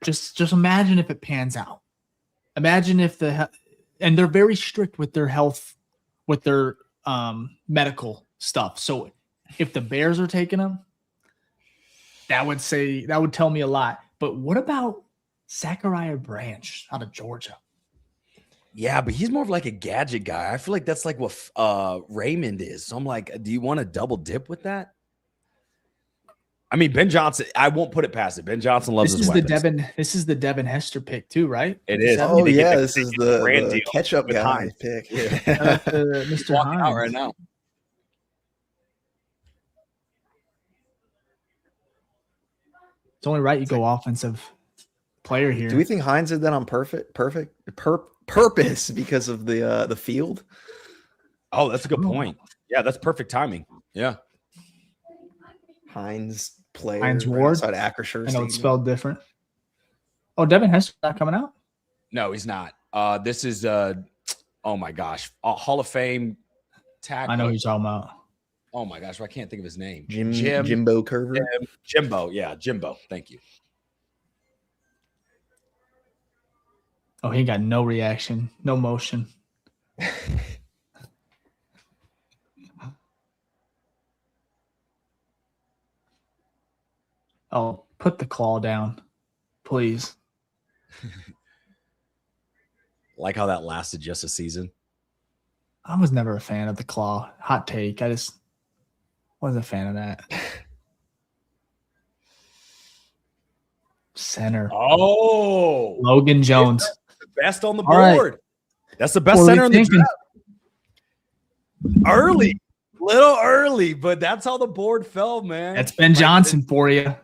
just imagine if it pans out. Imagine if and they're very strict with their health, with their medical stuff. So if the Bears are taking them, that would tell me a lot. But what about Zachariah Branch out of Georgia? Yeah, but he's more of like a gadget guy. I feel like that's like what Raymond is. So I'm like, do you want to double dip with that? I mean, Ben Johnson, I won't put it past it. Ben Johnson loves his weapons. This is the Devin Hester pick too, right? It is. Oh, yeah, this is the catch-up guy pick. Yeah. Mr. Hines. Out right now. It's only right you go offensive player here. Do we think Hines did that on purpose because of the field? Oh, that's a good point. Yeah, that's perfect timing. Yeah. Hines player. Hines Ward. Outside Acrisure. I know it's spelled different. Oh, Devin Hester's not coming out? No, he's not. This is oh my gosh, Hall of Fame tackle. I know who you're talking about. Oh my gosh, I can't think of his name. Jimbo Curver. Jimbo, yeah, Jimbo. Thank you. Oh, he got no reaction, no motion. Oh, put the claw down, please. Like how that lasted just a season. I was never a fan of the claw. Hot take. I just wasn't a fan of that. Center. Oh, Logan Jones. That's the best on the board. Right. That's the best center in the draft. Early. Little early, but that's how the board fell, man. That's Ben Johnson for you.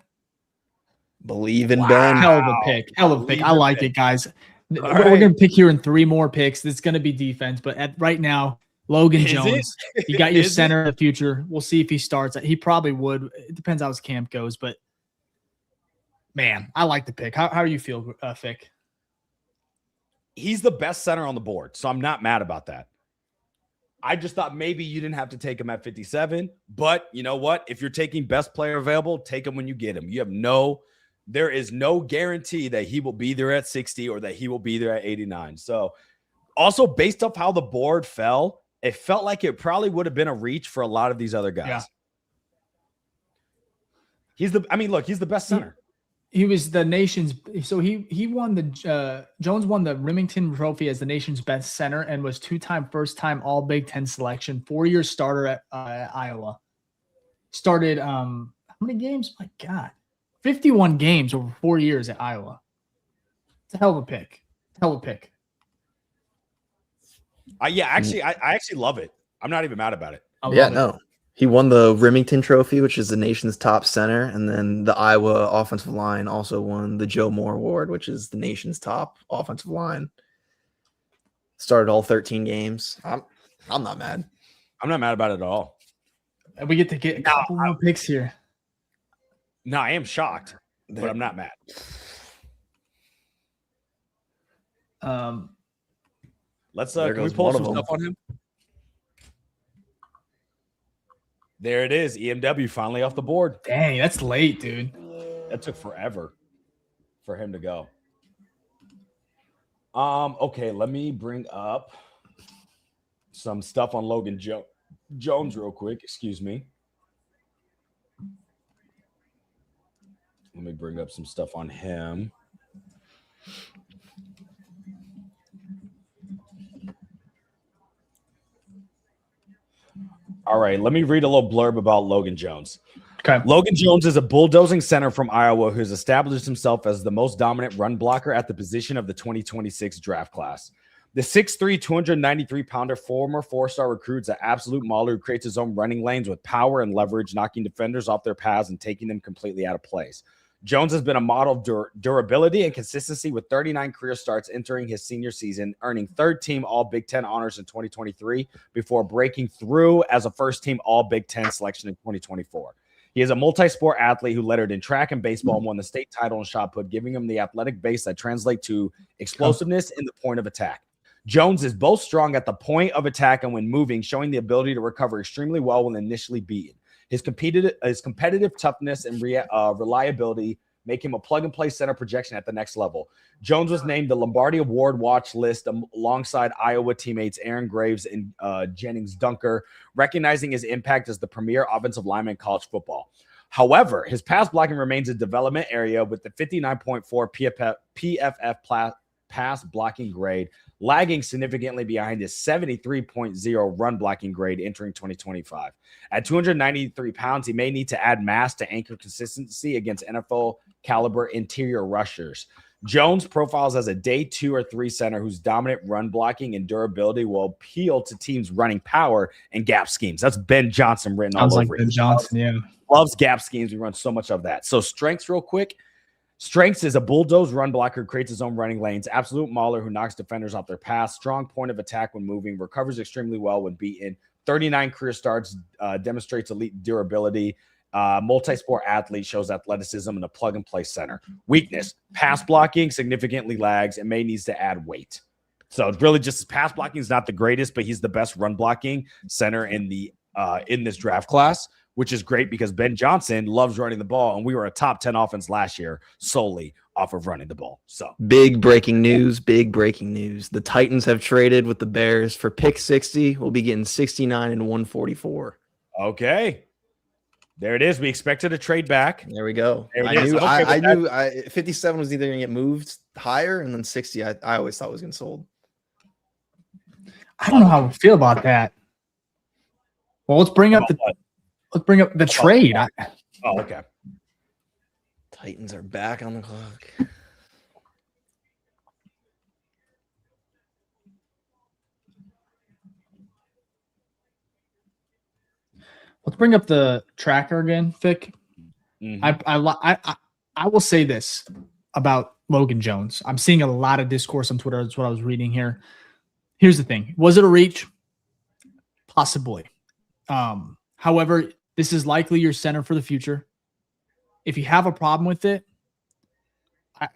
Believe in Ben. Hell of a pick. Hell of a pick. I like it, guys. We're going to pick here in 3 more picks. It's going to be defense, but right now, Logan Jones. You got your center in the future. We'll see if he starts. He probably would. It depends how his camp goes, but man, I like the pick. How do you feel, Fick? He's the best center on the board, so I'm not mad about that. I just thought maybe you didn't have to take him at 57, but you know what? If you're taking best player available, take him when you get him. There is no guarantee that he will be there at 60 or that he will be there at 89. So also based off how the board fell, it felt like it probably would have been a reach for a lot of these other guys. Yeah. He's the best center. He was the nation's. So he won the Jones won the Remington Trophy as the nation's best center and was 2-time first-time All Big Ten selection, 4-year starter at Iowa. Started how many games? My God, 51 games over 4 years at Iowa. It's a hell of a pick. I actually love it. I'm not even mad about it. He won the Remington Trophy, which is the nation's top center, and then the Iowa offensive line also won the Joe Moore Award, which is the nation's top offensive line. Started all 13 games. I'm not mad. I'm not mad about it at all. And we get to get a couple more picks here. No, I am shocked, but I'm not mad. Let's can we pull up some stuff on him? There it is. EMW finally off the board. Dang, that's late, dude. That took forever for him to go. Okay, let me bring up some stuff on Logan Jones real quick. Excuse me. Let me bring up some stuff on him. All right, let me read a little blurb about Logan Jones. Okay. Logan Jones is a bulldozing center from Iowa who's established himself as the most dominant run blocker at the position of the 2026 draft class. The 6'3", 293-pounder former 4-star recruit's an absolute mauler who creates his own running lanes with power and leverage, knocking defenders off their paths and taking them completely out of place. Jones has been a model of durability and consistency with 39 career starts entering his senior season, earning third-team All-Big Ten honors in 2023 before breaking through as a first-team All-Big Ten selection in 2024. He is a multi-sport athlete who lettered in track and baseball and won the state title in shot put, giving him the athletic base that translates to explosiveness in the point of attack. Jones is both strong at the point of attack and when moving, showing the ability to recover extremely well when initially beaten. His competitive toughness and reliability make him a plug-and-play center projection at the next level. Jones was named the Lombardi Award watch list alongside Iowa teammates Aaron Graves and Jennings Dunker, recognizing his impact as the premier offensive lineman in college football. However, his pass blocking remains a development area with the 59.4 PFF pass blocking grade, lagging significantly behind his 73.0 run blocking grade entering 2025. At 293 pounds, he may need to add mass to anchor consistency against NFL caliber interior rushers. Jones profiles as a day 2 or 3 center whose dominant run blocking and durability will appeal to teams running power and gap schemes. That's Ben Johnson written all over it. Ben Johnson, yeah. Loves gap schemes. We run so much of that. So strengths real quick. Strengths is a bulldoze run blocker, creates his own running lanes, absolute mauler who knocks defenders off their path, strong point of attack when moving, recovers extremely well when beaten, 39 career starts, demonstrates elite durability, Multi-sport athlete, shows athleticism and a plug-and-play center. Weakness, pass blocking significantly lags and may needs to add weight. So it's really just pass blocking is not the greatest, but he's the best run blocking center in this draft class, which is great because Ben Johnson loves running the ball, and we were a top 10 offense last year solely off of running the ball. So big breaking news. The Titans have traded with the Bears for pick 60. We'll be getting 69 and 144. Okay. There it is. We expected a trade back. There we go. There I knew 57 was either going to get moved higher, and then 60 I always thought was going to sold. I don't know how I feel about that. Well, let's bring up the trade. Okay. Titans are back on the clock. Let's bring up the tracker again, Fick. Mm-hmm. I will say this about Logan Jones. I'm seeing a lot of discourse on Twitter. That's what I was reading here. Here's the thing. Was it a reach? Possibly. However, this is likely your center for the future. If you have a problem with it,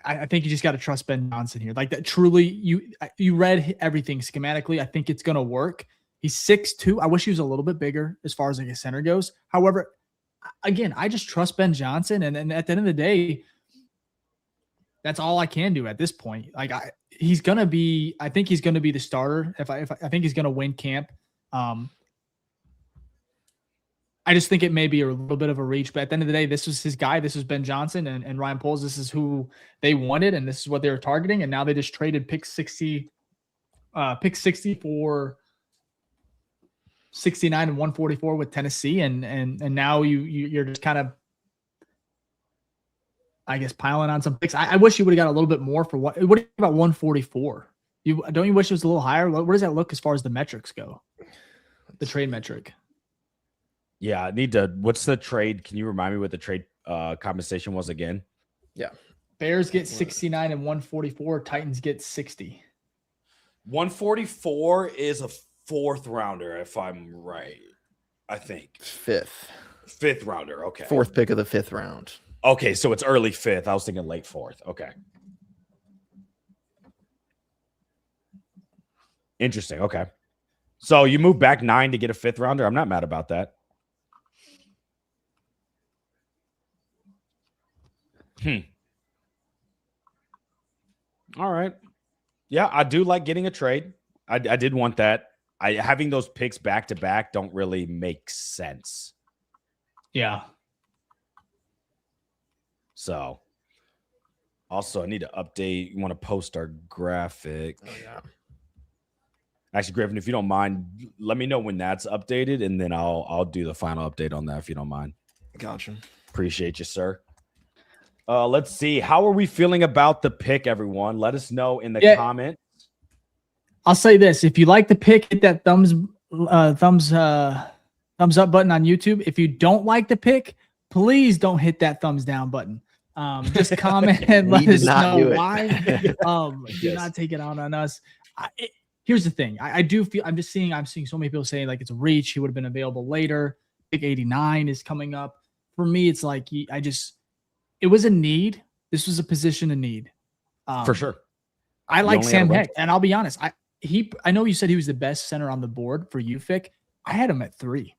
I think you just got to trust Ben Johnson here. Like that, truly, you read everything schematically. I think it's going to work. He's 6'2". I wish he was a little bit bigger as far as like a center goes. However, again, I just trust Ben Johnson, and at the end of the day, that's all I can do at this point. Like I think he's going to be the starter. If I think he's going to win camp. I just think it may be a little bit of a reach, but at the end of the day, this was his guy. This was Ben Johnson and Ryan Poles. This is who they wanted, and this is what they were targeting. And now they just traded pick 60 for 69 and 144 with Tennessee, and now you're just kind of, I guess, piling on some picks. I wish you would have got a little bit more for what about 144? Don't you wish it was a little higher? Where does that look as far as the metrics go? The trade metric. Yeah, I need to. What's the trade? Can you remind me what the trade compensation was again? Yeah. Bears get 69 and 144. Titans get 60. 144 is a fourth rounder, if I'm right. I think. Fifth rounder. Okay. Fourth pick of the fifth round. Okay, so it's early fifth. I was thinking late fourth. Okay. Interesting. Okay. So you move back 9 to get a fifth rounder. I'm not mad about that. All right. Yeah, I do like getting a trade. I did want that. Having those picks back to back don't really make sense. Yeah. So, also, I need to update. You want to post our graphic? Oh, yeah. Actually, Griffin, if you don't mind, let me know when that's updated, and then I'll do the final update on that if you don't mind. Gotcha. Appreciate you, sir. Let's see. How are we feeling about the pick, everyone? Let us know in the comments. I'll say this. If you like the pick, hit that thumbs up button on YouTube. If you don't like the pick, please don't hit that thumbs down button. Just comment and let us know why. Do not take it out on us. Here's the thing. I do feel I'm seeing so many people saying like it's a reach. He would have been available later. Pick 89 is coming up. For me, it's like it was a need. This was a position of need. For sure. I like Sam Heck, and I'll be honest. I know you said he was the best center on the board for you, Fick. I had him at 3.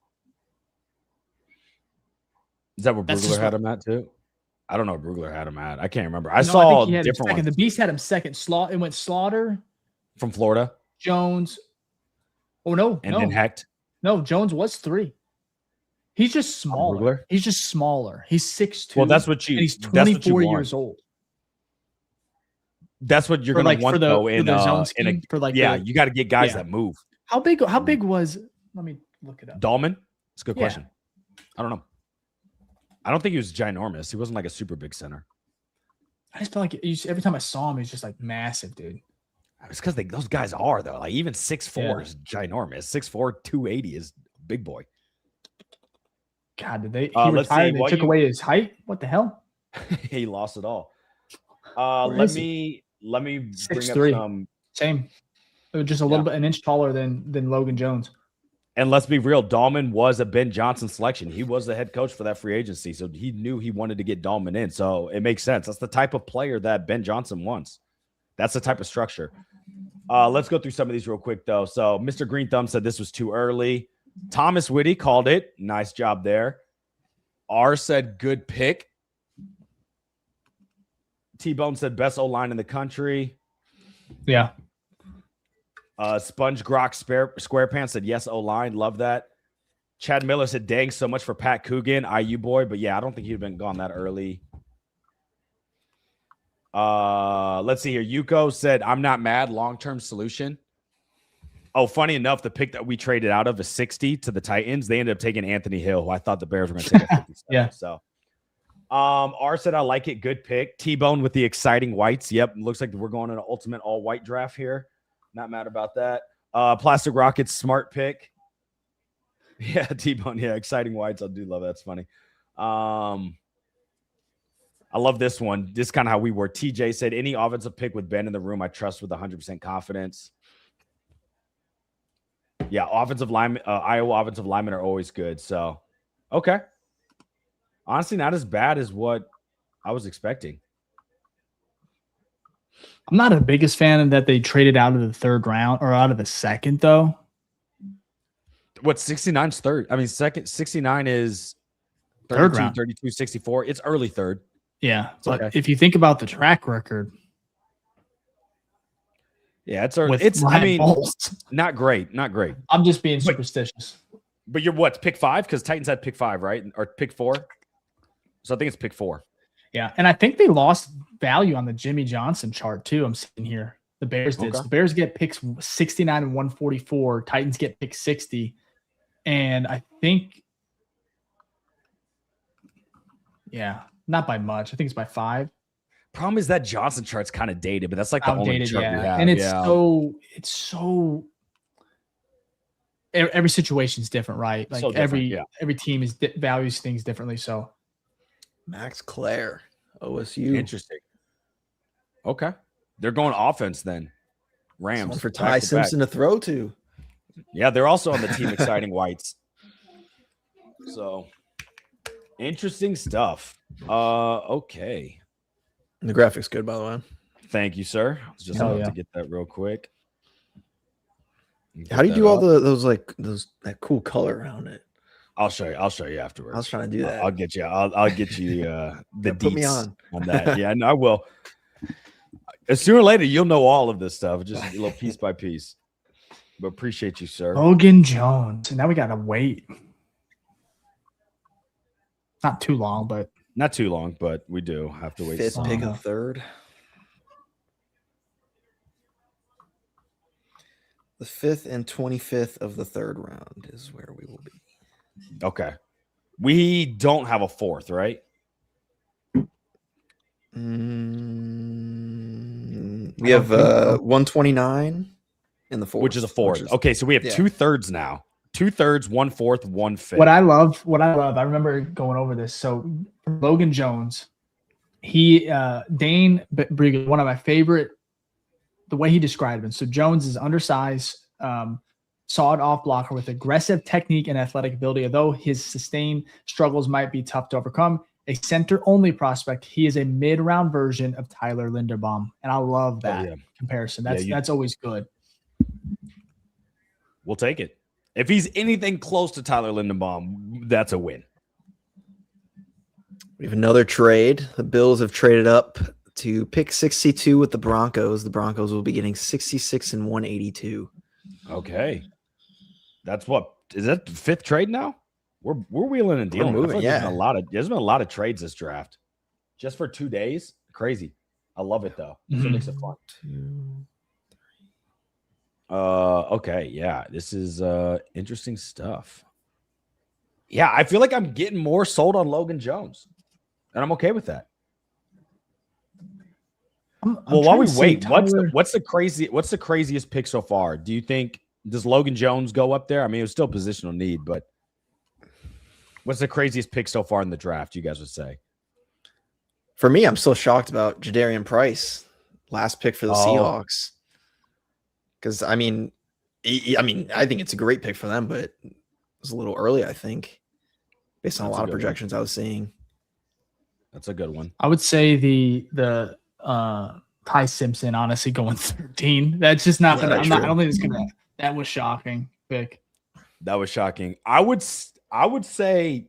Is that where Brugler had him at too? I don't know where Brugler had him at. I can't remember. I saw different ones. The Beast had him second. It went Slaughter from Florida. Jones. Oh no, and then Hecht. No, Jones was 3. He's just smaller. He's just smaller. He's 6'2". Well, that's what he's 24 years old. That's what you're going to want though in the zone scheme, you got to get guys that move. How big was? Let me look it up. Dahlman? That's a good question. I don't know. I don't think he was ginormous. He wasn't like a super big center. I just feel like every time I saw him, he's just like massive, dude. It's because those guys are though. Like even 6'4" is ginormous. 6'4", 280 is a big boy. God, did they? He retired. They took away his height. What the hell? He lost it all. Let me bring 6'3". up some. Same. It was just a little bit an inch taller than Logan Jones. And let's be real, Dahlman was a Ben Johnson selection. He was the head coach for that free agency, so he knew he wanted to get Dahlman in. So it makes sense. That's the type of player that Ben Johnson wants. That's the type of structure. Let's go through some of these real quick, though. So Mr. Green Thumb said this was too early. Thomas Whitty called it. Nice job there. R said good pick. T-Bone said best O-line in the country. Yeah. Sponge Grok SquarePants said yes, O-line. Love that. Chad Miller said dang, so much for Pat Coogan, IU boy. But yeah, I don't think he'd have been gone that early. Let's see here. Yuko said, I'm not mad. Long-term solution. Oh, funny enough, the pick that we traded out of a 60 to the Titans, they ended up taking Anthony Hill, who I thought the Bears were going to take a 57. Yeah. So, R said, I like it. Good pick. T-Bone with the exciting whites. Yep. Looks like we're going in an ultimate all-white draft here. Not mad about that. Plastic Rockets, smart pick. Yeah, T-Bone. Yeah, exciting whites. I do love that. It's funny. I love this one. This is kind of how we were. TJ said, any offensive pick with Ben in the room, I trust with 100% confidence. Yeah, offensive linemen, Iowa offensive linemen are always good. So, okay. Honestly, not as bad as what I was expecting. I'm not the biggest fan of that they traded out of the third round or out of the second, though. What, 69's third? I mean, second, 69 is 32, third round. 32, 64. It's early third. Yeah, but okay. If you think about the track record. Yeah, it's early. It's, I mean, not great. Not great. I'm just being superstitious. But you're what, pick 5? Because Titans had pick 5, right? Or pick 4? So I think it's pick 4. Yeah, and I think they lost value on the Jimmy Johnson chart, too. I'm sitting here. The Bears did. Okay. So the Bears get picks 69 and 144. Titans get pick 60. And I think, yeah, not by much. I think it's by 5. Problem is that Johnson chart's kind of dated, but that's like the only chart we have. And it's so every situation is different, right? Like so every team is values things differently. So Max Clare, OSU. Interesting. Okay. They're going offense then. Rams. Someone for Ty Simpson to throw to. Yeah, they're also on the team exciting whites. So interesting stuff. Okay. The graphics good, by the way. Thank you, sir. I was just about to get that real quick. How do you do all that cool color around it? I'll show you afterwards. I was trying to do that. I'll get you. I'll get you the deets put me on that. Yeah, no, I will. Sooner or later, you'll know all of this stuff, just a little piece by piece. But appreciate you, sir. Logan Jones. And now we gotta wait. Not too long, but we do have to wait. 5th pick of 3rd. The 5th and 25th of the 3rd round is where we will be. Okay. We don't have a 4th, right? We have 129 in the 4th. Which is a 4th. Okay, so we have 2/3 now. 2/3, 1/4, 1/5. What I love, I remember going over this. So Logan Jones, Dane Briggs, one of my favorite, the way he described him. So Jones is undersized, sawed-off blocker with aggressive technique and athletic ability. Although his sustained struggles might be tough to overcome, a center-only prospect, he is a mid-round version of Tyler Linderbaum, and I love that comparison. That's always good. We'll take it. If he's anything close to Tyler Linderbaum, that's a win. We have another trade. The Bills have traded up to pick 62 with the Broncos. The Broncos will be getting 66 and 182. Okay. That's what is that the 5th trade now? We're wheeling and dealing. Moving, there's been a lot of trades this draft. Just for 2 days. Crazy. I love it though. So it makes it fun. 2, 3. Okay, yeah. This is interesting stuff. Yeah, I feel like I'm getting more sold on Logan Jones. And I'm okay with that. Well, while we wait, what's the craziest pick so far? Do you think does Logan Jones go up there? I mean, it was still positional need, but what's the craziest pick so far in the draft? You guys would say. For me, I'm still shocked about Jadarian Price, last pick for the Seahawks. Because I mean, I mean, I think it's a great pick for them, but it was a little early, I think, based on a lot of projections I was seeing. That's a good one. I would say the Ty Simpson, honestly, going 13. That's just not gonna. I don't think it's gonna. That was shocking pick. That was shocking. I would say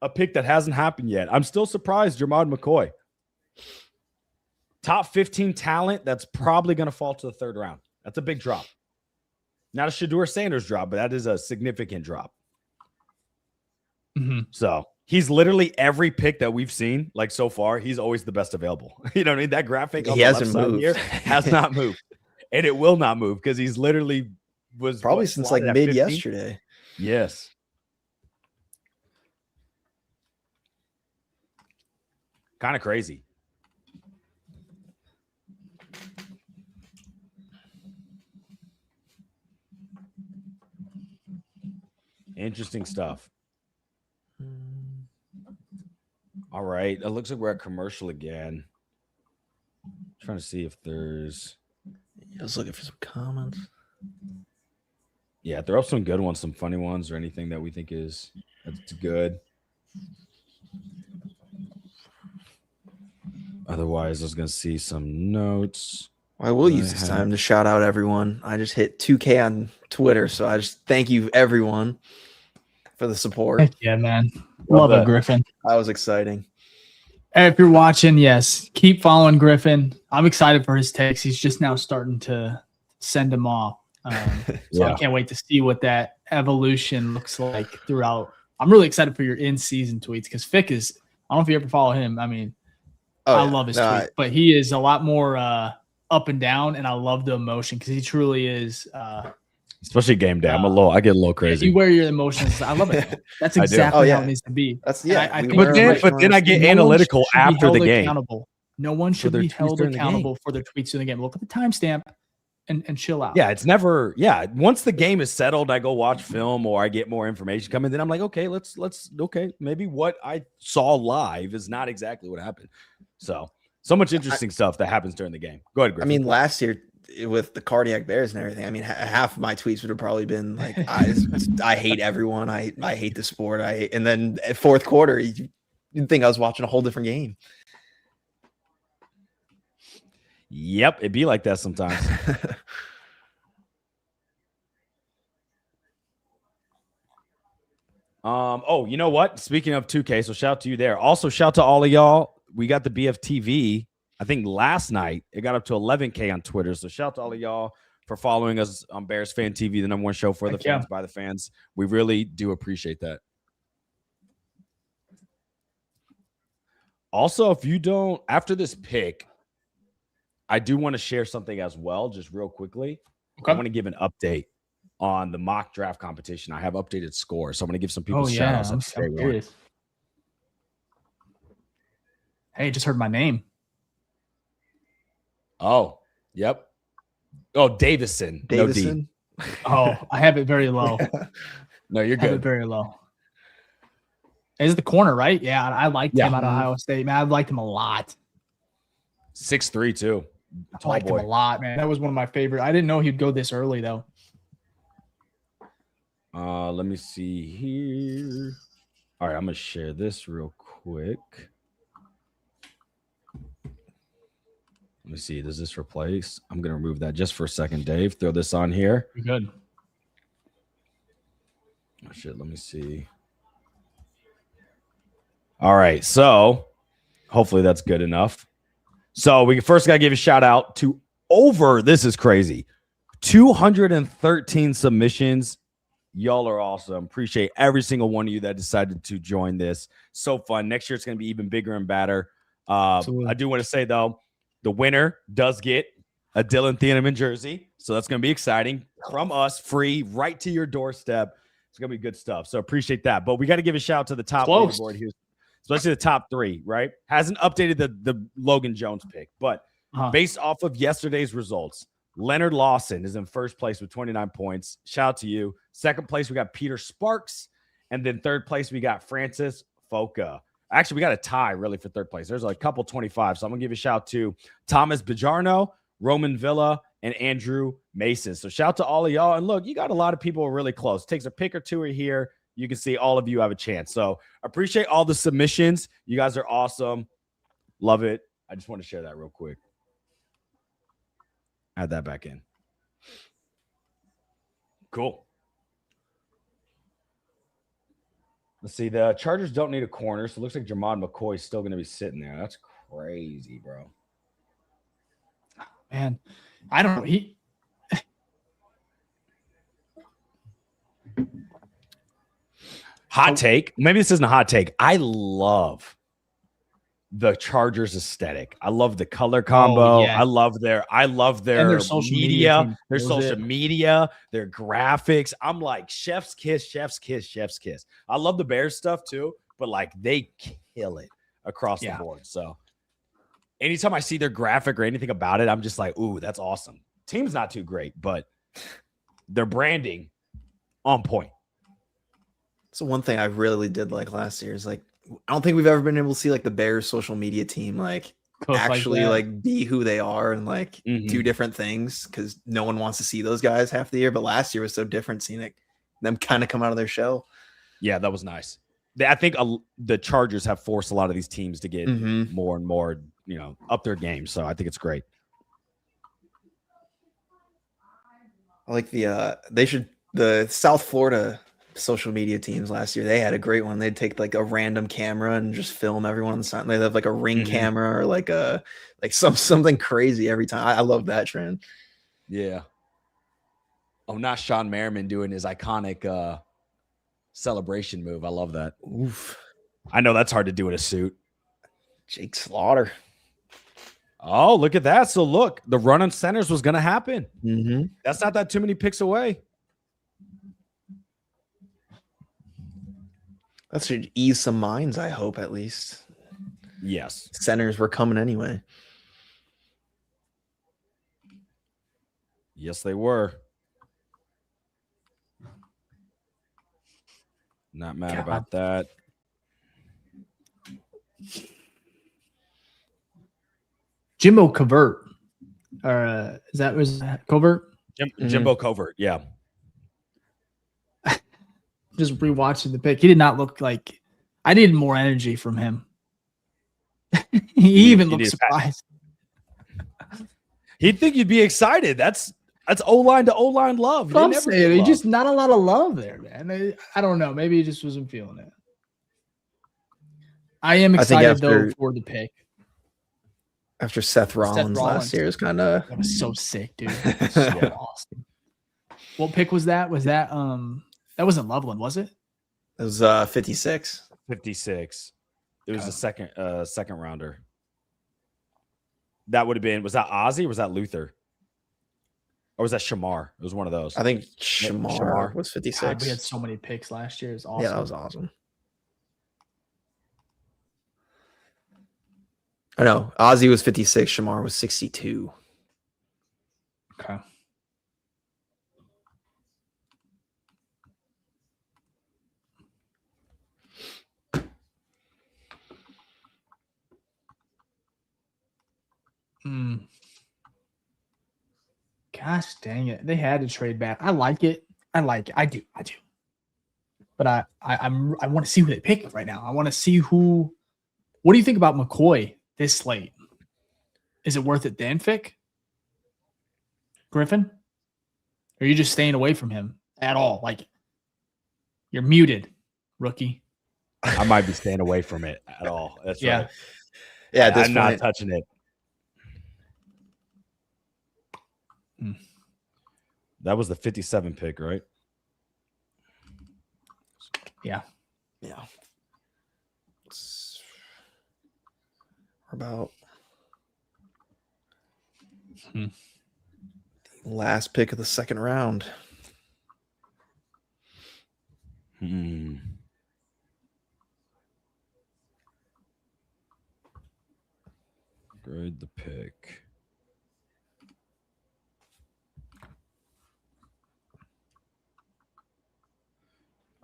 a pick that hasn't happened yet. I'm still surprised. Jamard McCoy, top 15 talent. That's probably going to fall to the 3rd round. That's a big drop. Not a Shedeur Sanders drop, but that is a significant drop. Mm-hmm. So he's literally every pick that we've seen, like so far, he's always the best available. You know what I mean? That graphic he hasn't moved. Here has not moved, and it will not move because he's literally was probably since like mid yesterday. Yes. Kind of crazy. Interesting stuff. All right. It looks like we're at commercial again. Trying to see if there's. I was looking for some comments. Yeah, throw up some good ones, some funny ones, or anything that we think that's good. Otherwise, I was going to see some notes. I will use this time to shout out everyone. I just hit 2K on Twitter, so I just thank you everyone for the support. Heck yeah, man. Love it, Griffin. That was exciting. And if you're watching, yes, keep following Griffin. I'm excited for his takes. He's just now starting to send them off. So I can't wait to see what that evolution looks like throughout. I'm really excited for your in-season tweets because Fick is – I don't know if you ever follow him. I mean, I love his tweets, but he is a lot more up and down, and I love the emotion because he truly is especially game day. I get a little crazy. You wear your emotions. I love it. That's exactly how it needs to be. That's but then I get analytical after the game. No one should be held accountable for their tweets in the game. Look at the timestamp and chill out. Yeah, it's never. Yeah, once the game is settled, I go watch film or I get more information coming. Then I'm like, okay, let's maybe what I saw live is not exactly what happened. So much interesting stuff that happens during the game. Go ahead, Griffin. I mean, last year with the cardiac bears and everything, I mean, half of my tweets would have probably been like, I hate everyone. I hate the sport. And then at 4th quarter, you'd think I was watching a whole different game. Yep, it'd be like that sometimes. Oh, you know what? Speaking of 2K, so shout to you there. Also, shout to all of y'all. We got the BFTV. I think last night it got up to 11K on Twitter. So shout to all of y'all for following us on Bears Fan TV, the #1 show for the fans by the fans. We really do appreciate that. Also, if you don't, after this pick, I do want to share something as well, just real quickly. Okay. I want to give an update on the mock draft competition. I have updated scores, so I'm going to give some people shout outs. I'm curious. Hey, just heard my name. Oh, yep. Oh, Davison. No D. Oh, I have it very low. No, you're good. I have it very low. Is the corner, right? Yeah, I liked him out of Ohio State. Man, I liked him a lot. 6'3", too. I liked him a lot, man. That was one of my favorite. I didn't know he'd go this early, though. Let me see here. All right, I'm going to share this real quick. Let me see. Does this replace? I'm going to remove that just for a second, Dave. Throw this on here. You're good. Oh, shit. Let me see. All right. So hopefully that's good enough. So we first got to give a shout out to this is crazy, 213 submissions. Y'all are awesome. Appreciate every single one of you that decided to join this. So fun. Next year it's going to be even bigger and badder. I do want to say, though, the winner does get a Dylan Thieneman jersey. So that's going to be exciting from us, free, right to your doorstep. It's going to be good stuff. So appreciate that. But we got to give a shout out to the top leaderboard here, especially the top 3, right? Hasn't updated the Logan Jones pick. But based off of yesterday's results, Leonard Lawson is in first place with 29 points. Shout out to you. Second place, we got Peter Sparks. And then third place, we got Francis Foca. Actually, we got a tie, really, for third place. There's a couple 25. So I'm going to give a shout to Thomas Bajarno, Roman Villa, and Andrew Mason. So shout out to all of y'all. And look, you got a lot of people who are really close. It takes a pick or two here. You can see all of you have a chance. So appreciate all the submissions. You guys are awesome. Love it. I just want to share that real quick. Add that back in. Cool. Let's see. The Chargers don't need a corner, so it looks like Jamard McCoy is still going to be sitting there. That's crazy, bro. Man, I don't know. Hot take. Maybe this isn't a hot take. I love the Chargers aesthetic. I love the color combo. I love their social media, their social media, their graphics. I'm like, chef's kiss, chef's kiss, chef's kiss. I love the Bears stuff too, but like they kill it across the board. So anytime I see their graphic or anything about it, I'm just like, ooh, that's awesome. Team's not too great, but their branding on point. So one thing I really did like last year is like, I don't think we've ever been able to see like the Bears social media team like actually like be who they are and like do different things, because no one wants to see those guys half the year. But last year was so different, seeing them kind of come out of their shell. Yeah, that was nice. I think the Chargers have forced a lot of these teams to get more and more, up their game. So I think it's great. I like the South Florida social media teams last year. They had a great one. They'd take like a random camera and just film everyone on the side. They'd have like a ring camera or like something crazy every time. I love that trend. Yeah. Oh, not Sean Merriman doing his iconic celebration move. I love that. Oof. I know that's hard to do in a suit. Jake Slaughter. Oh, look at that. So look, the run on centers was going to happen. That's not that too many picks away. That should ease some minds, I hope, at least. Yes. Centers were coming anyway. Yes, they were. Not mad about that. Jimbo Covert. Or was Covert? Jimbo Covert, yeah. Just rewatching the pick, he did not look like. I needed more energy from him. he even looked surprised. He'd think you'd be excited. That's O-line to O-line love. I'm saying just not a lot of love there, man. I don't know. Maybe he just wasn't feeling it. I am excited though for the pick. After Seth Rollins last year was kind of. That was so sick, dude. So awesome. What pick was that? Was that that wasn't Loveland, was it? It was 56. 56. It was a second rounder. That would have been, was that Ozzy or was that Luther? Or was that Shamar? It was one of those. I think Shamar was 56. God, we had so many picks last year. It was awesome. Yeah, that was awesome. I know. Ozzy was 56. Shamar was 62. Okay. Gosh dang it. They had to trade back. I like it. I do. But I want to see who they pick right now. I want to see who. What do you think about McCoy this slate? Is it worth it, Dan Fick? Griffin? Or are you just staying away from him at all? Like, you're muted, rookie. I might be staying away from it at all. That's right. Yeah, I'm not touching it. That was the 57 pick, right? Yeah. Yeah. About the last pick of the second round. Grade the pick.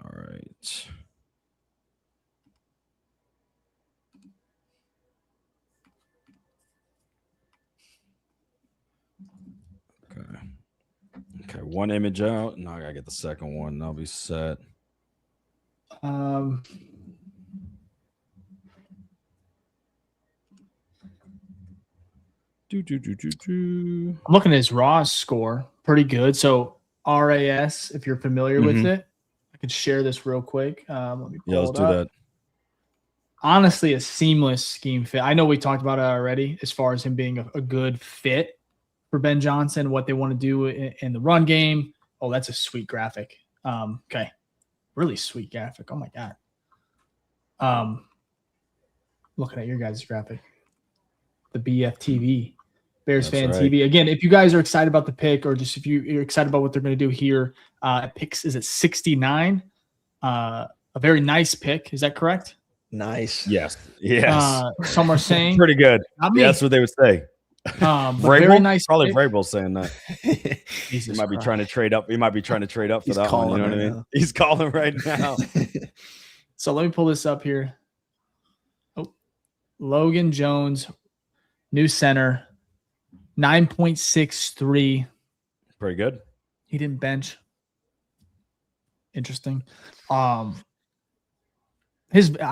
All right. one image out. Now I gotta get the second one. I'll be set. I'm looking at his raw score. Pretty good. So RAS, if you're familiar with it, I could share this real quick. Let me pull let's do that. Honestly, a seamless scheme fit. I know we talked about it already as far as him being a good fit for Ben Johnson, what they want to do in the run game. Oh, that's a sweet graphic. Okay. Really sweet graphic. Oh my God. Looking at your guys' graphic. The BFTV. Bears Fan TV. Again, if you guys are excited about the pick, or just if you're excited about what they're going to do here, picks is at 69. A very nice pick. Is that correct? Nice. Yes. Some are saying pretty good. Yeah, that's what they would say. Very nice. Probably Vrabel saying that. He might be trying to trade up. He might be trying to trade up for that one. You know what I mean? He's calling right now. So let me pull this up here. Oh, Logan Jones, new center, 9.63. Pretty good. He didn't bench. Interesting. I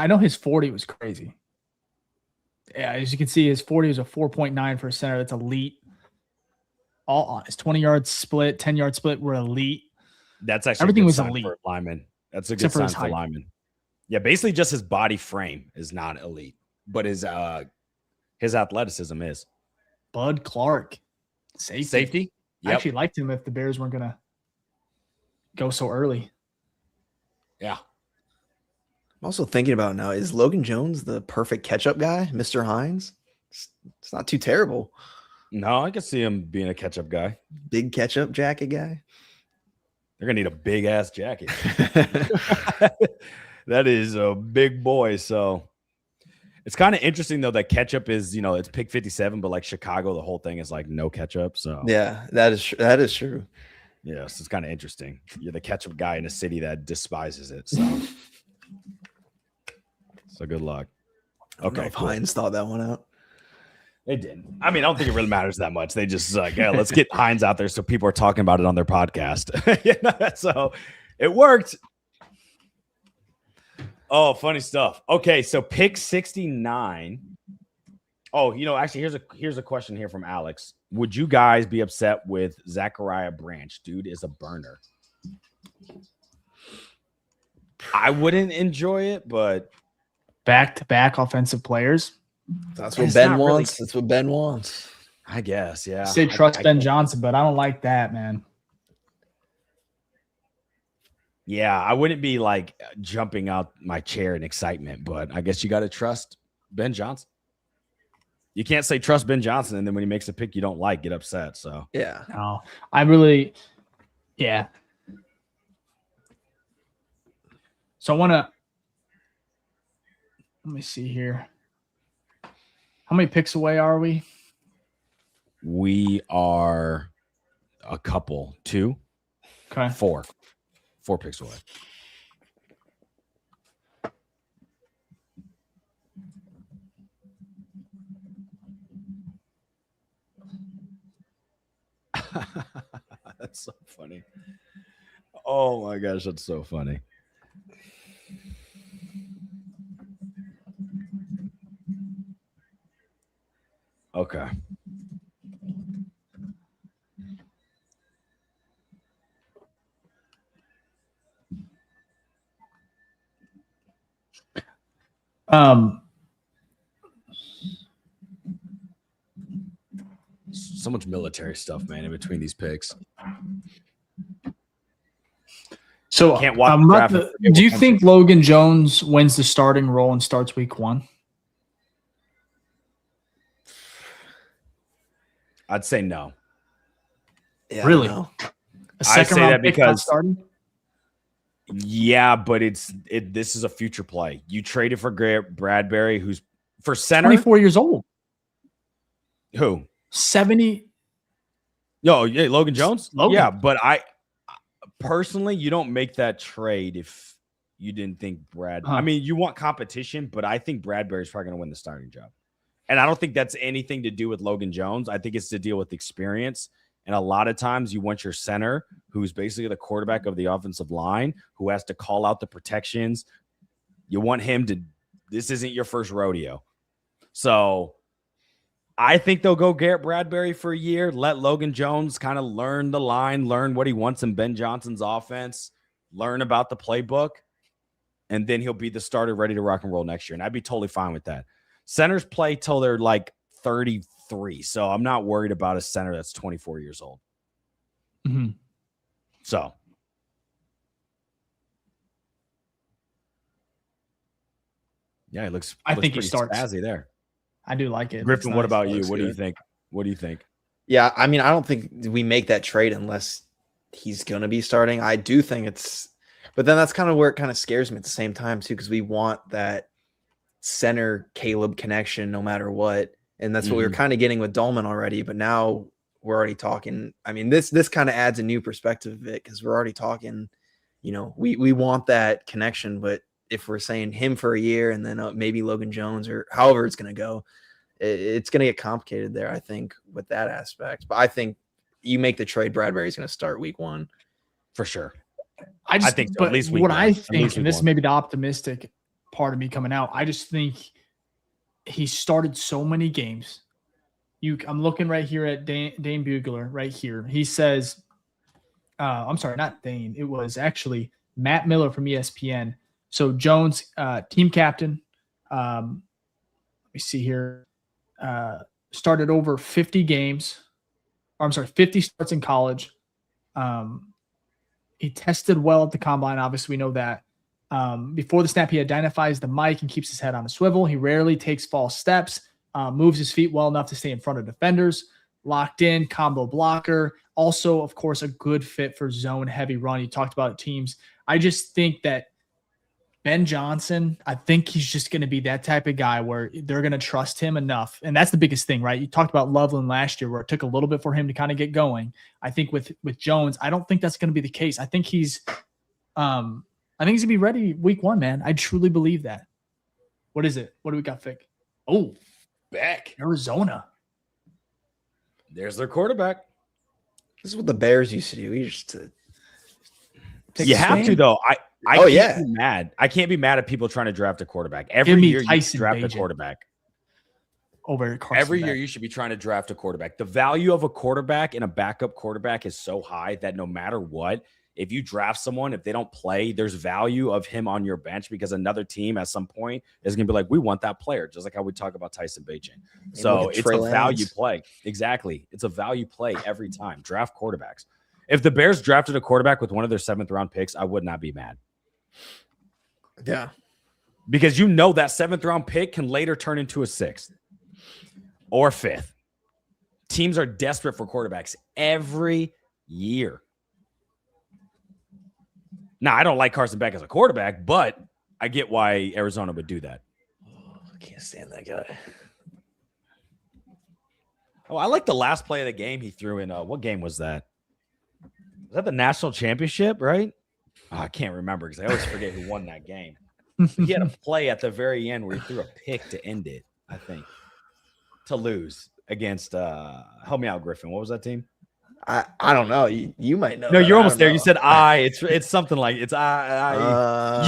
know his 40 was crazy. Yeah, as you can see, his 40 was a 4.9 for a center. That's elite. All his 20-yard split, 10-yard split were elite. That's actually everything was elite for lineman. That's a good sign for lineman. Yeah, basically just his body frame is not elite, but his athleticism is. Bud Clark, safety. Yep. I actually liked him if the Bears weren't gonna go so early. Yeah. I'm also thinking about now, is Logan Jones the perfect catch-up guy, Mr. Hines? It's not too terrible. No, I can see him being a catch-up guy. Big catch-up jacket guy. They're going to need a big-ass jacket. That is a big boy, so it's kind of interesting, though, that catch-up is, it's pick 57, but like Chicago, the whole thing is like no catch-up, so. Yeah, that is true. Yes, it's kind of interesting. You're the catch-up guy in a city that despises it, so. So good luck. Okay, if Hines thought that one out. They didn't. I mean, I don't think it really matters that much. They just like, yeah, let's get Hines out there so people are talking about it on their podcast. So it worked. Oh, funny stuff. Okay, so pick 69. Oh, actually, here's a question here from Alex. Would you guys be upset with Zachariah Branch? Dude is a burner. I wouldn't enjoy it, but back-to-back offensive players. That's what Ben wants. That's what Ben wants. I guess, yeah. Say trust Ben Johnson, but I don't like that, man. Yeah, I wouldn't be like jumping out my chair in excitement, but I guess you got to trust Ben Johnson. You can't say trust Ben Johnson, and then when he makes a pick you don't like, get upset. So yeah, no, I really, yeah. So I want to. Let me see here. How many picks away are we? We are a couple. 2. Okay. 4. 4 picks away. That's so funny. Oh my gosh, that's so funny. Okay. So much military stuff, man, in between these picks. So can't watch do you think Logan Jones wins the starting role and starts week 1? I'd say no. Yeah, really? A second round pick not starting? Yeah, but this is a future play. You traded for Bradbury, who's for center 24 years old. Who? 70. No, yeah, Logan Jones? Logan. Yeah, but I personally, you don't make that trade if you didn't think Brad. I mean, you want competition, but I think Bradbury's probably going to win the starting job. And I don't think that's anything to do with Logan Jones. I think it's to deal with experience. And a lot of times you want your center, who's basically the quarterback of the offensive line, who has to call out the protections. You want him to, this isn't your first rodeo. So I think they'll go Garrett Bradbury for a year, let Logan Jones kind of learn the line, learn what he wants in Ben Johnson's offense, learn about the playbook, and then he'll be the starter ready to rock and roll next year. And I'd be totally fine with that. Centers play till they're like 33. So I'm not worried about a center that's 24 years old. Mm-hmm. So. Yeah, it looks. I think he starts spazzy there. I do like it. Griffin, what about you? What do you think? What do you think? Yeah, I mean, I don't think we make that trade unless he's going to be starting. I do think it's, but then that's kind of where it kind of scares me at the same time too, because we want that center Caleb connection no matter what, and that's what we were kind of getting with Dolman already. But now we're already talking. I mean, this kind of adds a new perspective of it because we're already talking. You know, we want that connection, but if we're saying him for a year and then maybe Logan Jones or however it's going to go, it's going to get complicated there, I think, with that aspect. But I think you make the trade, Bradbury's going to start week 1. For sure. I think so, at least what I think, and this is maybe the optimistic part of me coming out, I just think he started so many games. I'm looking right here at Dane Bugler right here. He says, I'm sorry, not Dane. It was actually Matt Miller from ESPN. So Jones, team captain, let me see here, started over 50 games. Or I'm sorry, 50 starts in college. He tested well at the combine. Obviously, we know that. Before the snap, he identifies the mic and keeps his head on a swivel. He rarely takes false steps, moves his feet well enough to stay in front of defenders. Locked in, combo blocker. Also, of course, a good fit for zone heavy run. You talked about teams. I just think that Ben Johnson, I think he's just going to be that type of guy where they're going to trust him enough. And that's the biggest thing, right? You talked about Loveland last year where it took a little bit for him to kind of get going. I think with Jones, I don't think that's going to be the case. I think he's going to be ready week 1, man. I truly believe that. What is it? What do we got, Fick? Oh, back Arizona. There's their quarterback. This is what the Bears used to do. We used to you have to, though. I can't be mad. I can't be mad at people trying to draft a quarterback. Every year you draft a quarterback. Over Carson Every year you should be trying to draft a quarterback. The value of a quarterback and a backup quarterback is so high that no matter what, if you draft someone, if they don't play, there's value of him on your bench because another team at some point is going to be like, we want that player, just like how we talk about Tyson Bagent. So it's a value play. Exactly. It's a value play every time. Draft quarterbacks. If the Bears drafted a quarterback with one of their 7th round picks, I would not be mad. Yeah. Because you know that 7th round pick can later turn into a 6th or 5th. Teams are desperate for quarterbacks every year. Now, I don't like Carson Beck as a quarterback, but I get why Arizona would do that. Oh, I can't stand that guy. Oh, I like the last play of the game he threw in. What game was that? Was that the national championship, right? Oh, I can't remember because I always forget who won that game. He had a play at the very end where he threw a pick to end it, I think, to lose against help me out, Griffin. What was that team? I don't know. You might know. No, you're almost there. You said it's something like it's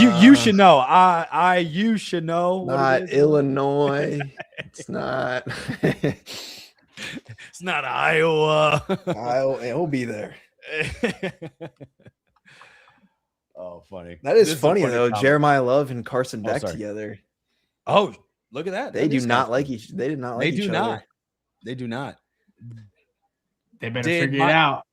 you should know. You should know. Not Illinois. It's not. It's not Iowa. It'll be there. Oh, funny. That is funny though. Comment. Jeremiah Love and Carson Beck together. Oh, look at that. They do not like each. They did not like each other. They do not. They better figure it out.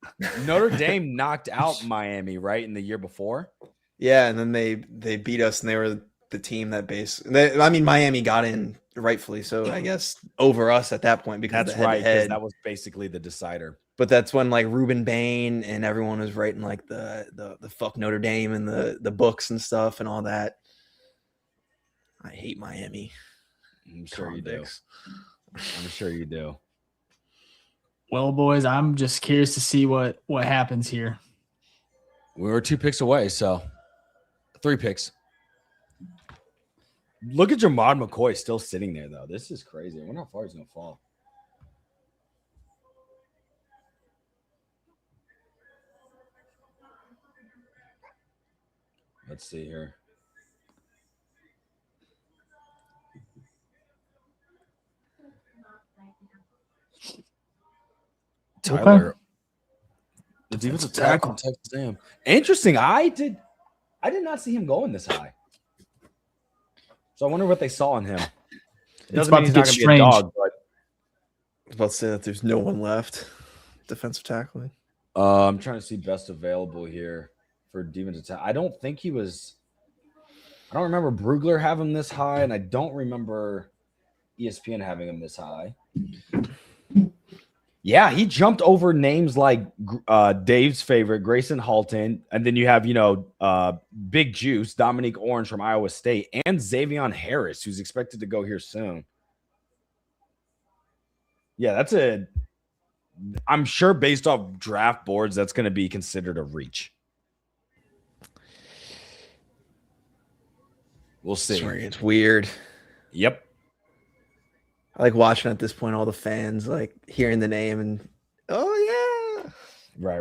Notre Dame knocked out Miami, right, in the year before? Yeah, and then they beat us, and they were the team that Miami got in rightfully, so I guess over us at that point because that's right, because that was basically the decider. But that's when like Ruben Bain and everyone was writing like the fuck Notre Dame and the books and stuff and all that. I hate Miami. I'm sure you do. I'm sure you do. Well, boys, I'm just curious to see what happens here. We were 2 picks away, so 3 picks. Look at Jamard McCoy still sitting there, though. This is crazy. I wonder how far he's going to fall. Let's see here. Tyler. Okay. The defensive tackle, Texas A&M. Interesting. I did not see him going this high. So I wonder what they saw in him. It doesn't mean he's not going to be a dog, but I was about to say that there's no one left. Defensive tackling. I'm trying to see best available here for defensive tackle. I don't think he was. I don't remember Brugler having him this high, and I don't remember ESPN having him this high. Yeah, he jumped over names like Dave's favorite, Grayson Halton, and then you have, Big Juice, Dominique Orange from Iowa State, and Xavion Harris, who's expected to go here soon. Yeah, I'm sure based off draft boards, that's going to be considered a reach. We'll see. It's weird. Yep. I like watching at this point all the fans like hearing the name and oh yeah. Right.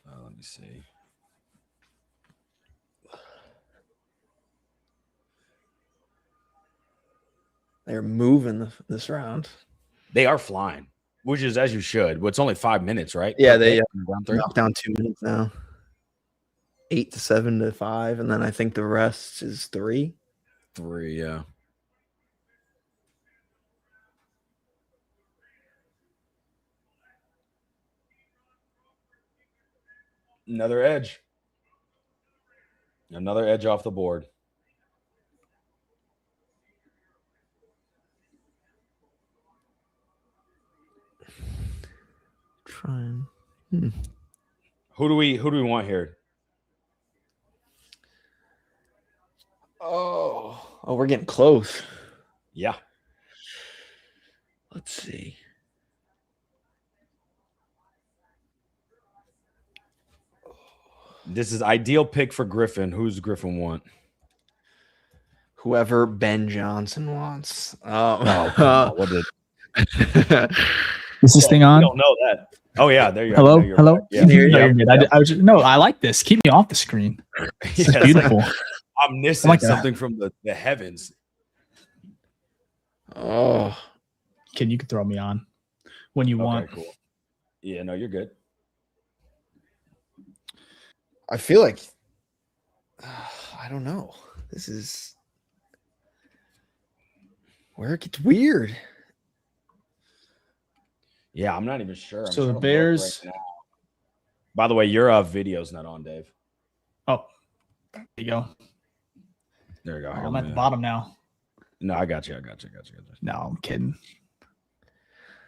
Let me see. They're moving this round. They are flying, which is as you should. Well, it's only 5 minutes, right? Yeah, they knocked down 2 minutes now. 8 to 7 to 5, and then I think the rest is 3. 3, yeah. Another edge. Another edge off the board. Trying. Who do we want here? Oh, we're getting close. Yeah. Let's see. This is ideal pick for Griffin. Who's Griffin want? Whoever Ben Johnson wants. What did? Is this thing on? I don't know that. Oh yeah, there you go. Hello. Yeah. I like this. Keep me off the screen. It's beautiful. I'm missing something from the heavens. Oh, you can throw me on when you want. Cool. Yeah, no, you're good. I feel like I don't know. This is where it gets weird. Yeah, I'm not even sure. So the Bears. Right now. By the way, your video's not on, Dave. Oh, there you go. There you go. I'm at the bottom now. No, I got you. No, I'm kidding.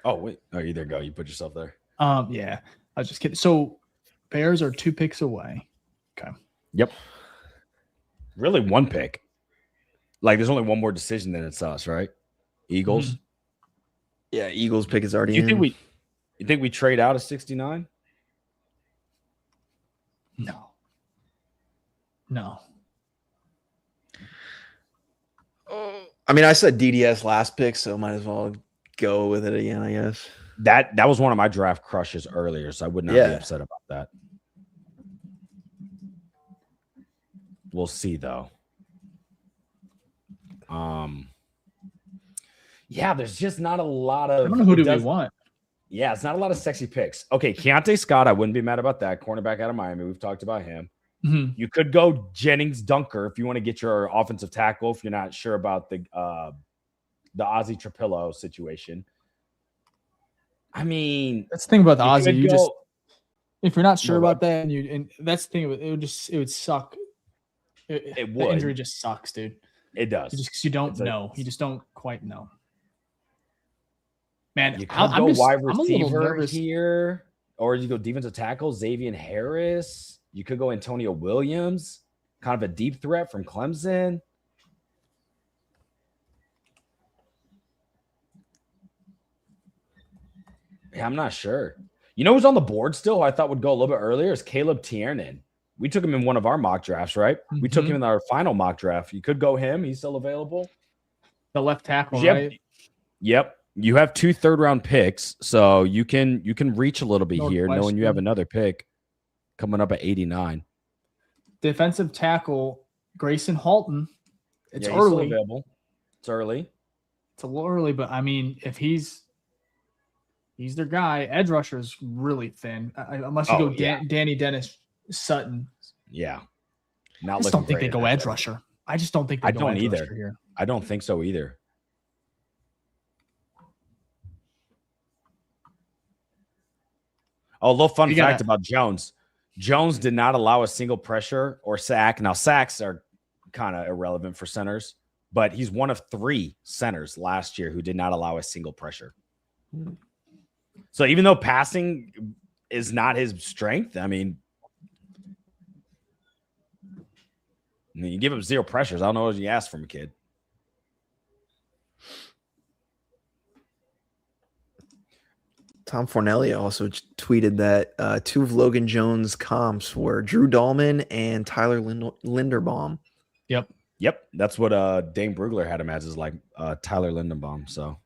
Oh, wait. Oh, you there go. You put yourself there. Yeah, I was just kidding. So Bears are 2 picks away. Okay. Yep. Really 1 pick. Like there's only one more decision than it's us, right? Eagles. Mm-hmm. Yeah, Eagles pick is already you think we trade out of 69? No. Oh, I mean, I said DDS last pick, so might as well go with it again, I guess. That was one of my draft crushes earlier, so I would not be upset about that. We'll see though. Yeah, there's just not a lot of. I don't know who do we want. Yeah, it's not a lot of sexy picks. Okay, Keontae Scott, I wouldn't be mad about that. Cornerback out of Miami, we've talked about him. Mm-hmm. You could go Jennings Dunker if you want to get your offensive tackle. If you're not sure about the Ozzie Trapillo situation. I mean, that's the thing about the Ozzie. If you're not sure about that, and that's the thing, it would suck. It would. The injury just sucks, dude. It does. Just because you don't know. You just don't quite know. Man, you could go wide receiver here, or you go defensive tackle, Xavion Harris. You could go Antonio Williams, kind of a deep threat from Clemson. Yeah, I'm not sure. You know who's on the board still who I thought would go a little bit earlier is Caleb Tiernan. We took him in one of our mock drafts, right? Mm-hmm. We took him in our final mock draft. You could go him. He's still available. The left tackle, right? Yep. You have 2 third-round picks, so you can reach a little bit here, knowing you have another pick coming up at 89. Defensive tackle Grayson Halton. It's early. Still available. It's early. It's a little early, but I mean, if he's their guy. Edge rusher is really thin, unless you go Danny Dennis Sutton. Yeah, I just don't think they go edge rusher. I just don't think they go edge rusher here. I don't think so either. Oh, a little fun fact about Jones. Jones did not allow a single pressure or sack. Now, sacks are kind of irrelevant for centers, but he's one of 3 centers last year who did not allow a single pressure. So even though passing is not his strength, I mean, you give him 0 pressures. I don't know what you ask from a kid. Tom Fornelli also tweeted that 2 of Logan Jones' comps were Drew Dahlman and Tyler Linderbaum. Yep. That's what Dane Brugler had him as, is like Tyler Linderbaum. So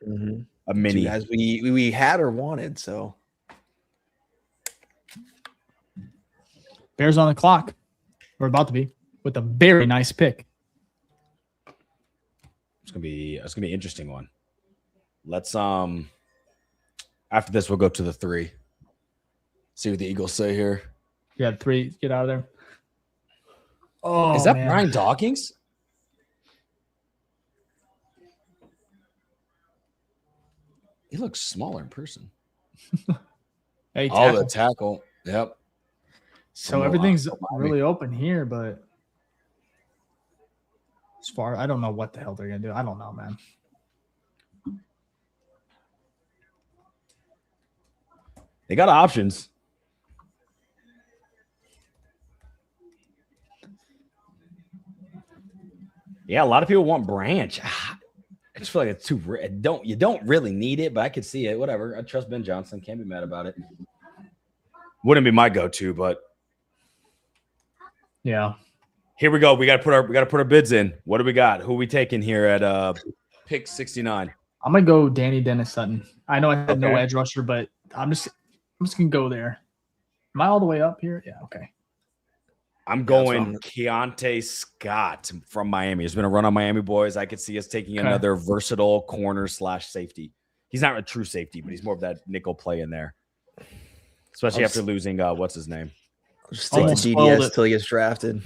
a mini. 2 guys we had or wanted. So Bears on the clock. We're about to be with a very nice pick. It's gonna be an interesting one. Let's after this, we'll go to the 3. See what the Eagles say here. Yeah, 3. Get out of there. Oh, is that Brian Dawkins? He looks smaller in person. Hey, the tackle. Yep. So everything's really open here, but as far, I don't know what the hell they're going to do. I don't know, man. They got options. Yeah, a lot of people want Branch. I just feel like it's too. You don't really need it, but I could see it. Whatever. I trust Ben Johnson. Can't be mad about it. Wouldn't be my go-to, but yeah. Here we go. We got to put our bids in. What do we got? Who are we taking here at pick 69? I'm gonna go Danny Dennis Sutton. I know I had no edge rusher, but I'm just gonna go there. Am I all the way up here? Yeah. Okay. I'm going Keontae Scott from Miami. There's been a run on Miami boys. I could see us taking another versatile corner / safety. He's not a true safety, but he's more of that nickel play in there. Especially after losing what's his name? I'll just take the DDS till he gets drafted.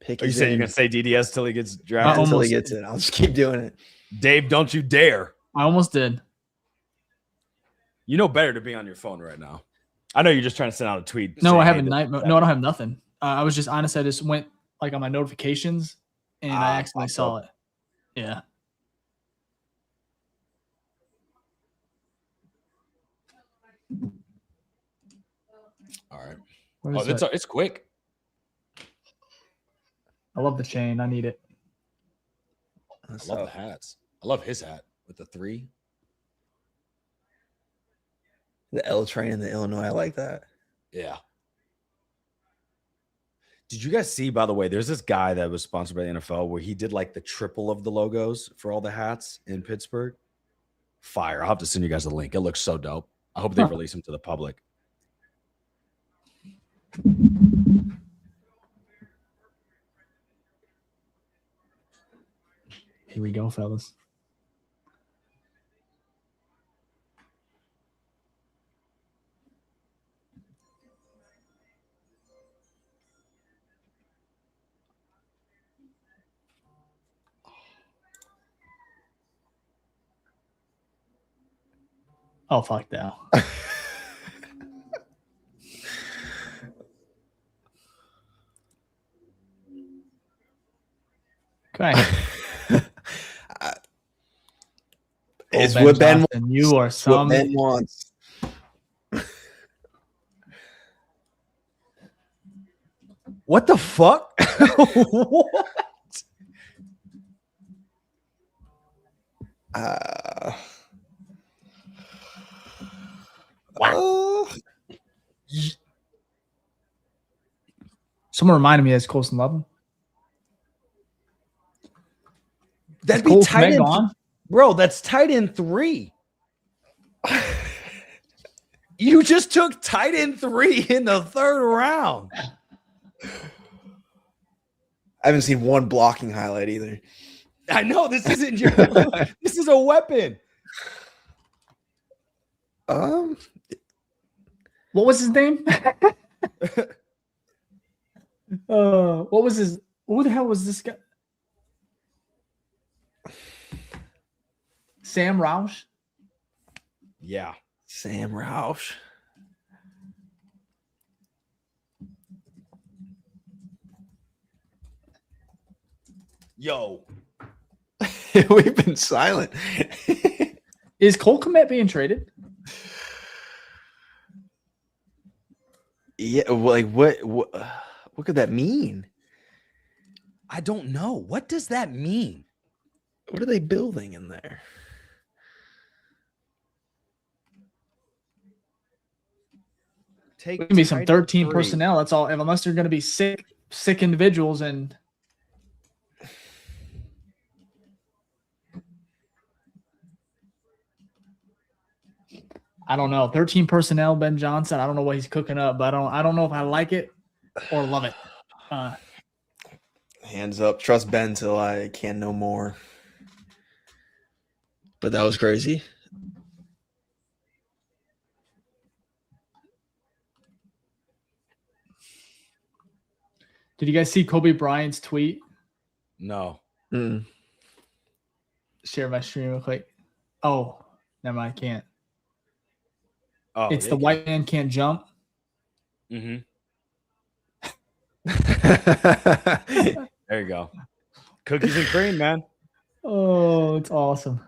You say you're gonna say DDS till he gets drafted? Until he gets it. I'll just keep doing it. Dave, don't you dare. I almost did. You know better to be on your phone right now. I know you're just trying to send out a tweet. No, I have night mode. No, I don't have nothing. I was just honest. I just went like on my notifications and I accidentally saw it. Yeah. All right. It's quick. I love the chain. I need it. I love the hats. I love his hat with the 3. The L train in the Illinois. I like that. Yeah. Did you guys see, by the way, there's this guy that was sponsored by the NFL where he did like the triple of the logos for all the hats in Pittsburgh? Fire. I'll have to send you guys a link. It looks so dope. I hope they release them to the public. Here we go, fellas. Oh, fuck that. Okay. It's what Ben wants. You are some. What Ben wants. What the fuck? What? Wow. Someone reminded me that's Colson Lovin. That'd be tight end. Bro, that's tight end 3. You just took tight end 3 in the 3rd round. I haven't seen one blocking highlight either. I know this isn't your. This is a weapon. What was his name? What was his? Who the hell was this guy? Sam Roush. Yeah, Sam Roush. Yo, we've been silent. Is Cole Kmet being traded? Yeah, like what could that mean? I don't know. What does that mean? What are they building in there? Take give me some 13 personnel. That's all. Unless they're going to be sick individuals, and I don't know. 13 personnel, Ben Johnson. I don't know what he's cooking up, but I don't know if I like it or love it. Hands up. Trust Ben till I can no more. But that was crazy. Did you guys see Kobe Bryant's tweet? No. Share my stream real quick. Oh, never mind. I can't. Oh, it's the white man can't jump. Mm-hmm. There you go. Cookies and cream, man. Oh, it's awesome.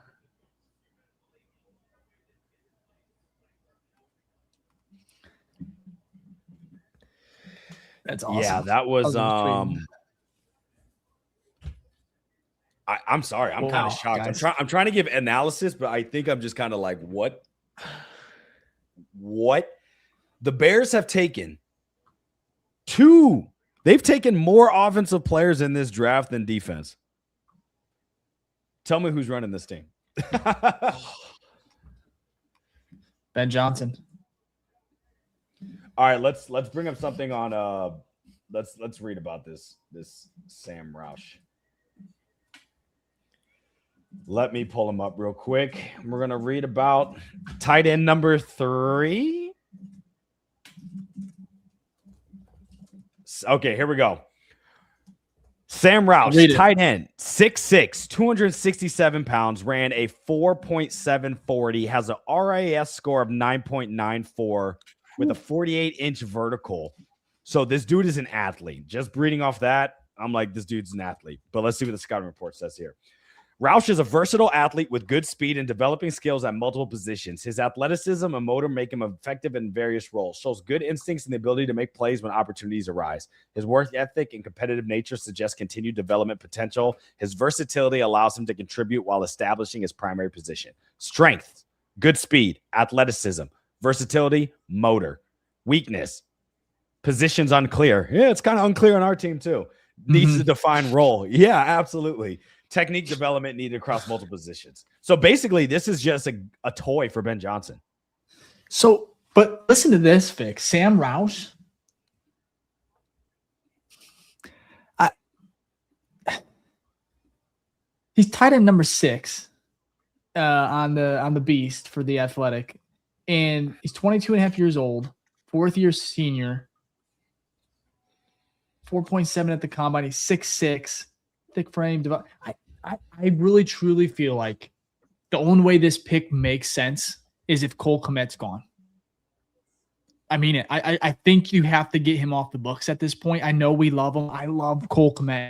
That's awesome. Yeah, that was I'm sorry. I'm kind of shocked. Guys. I'm trying to give analysis, but I think I'm just kind of like, what? The Bears have taken 2. They've taken more offensive players in this draft than defense. Tell me who's running this team. Ben Johnson. All right, let's bring up something on let's read about this Sam Roush. Let me pull him up real quick. We're going to read about tight end number 3. Okay, here we go. Sam Roush, tight end, 6'6", 267 pounds, ran a 4.740, has an RAS score of 9.94 with a 48-inch vertical. So this dude is an athlete. Just reading off that, I'm like, this dude's an athlete. But let's see what the scouting report says here. Roush is a versatile athlete with good speed and developing skills at multiple positions. His athleticism and motor make him effective in various roles. Shows good instincts and the ability to make plays when opportunities arise. His work ethic and competitive nature suggest continued development potential. His versatility allows him to contribute while establishing his primary position. Strength, good speed, athleticism, versatility, motor. Weakness, positions unclear. Yeah, it's kind of unclear on our team too. Needs to define role. Yeah, absolutely. Technique development needed across multiple positions. So basically, this is just a toy for Ben Johnson. So, but listen to this, Vic. Sam Roush. He's tight end number 6 on the Beast for the Athletic. And he's 22 and a half years old, 4th year senior, 4.7 at the combine. He's 6'6". Thick frame. I really truly feel like the only way this pick makes sense is if Cole Kmet's gone. I mean it. I think you have to get him off the books at this point. I know we love him. I love Cole Kmet.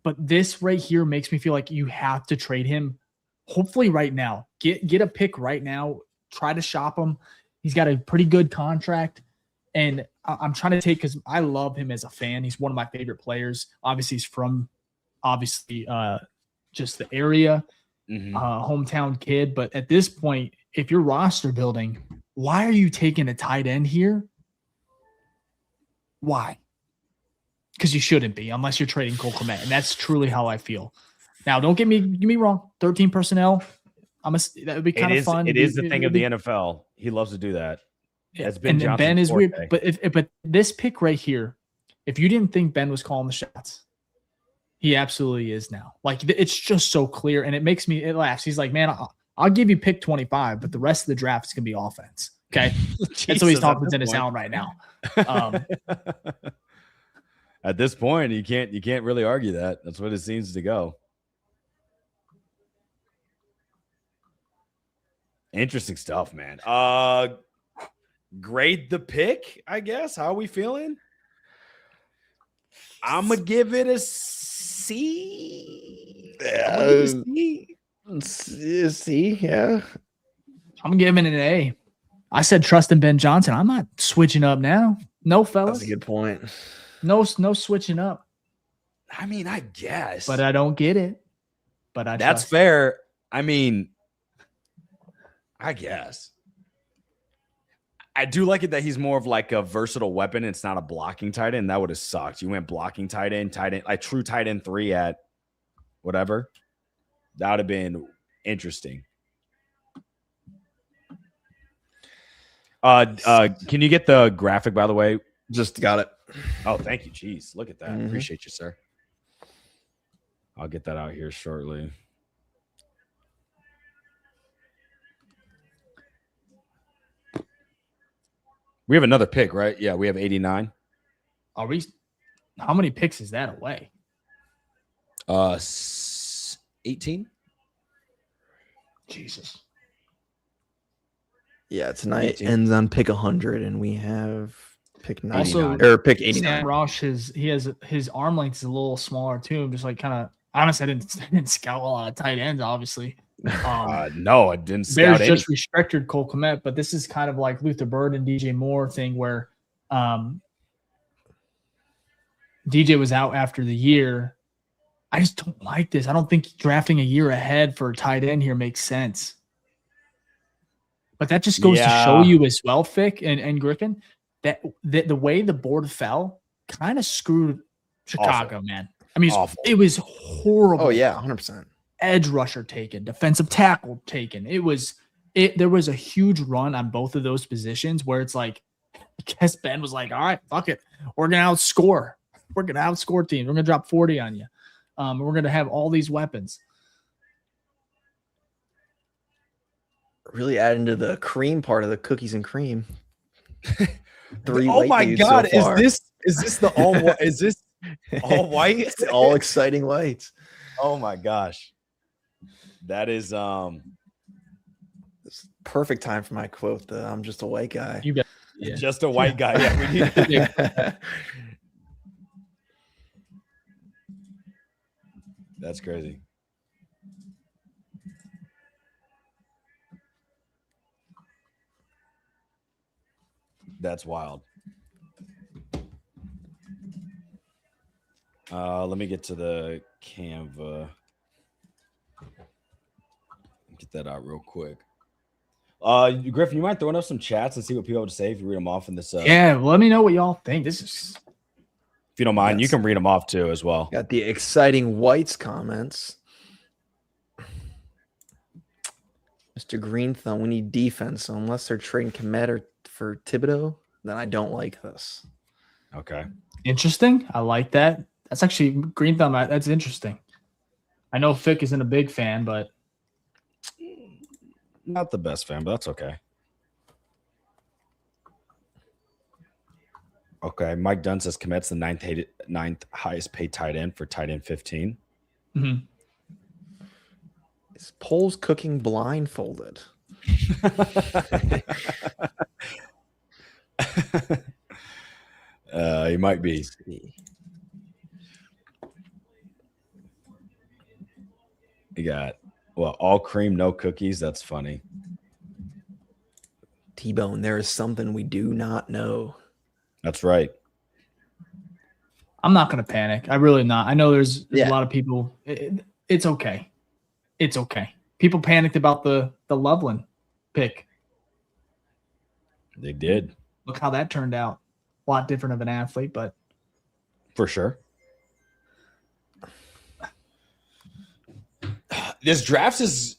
But this right here makes me feel like you have to trade him. Hopefully right now. Get a pick right now. Try to shop him. He's got a pretty good contract. And I'm trying to take, because I love him as a fan. He's one of my favorite players. Obviously, he's from just the area, hometown kid. But at this point, if you're roster building, why are you taking a tight end here? Why? Because you shouldn't be, unless you're trading Cole Kmet. And that's truly how I feel. Now, don't get me wrong. 13 personnel, That would be kind of fun. It is the thing of the NFL. He loves to do that. That's Ben Johnson's Ben is forte. Weird, but this pick right here, if you didn't think Ben was calling the shots, he absolutely is now. Like, it's just so clear, and it laughs. He's like, man, I'll give you pick 25, but the rest of the draft is gonna be offense. Okay, and so he's talking to Dennis Allen right now. At this point, you can't really argue that. That's what it seems to go. Interesting stuff, man. Grade the pick, I guess. How are we feeling? I'm gonna give it a C. C, yeah. I'm giving it an A. I said trust in Ben Johnson. I'm not switching up now. No, fellas. That's a good point. No switching up. I mean, I guess. But I don't get it. But that's fair. I mean, I guess. I do like it that he's more of like a versatile weapon. It's not a blocking tight end. That would have sucked. You went blocking tight end, like true tight end 3 at whatever. That would have been interesting. Can you get the graphic, by the way? Just got it. Oh, thank you. Jeez, look at that. Appreciate you, sir. I'll get that out here shortly. We have another pick, right? Yeah, we have 89. Are we? How many picks is that away? 18. Jesus. Yeah, tonight 18. Ends on pick 100, and we have pick 99 also, or pick 89. Roush, he has his arm length is a little smaller too. I'm just like kind of honestly, I didn't scout a lot of tight ends, obviously. No, I didn't scout. Bears just restricted Cole Kmet, but this is kind of like Luther Bird and DJ Moore thing where DJ was out after the year. I just don't like this. I don't think drafting a year ahead for a tight end here makes sense. But that just goes to show you as well, Fick and Griffin, that the way the board fell kind of screwed Chicago, man. I mean, it was horrible. Oh, yeah, 100%. Edge rusher taken, defensive tackle taken. There was a huge run on both of those positions where it's like, I guess Ben was like, all right, fuck it. We're going to outscore. We're going to outscore teams. We're going to drop 40 on you. We're going to have all these weapons. Really adding to the cream part of the cookies and cream. 3 oh my God. So is this the all is this all white? It's all exciting whites. Oh my gosh. That is perfect time for my quote. I'm just a white guy. You bet. Yeah. Just a white guy. Yeah, we need That's crazy. That's wild. Let me get to the Canva. Get that out real quick. Griffin, you mind throwing up some chats and see what people have to say if you read them off in this? Yeah, let me know what y'all think. This is, if you don't mind, you can read them off too as well. Got the exciting whites comments. Mr. Green Thumb, we need defense. So unless they're trading Kmet or for Tibido, then I don't like this. Okay. Interesting. I like that. That's actually Green Thumb. That's interesting. I know Fick isn't a big fan, but not the best fan, but that's okay. Okay. Mike Dunn says Kmet's the ninth highest paid tight end for tight end 15. Mm-hmm. Is Poles cooking blindfolded? He might be. You got all cream, no cookies. That's funny. T-Bone, there is something we do not know. That's right. I'm not going to panic. I really not. I know there's a lot of people. It's okay. It's okay. People panicked about the Loveland pick. They did. Look how that turned out. A lot different of an athlete, but for sure. This draft is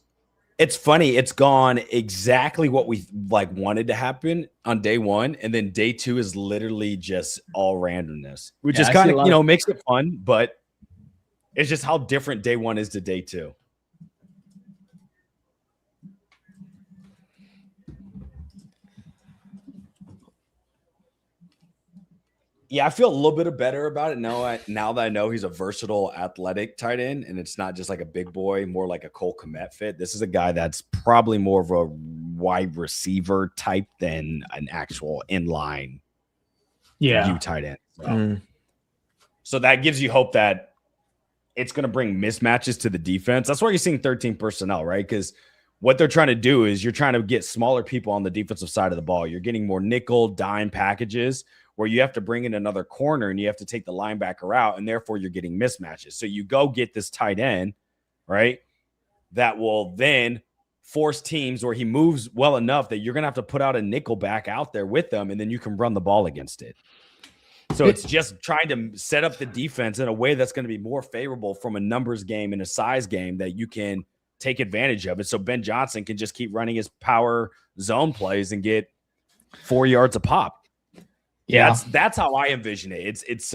It's funny. It's gone exactly what we wanted to happen on day one. And then day two is literally just all randomness, which is kind of, makes it fun, but it's just how different day one is to day two. Yeah, I feel a little bit better about it now that I know he's a versatile, athletic tight end, and it's not just like a big boy, more like a Cole Kmet fit. This is a guy that's probably more of a wide receiver type than an actual inline tight end. So that gives you hope that it's going to bring mismatches to the defense. That's why you're seeing 13 personnel, right? Because what they're trying to do is you're trying to get smaller people on the defensive side of the ball. You're getting more nickel, dime packages where you have to bring in another corner and you have to take the linebacker out, and therefore you're getting mismatches. So you go get this tight end, right, that will then force teams where he moves well enough that you're going to have to put out a nickel back out there with them, and then you can run the ball against it. So it's just trying to set up the defense in a way that's going to be more favorable from a numbers game and a size game that you can take advantage of it. So Ben Johnson can just keep running his power zone plays and get 4 yards a pop. Yeah, that's how I envision it. It's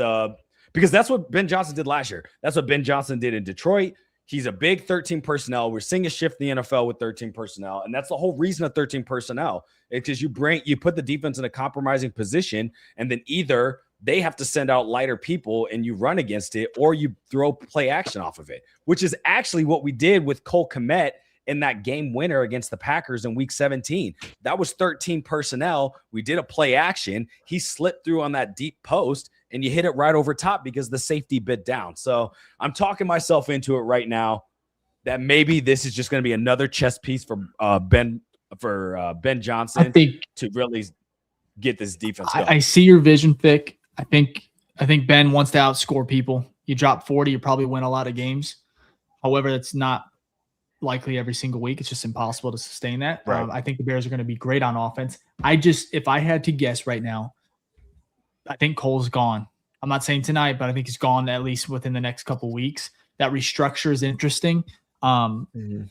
because that's what Ben Johnson did last year. That's what Ben Johnson did in Detroit. He's a big 13 personnel. We're seeing a shift in the NFL with 13 personnel, and that's the whole reason of 13 personnel. It's because you put the defense in a compromising position, and then either they have to send out lighter people and you run against it, or you throw play action off of it, which is actually what we did with Cole Kmet in that game winner against the Packers in week 17. That was 13 personnel. We did a play action. He slipped through on that deep post and you hit it right over top because the safety bit down. So I'm talking myself into it right now that maybe this is just going to be another chess piece for Ben Johnson to really get this defense going. I see your vision, Fick. I think Ben wants to outscore people. You drop 40, you probably win a lot of games. However, that's not likely every single week. It's just impossible to sustain that. Right. I think the Bears are going to be great on offense. If I had to guess right now, I think Cole's gone. I'm not saying tonight, but I think he's gone at least within the next couple weeks. That restructure is interesting. The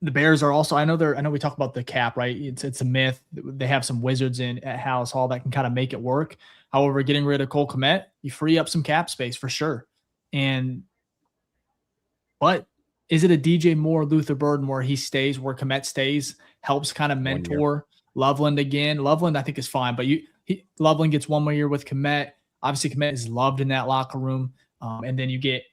Bears are also, I know we talk about the cap, right? It's a myth. They have some wizards at Hallis Hall that can kind of make it work. However, getting rid of Cole Kmet, you free up some cap space for sure. But is it a DJ Moore, Luther Burden where he stays, where Kmet stays, helps kind of mentor Loveland again? Loveland, I think, is fine, but Loveland gets 1 more year with Kmet. Obviously, Kmet is loved in that locker room. And then you get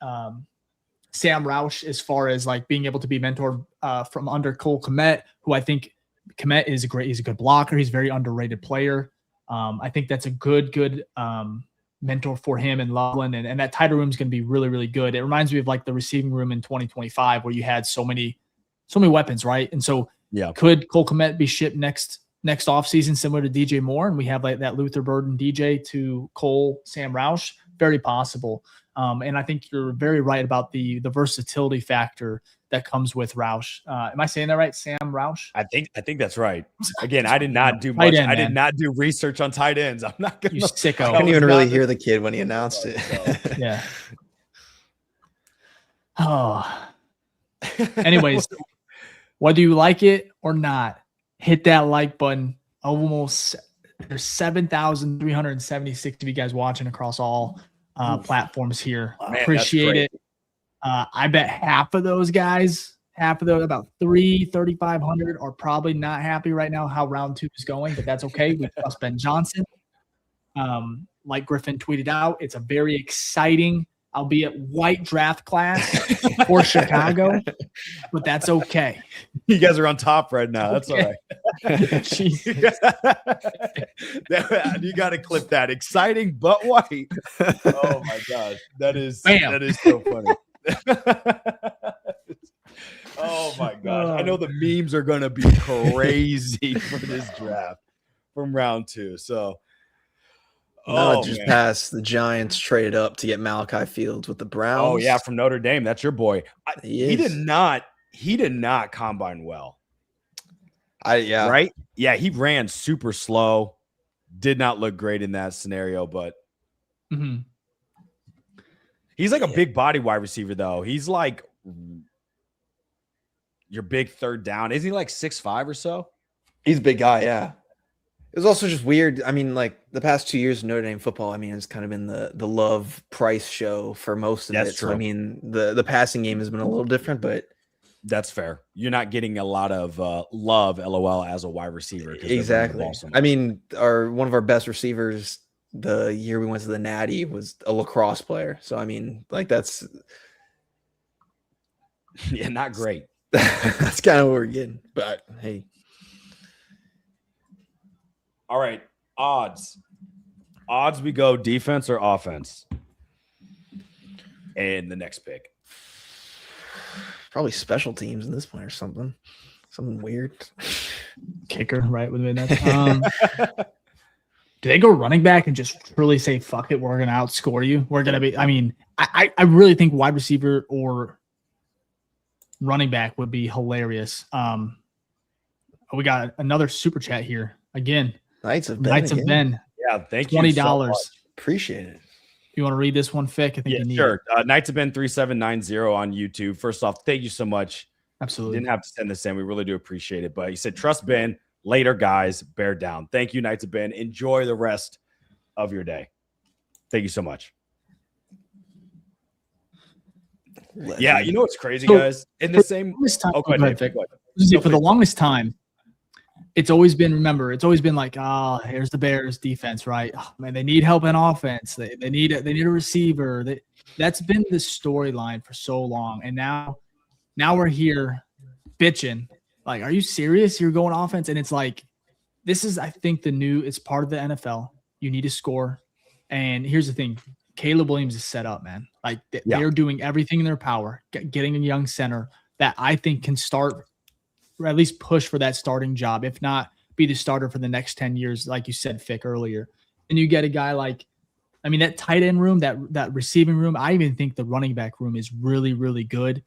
Sam Roush as far as like being able to be mentored from under Cole Kmet, who I think Kmet is he's a good blocker. He's a very underrated player. I think that's a good mentor for him and Loveland, and that tighter room is going to be really, really good. It reminds me of like the receiving room in 2025 where you had so many weapons, right? And so could Cole Kmet be shipped next offseason similar to DJ Moore, and we have like that Luther Burden DJ to Cole, Sam Roush? Very possible. And I think you're very right about the versatility factor that comes with Roush. Am I saying that right? Sam Roush? I think that's right. Again, I did not do much. I did not do research on tight ends. I'm not going to. You sicko. I couldn't even really hear the kid when he announced it. Yeah. Oh. Anyways, whether you like it or not, hit that like button. There's 7,376 of you guys watching across all platforms here. Appreciate it. I bet half of those, about 3,500 are probably not happy right now how round 2 is going, but that's okay. We trust Ben Johnson. Like Griffin tweeted out, it's a very exciting, albeit white draft class for Chicago, but that's okay. You guys are on top right now. That's okay. All right. You got to clip that. Exciting but white. Oh my gosh, that is so funny. Oh my gosh, I know the memes are gonna be crazy for this draft from round 2. So past the Giants traded up to get Malachi Fields with the Browns. Oh yeah, from Notre Dame. That's your boy. He did not combine well. Right? Yeah, he ran super slow. Did not look great in that scenario, but he's like a big body wide receiver, though. He's like your big third down. Isn't he like 6'5" or so? He's a big guy, yeah. It was also just weird. I mean, like the past 2 years of Notre Dame football, I mean, it's kind of been the love price show for most of it. True. So I mean, the passing game has been a little different, but that's fair. You're not getting a lot of love, LOL, as a wide receiver. Exactly. I mean, one of our best receivers the year we went to the Natty was a lacrosse player. So I mean, like that's yeah, not great. That's kind of what we're getting. But hey. All right. Odds. We go defense or offense? And the next pick. Probably special teams in this point or something. Something weird. Kicker, right? With that. Do they go running back and just truly say, fuck it, we're going to outscore you? We're going to be, I mean, I really think wide receiver or running back would be hilarious. We got another super chat here. Again. Knights of Ben. Yeah, thank you. $20. So appreciate it. You want to read this one, Fick? I think you need sure. Knights of Ben 3790 on YouTube. First off, thank you so much. Absolutely. Didn't have to send this in. We really do appreciate it. But you said, trust Ben. Later, guys. Bear down. Thank you, Knights of Ben. Enjoy the rest of your day. Thank you so much. Yeah, you know what's crazy, guys? In the same time, go ahead, Fick. For the longest time, it's always been like, oh, here's the Bears defense, right? Oh, man, they need help in offense. They need a receiver. That's been the storyline for so long. And now we're here bitching. Like, are you serious? You're going offense? And it's like, this is, I think, it's part of the NFL. You need to score. And here's the thing. Caleb Williams is set up, man. Like, they're doing everything in their power, getting a young center that I think can start or at least push for that starting job, if not be the starter for the next 10 years, like you said, Fick, earlier. And you get a guy like, I mean, that tight end room, that receiving room, I even think the running back room is really, really good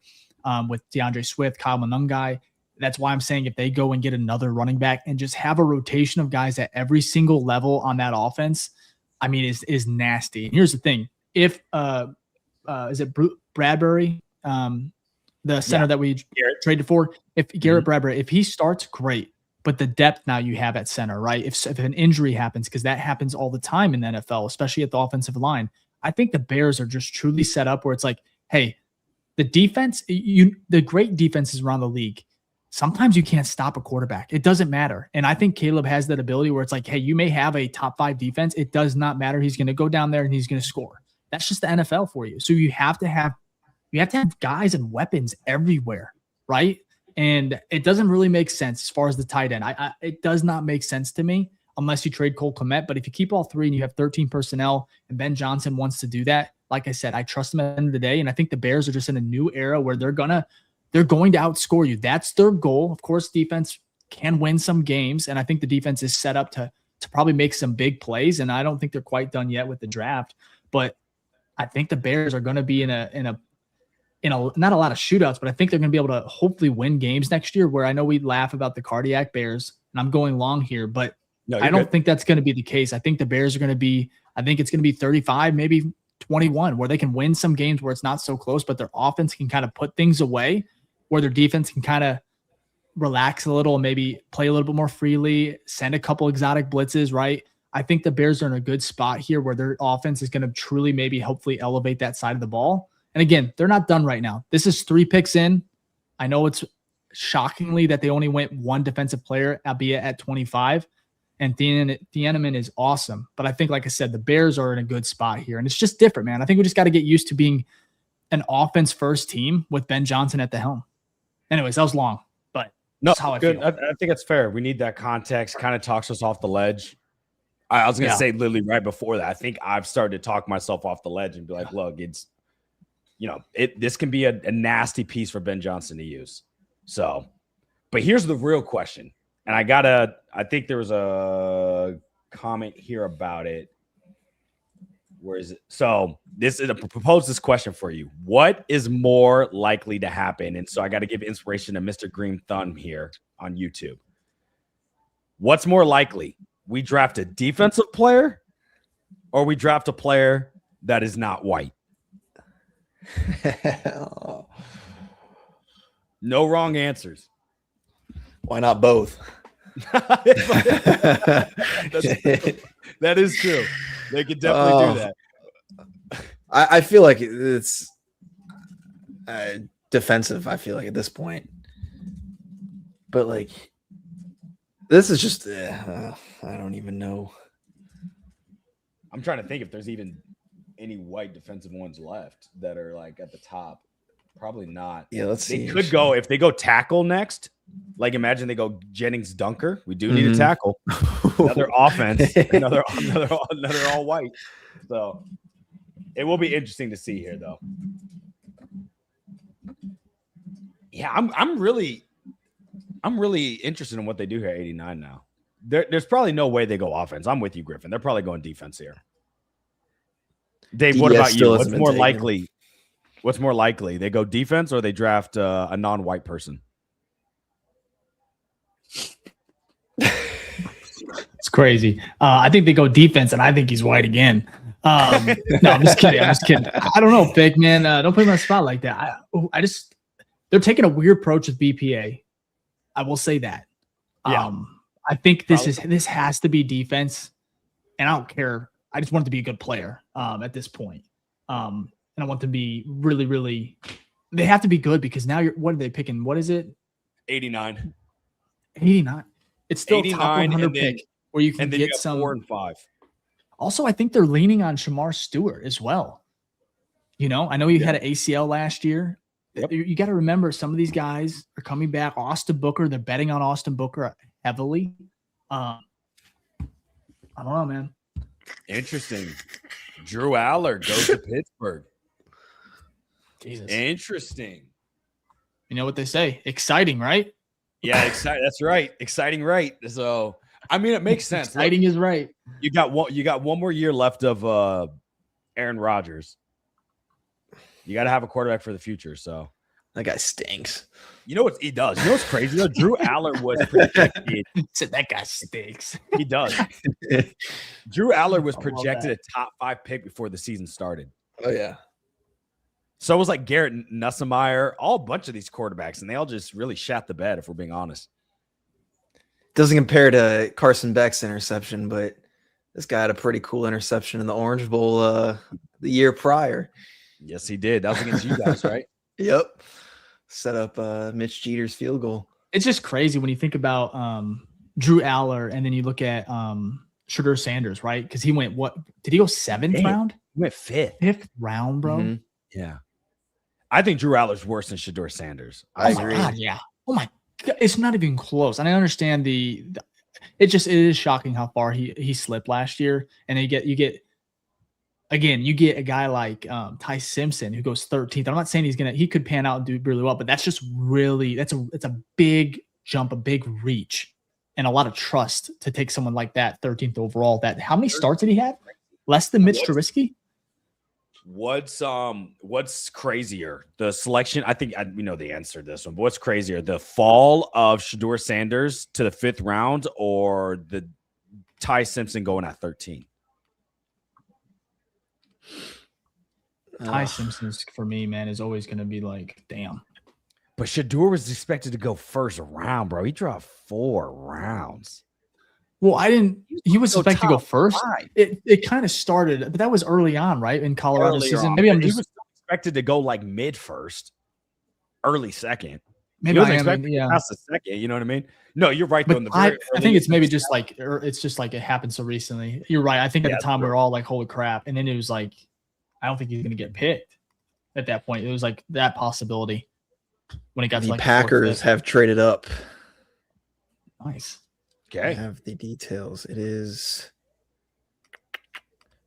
with DeAndre Swift, Kyle Monungai. That's why I'm saying if they go and get another running back and just have a rotation of guys at every single level on that offense, I mean, is nasty. And here's the thing. If is it Bradbury, the center that we traded for, if Garrett Bradbury, if he starts, great. But the depth now you have at center, right? If an injury happens, because that happens all the time in the NFL, especially at the offensive line, I think the Bears are just truly set up where it's like, hey, the defense, the great defenses around the league, sometimes you can't stop a quarterback. It doesn't matter. And I think Caleb has that ability where it's like, hey, you may have a top 5 defense. It does not matter. He's going to go down there and he's going to score. That's just the NFL for you. So you have to have guys and weapons everywhere, right? And it doesn't really make sense as far as the tight end. It does not make sense to me unless you trade Cole Kmet. But if you keep all 3 and you have 13 personnel and Ben Johnson wants to do that, like I said, I trust him at the end of the day. And I think the Bears are just in a new era where they're going to outscore you. That's their goal. Of course, defense can win some games. And I think the defense is set up to probably make some big plays. And I don't think they're quite done yet with the draft. But I think the Bears are going to be in a not a lot of shootouts, but I think they're going to be able to hopefully win games next year, where I know we laugh about the cardiac Bears, and I'm going long here, but I don't think that's going to be the case. I think the Bears are going to be, I think it's going to be 35, maybe 21, where they can win some games where it's not so close, but their offense can kind of put things away, where their defense can kind of relax a little and maybe play a little bit more freely, send a couple exotic blitzes, right? I think the Bears are in a good spot here where their offense is going to truly maybe hopefully elevate that side of the ball. And again, they're not done right now. This is 3 picks in. I know it's shockingly that they only went 1 defensive player, albeit at 25. And Thieneman is awesome. But I think, like I said, the Bears are in a good spot here. And it's just different, man. I think we just got to get used to being an offense-first team with Ben Johnson at the helm. Anyways, that was long. But that's how I feel. I think it's fair. We need that context. Kind of talks us off the ledge. I was going to say literally right before that, I think I've started to talk myself off the edge and be like, look, it's, this can be a nasty piece for Ben Johnson to use. So, but here's the real question. And I think there was a comment here about it. Where is it? So propose this question for you. What is more likely to happen? And so I got to give inspiration to Mr. Green Thumb here on YouTube. What's more likely? We draft a defensive player or we draft a player that is not white? No wrong answers. Why not both? That is true. They could definitely do that. I feel like it's defensive. I feel like at this point, but like this is just I don't even know. I'm trying to think if there's even any white defensive ones left that are like at the top. Probably not. Yeah, let's see. They could go if they go tackle next. Like imagine they go Jennings Dunker. We do need a tackle. Another offense. Another all white. So it will be interesting to see here, though. Yeah, I'm really interested in what they do here at 89 now. There's probably no way they go offense. I'm with you, Griffin. They're probably going defense here. Dave, what about you? What's more likely? What's more likely? They go defense or they draft a non-white person? It's crazy. I think they go defense, and I think he's white again. No, I'm just kidding. I don't know, Fick, man. Don't put me on the spot like that. They're taking a weird approach with BPA. I will say that. Yeah. I think this has to be defense, and I don't care. I just want it to be a good player at this point. And I want them to be really, really. They have to be good because now what are they picking? What is it? 89. 89. It's still 89, top 100 pick where you can get some 4 and 5. Also, I think they're leaning on Jamard Stewart as well. You know, I know you had an ACL last year. Yep. You got to remember some of these guys are coming back. Austin Booker, they're betting on Austin Booker heavily. I don't know, man. Interesting. Drew Aller goes to Pittsburgh. Jesus. Interesting. You know what they say? Exciting, right? Yeah, exciting. That's right. Exciting, right? So, I mean, it makes sense. Exciting is right. You got one more year left of Aaron Rodgers. You got to have a quarterback for the future. So that guy stinks. You know what he does? You know what's crazy? You know, Drew Aller was projected. Said that guy stinks. He does. Drew Aller was projected a top 5 pick before the season started. Oh yeah. So it was like Garrett Nussmeier, all a bunch of these quarterbacks, and they all just really shat the bed, if we're being honest. Doesn't compare to Carson Beck's interception, but this guy had a pretty cool interception in the Orange Bowl the year prior. Yes, he did. That was against you guys, right? Yep. Set up Mitch Jeter's field goal. It's just crazy when you think about Drew Aller and then you look at Shedeur Sanders, right? Because he went did he go 7th round? He went 5th. 5th round, bro. Mm-hmm. Yeah. I think Drew Aller's worse than Shedeur Sanders. I agree. God, yeah. Oh my God. It's not even close. And I understand it is shocking how far he slipped last year. And you get a guy like Ty Simpson who goes 13th. I'm not saying he could pan out and do really well, but that's just really it's a big jump, a big reach, and a lot of trust to take someone like that 13th overall. How many starts did he have? Less than Mitch Trubisky? What's crazier? The selection, I think we know the answer to this one, but what's crazier? The fall of Shedeur Sanders to the 5th round or the Ty Simpson going at 13? Ty Simpson's for me, man, is always going to be like, damn. But Shedeur was expected to go 1st round, bro. He dropped 4 rounds. Well, he was expected to go 1st. It kind of started, but that was early on, right? In Colorado season. Maybe he was expected to go like mid 1st, early 2nd. Maybe I am, past the 2nd. You know what I mean? No, you're right. But I think it's maybe just like it happened so recently. You're right. I think at the time we were all like, holy crap. And then it was like, I don't think he's going to get picked at that point. It was like that possibility when it got to like Packers have traded up. Nice. Okay. I have the details. It is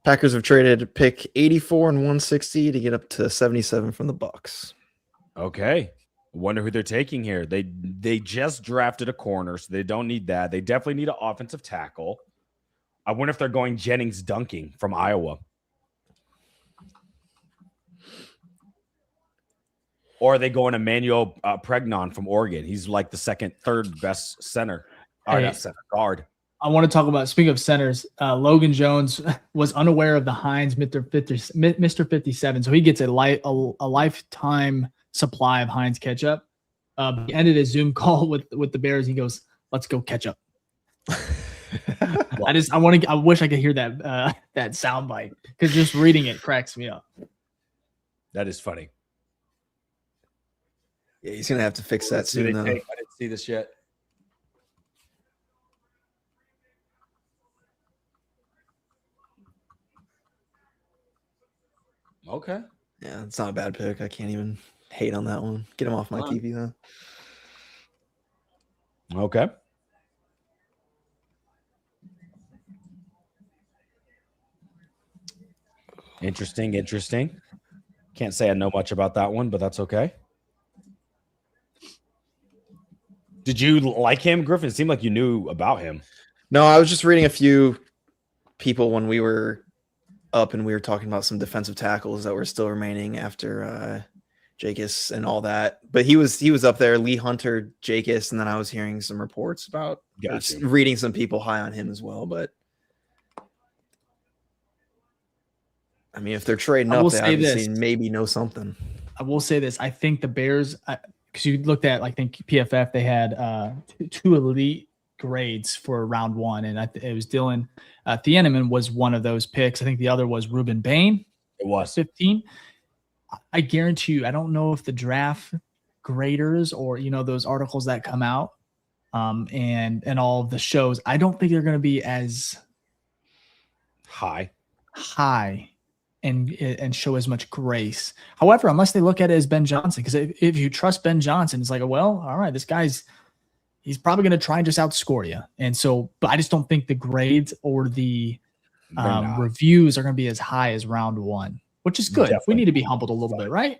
Packers have traded pick 84 and 160 to get up to 77 from the Bucs. Okay. Wonder who they're taking here. They just drafted a corner, so they don't need that. They definitely need an offensive tackle. I wonder if they're going Jennings Dunking from Iowa. Or are they going Emmanuel Pregnon from Oregon? He's like the third best center. Not center, guard. I want to talk about, speaking of centers, Logan Jones was unaware of the Heinz Mr. 57, so he gets a lifetime supply of Heinz ketchup. He ended his Zoom call with the Bears. He goes, "Let's go catch up." I wish I could hear that that soundbite because just reading it cracks me up. That is funny. Yeah, he's gonna have to fix that soon. Though. I didn't see this yet. Okay. Yeah, it's not a bad pick. I can't even hate on that one. Get him off my TV though. Okay. Interesting. Can't say I know much about that one, but that's okay. Did you like him, Griffin? It seemed like you knew about him. No, I was just reading a few people when we were up and we were talking about some defensive tackles that were still remaining after Jacobs and all that. But he was up there, Lee Hunter, Jacobs, and then I was hearing some reports about reading some people high on him as well. But I mean, if they're trading up, they obviously maybe know something. I will say this. I think the Bears, because you looked at, I think PFF, they had two elite grades for round one. And it was Dylan Thieneman was one of those picks. I think the other was Ruben Bain. It was 15. I guarantee you, I don't know if the draft graders or, those articles that come out and all of the shows, I don't think they're going to be as high and show as much grace. However, unless they look at it as Ben Johnson, because if you trust Ben Johnson, it's like, well, all right, this he's probably going to try and just outscore you. And so, but I just don't think the grades or the reviews are going to be as high as round one, which is good. Definitely. We need to be humbled a little bit, right?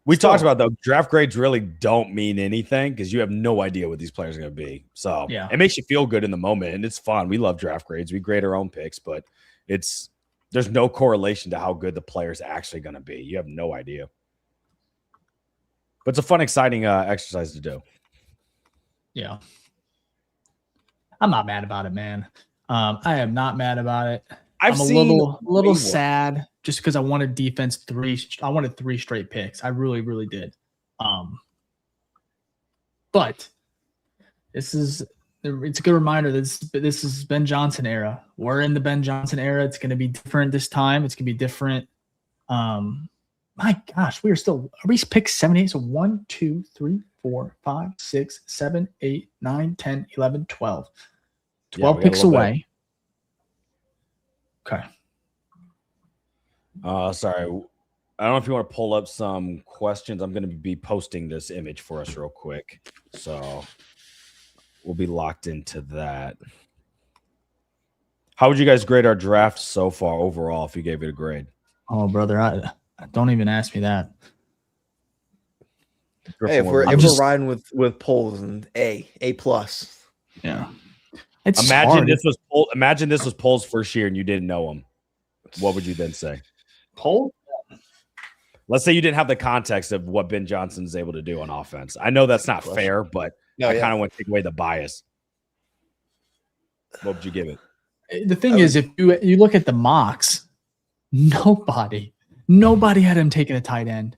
We talked about, though, draft grades really don't mean anything because you have no idea what these players are going to be. So it makes you feel good in the moment, and it's fun. We love draft grades. We grade our own picks, but there's no correlation to how good the player's actually going to be. You have no idea. But it's a fun, exciting exercise to do. Yeah. I'm not mad about it, man. I am not mad about it. I'm a little sad just because I wanted defense I wanted 3 straight picks. I really, really did. But it's a good reminder that this is Ben Johnson era. We're in the Ben Johnson era. It's going to be different this time. It's going to be different. My gosh, are we picked 78? So 1, 2, 3, 4, 5, 6, 7, 8, 9, 10, 11, 12. 12 picks away. Okay. Sorry. I don't know if you want to pull up some questions. I'm going to be posting this image for us real quick. So we'll be locked into that. How would you guys grade our draft so far overall if you gave it a grade? Oh, brother, I don't even ask me that. Hey, if we're riding with polls and A+. Yeah. Imagine this was Pole's first year and you didn't know him. What would you then say? Pole? Let's say you didn't have the context of what Ben Johnson's able to do on offense. I know that's not fair, but I kind of want to take away the bias. What would you give it? The thing is, if you look at the mocks, nobody had him taking a tight end.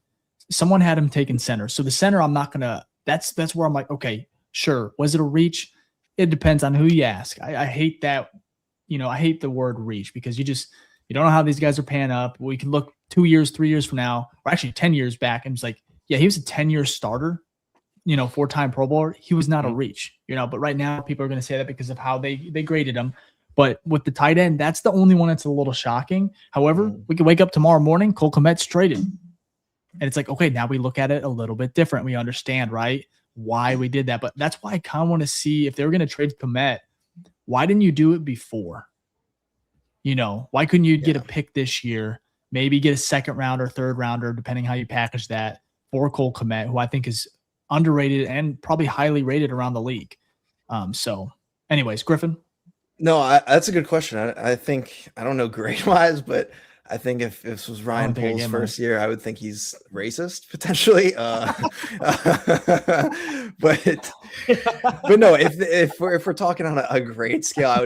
Someone had him taking center. So the center, I'm not gonna. That's where I'm like, okay, sure. Was it a reach? It depends on who you ask. I hate that. I hate the word reach because you don't know how these guys are panning up. We can look 2 years, 3 years from now, or actually 10 years back, and it's like, yeah, he was a 10-year starter. 4-time Pro Bowler. He was not a reach. But right now people are going to say that because of how they graded him. But with the tight end, that's the only one that's a little shocking. However, we could wake up tomorrow morning, Cole Kmet's traded. And it's like, okay, now we look at it a little bit different. We understand, right, why we did that. But that's why I kind of want to see if they were going to trade Kmet, why didn't you do it before? Why couldn't you get a pick this year, maybe get a second rounder, third rounder, depending how you package that, for Cole Kmet, who I think is underrated and probably highly rated around the league. So anyways, Griffin. No, that's a good question. I think, I don't know grade wise, but I think if this was Ryan Pole's first year, I would think he's racist potentially. But no, if we're talking on a grade scale, I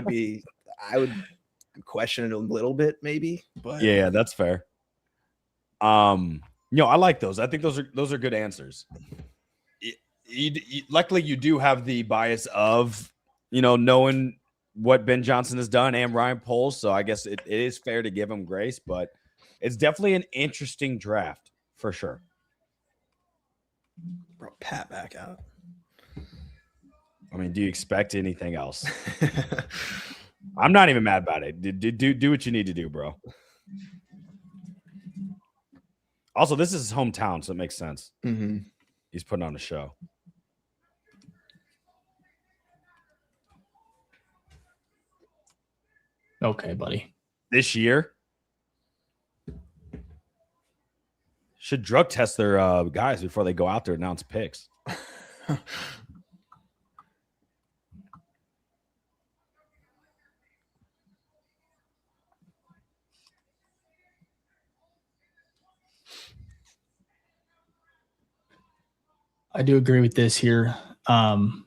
would question it a little bit maybe. But yeah, that's fair. I like those. I think those are good answers. luckily you do have the bias of, knowing what Ben Johnson has done and Ryan Poles. So I guess it is fair to give him grace, but it's definitely an interesting draft for sure. Bro, Pat back out. I mean, do you expect anything else? I'm not even mad about it. Do what you need to do, bro. Also, this is his hometown, so it makes sense. Mm-hmm. He's putting on a show. Okay, buddy. This year should drug test their guys before they go out there and announce picks. I do agree with this here. From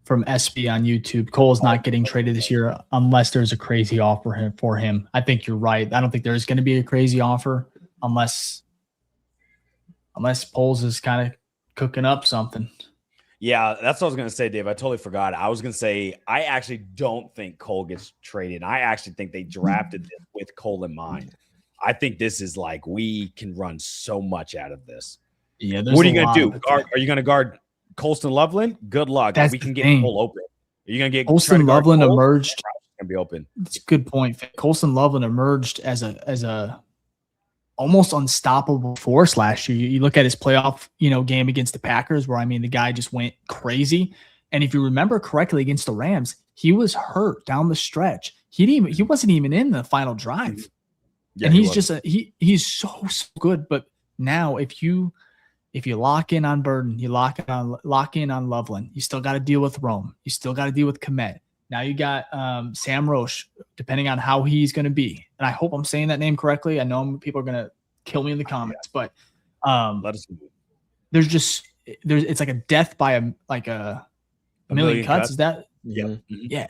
SB on YouTube, Cole's not getting traded this year unless there's a crazy offer for him. I think you're right. I don't think there's going to be a crazy offer unless Poles is kind of cooking up something. Yeah, that's what I was going to say, Dave. I totally forgot. I was going to say I actually don't think Cole gets traded. I actually think they drafted this with Cole in mind. I think this is like we can run so much out of this. Yeah, what are you going to do? Are you going to guard Colston Loveland? Good luck. That's we can get thing. Cole open. Are you going to get Colston Loveland emerged? Going to be open. That's a good point. Colston Loveland emerged as a almost unstoppable force last year. You look at his playoff, game against the Packers, where the guy just went crazy. And if you remember correctly, against the Rams, he was hurt down the stretch. He wasn't even in the final drive. Yeah, and he's he's so good. But now if you lock in on Burden, you lock in on Loveland, you still got to deal with Rome. You still got to deal with Komet. Now you got Sam Roush, depending on how he's going to be. And I hope I'm saying that name correctly. I know people are going to kill me in the comments, but it's like a death by a million cuts. Is that? Yeah. Yeah.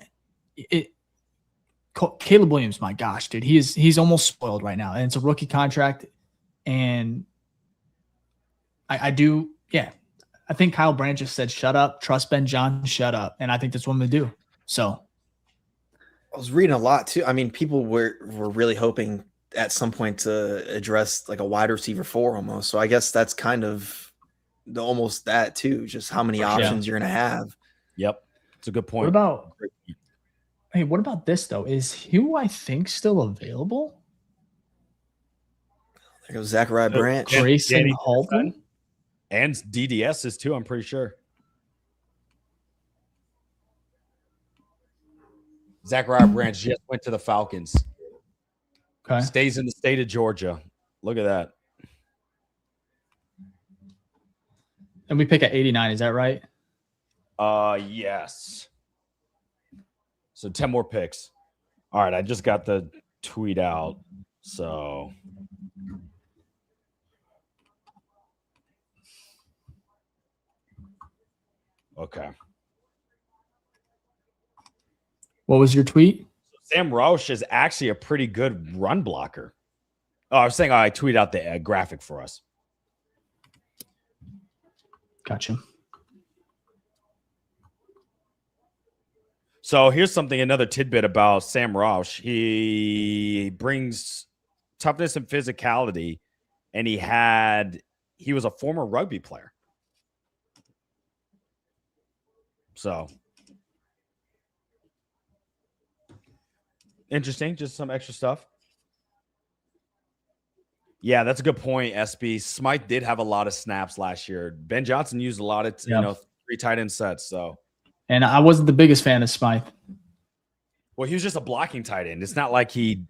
Caleb Williams, my gosh, dude, he's almost spoiled right now. And it's a rookie contract. And I think Kyle Brandt just said, shut up, trust Ben Johnson, shut up. And I think that's what I'm going to do. So I was reading a lot too. People were really hoping at some point to address like a wide receiver 4 almost. So I guess that's kind of almost that too, just how many options you're going to have. Yep. It's a good point. What about this though? Is who I think still available? There goes Zachariah Brandt. Grayson Halton. And DDS is too, I'm pretty sure. Zachariah Brandt just went to the Falcons. Okay. Stays in the state of Georgia. Look at that. And we pick at 89, is that right? Yes. So 10 more picks. All right, I just got the tweet out. So okay. What was your tweet? Sam Roush is actually a pretty good run blocker. Oh, I was saying I tweeted out the graphic for us. Gotcha. So here's another tidbit about Sam Roush. He brings toughness and physicality, and he was a former rugby player. So interesting, just some extra stuff. Yeah, that's a good point, SB. Smythe did have a lot of snaps last year. Ben Johnson used a lot of 3 tight end sets. So, and I wasn't the biggest fan of Smythe. Well, he was just a blocking tight end. It's not like he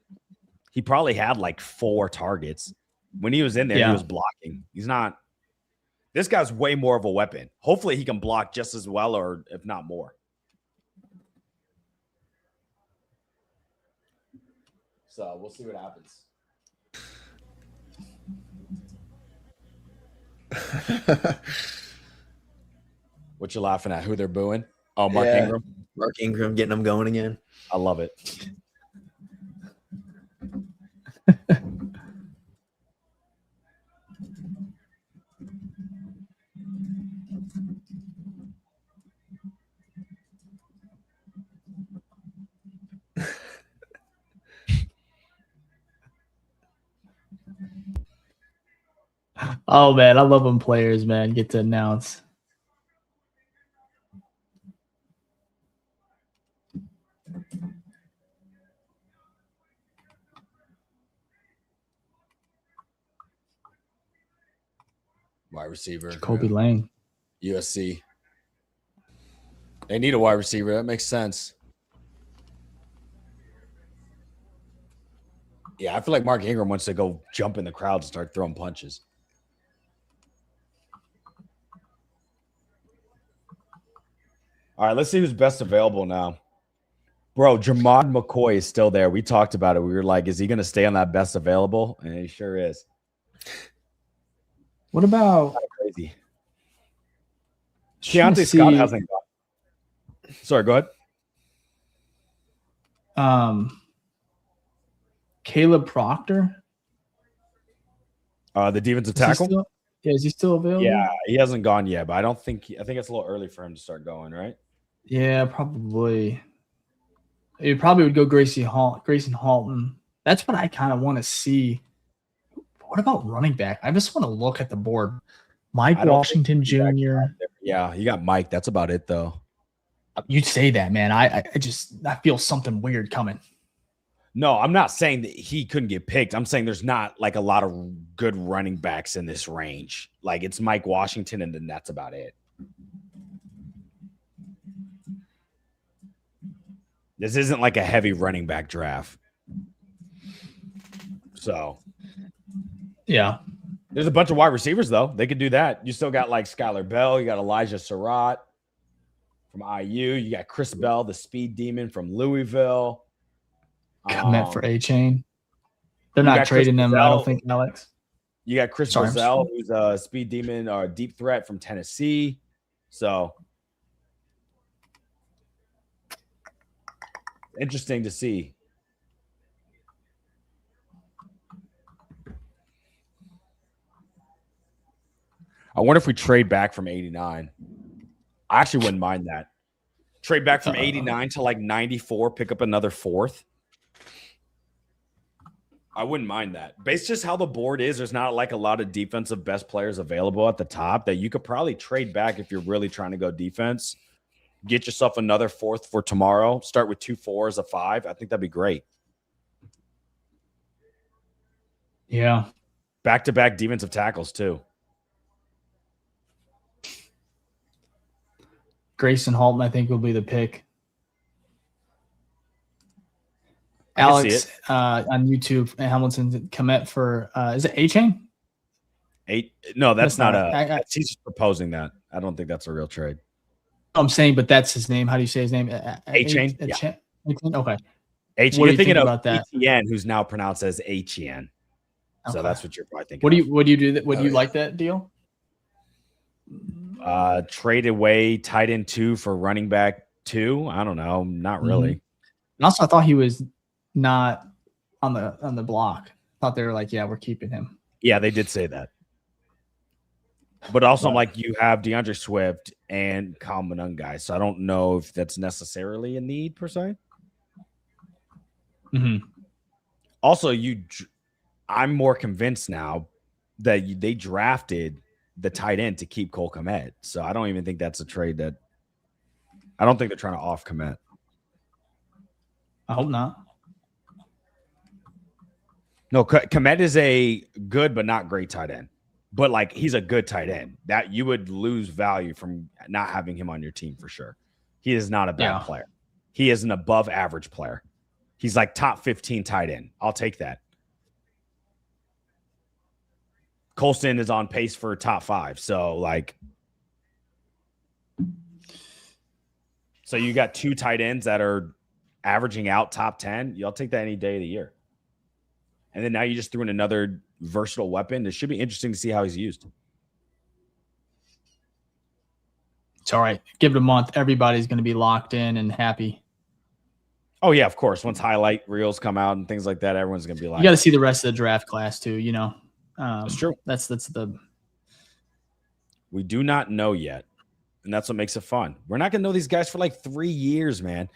probably had like 4 targets when he was in there. He was blocking. He's not. This guy's way more of a weapon. Hopefully, he can block just as well, or if not more. So we'll see what happens. What you laughing at? Who they're booing? Oh, Mark Ingram. Mark Ingram getting them going again. I love it. Oh man, I love when players, man, get to announce. Wide receiver. Jacoby Lang. USC. They need a wide receiver. That makes sense. Yeah, I feel like Mark Ingram wants to go jump in the crowd and start throwing punches. All right, let's see who's best available now. Bro, Jamard McCoy is still there. We talked about it. We were like, is he going to stay on that best available? And he sure is. What about crazy? Keontae Scott hasn't gone. Sorry, go ahead. Caleb Proctor. The defensive tackle. Is he still available? Yeah, he hasn't gone yet, but I think it's a little early for him to start going, right? Yeah, probably. It probably would go Grayson Halton. That's what I kind of want to see. What about running back? I just want to look at the board. Mike Washington Jr. Yeah, you got Mike. That's about it, though. You'd say that, man. I feel something weird coming. No, I'm not saying that he couldn't get picked. I'm saying there's not like a lot of good running backs in this range. Like it's Mike Washington, and then that's about it. This isn't like a heavy running back draft. So, yeah. There's a bunch of wide receivers, though. They could do that. You still got like Skylar Bell. You got Elijah Surratt from IU. You got Chris Bell, the speed demon from Louisville. Commit for A-Chain. They're not trading them, I don't think, Alex. You got Chris Brazell, who's a speed demon or deep threat from Tennessee. So, interesting to see. I wonder if we trade back from 89. I actually wouldn't mind that. Trade back from 89 to like 94, pick up another fourth. I wouldn't mind that. Based just how the board is, there's not like a lot of defensive best players available at the top that you could probably trade back if you're really trying to go defense. Get yourself another fourth for tomorrow. Start with 2 4s, a 5. I think that'd be great. Yeah. Back-to-back defensive tackles, too. Grayson Halton, I think, will be the pick. Alex on YouTube, Hamilton commit for is it A-Chain? No, that's not he's just proposing that. I don't think that's a real trade. I'm saying, but that's his name. How do you say his name? A-Chain. Yeah. Okay. A-Chain. You're thinking about that? Etienne, who's now pronounced as H-E-N. So that's what you're probably thinking. What do you do that? Would you like that deal? Trade away tight end 2 for running back 2. I don't know. Not really. And also, I thought he was not on the block. I thought they were like, yeah, we're keeping him. Yeah, they did say that. But also, like, you have DeAndre Swift and Kyle Monungai, so I don't know if that's necessarily a need per se. Also, I'm more convinced now that they drafted the tight end to keep Cole Kmet, so I don't even think that's a trade that. I don't think they're trying to off Kmet. I hope not. No, Kmet is a good but not great tight end. But, like, he's a good tight end. That you would lose value from not having him on your team for sure. He is not a bad player. He is an above average player. He's like top 15 tight end. I'll take that. Colston is on pace for top 5. So, like, so you got 2 tight ends that are averaging out top 10. You'll take that any day of the year. And then now you just threw in another versatile weapon. It should be interesting to see how he's used. It's all right. Give it a month. Everybody's going to be locked in and happy. Oh, yeah, of course. Once highlight reels come out and things like that, everyone's going to be like, you got to see the rest of the draft class too, you know. That's true. That's the. We do not know yet. And that's what makes it fun. We're not going to know these guys for like 3 years, man.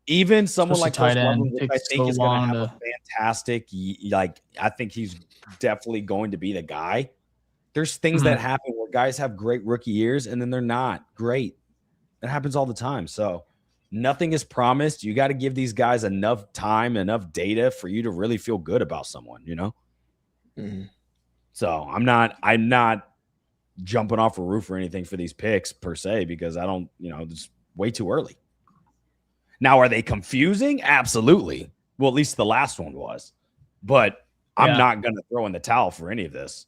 Even someone like tight end, I think is going to have a fantastic, like, I think he's definitely going to be the guy. There's things that happen where guys have great rookie years and then they're not great. That happens all the time. So nothing is promised. You got to give these guys enough time, enough data for you to really feel good about someone, you know? So I'm not jumping off a roof or anything for these picks per se, because I don't, it's way too early. Now, are they confusing? Absolutely. Well, at least the last one was, but I'm not going to throw in the towel for any of this.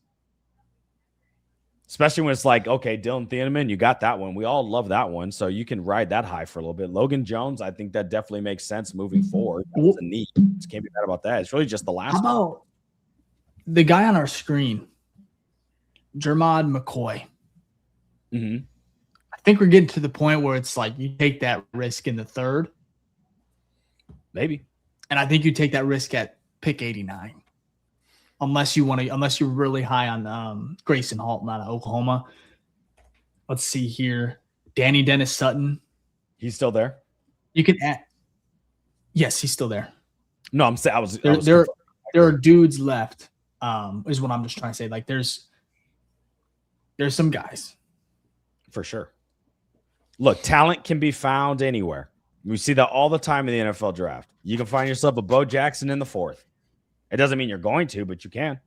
Especially when it's like, okay, Dylan Thieneman, you got that one. We all love that one. So you can ride that high for a little bit. Logan Jones, I think that definitely makes sense moving forward. That was a need. Just can't be mad about that. It's really just the last one. How about the guy on our screen, Jamard McCoy? I think we're getting to the point where it's like you take that risk in the third. Maybe. And I think you take that risk at pick 89. Unless you're really high on Grayson Halton out of Oklahoma. Let's see here. Danny Dennis Sutton. He's still there? You can add. Yes, he's still there. No, I'm saying there are dudes left. Is what I'm just trying to say. Like there's some guys. For sure. Look, talent can be found anywhere. We see that all the time in the NFL draft. You can find yourself a Bo Jackson in the 4th. It doesn't mean you're going to, but you can.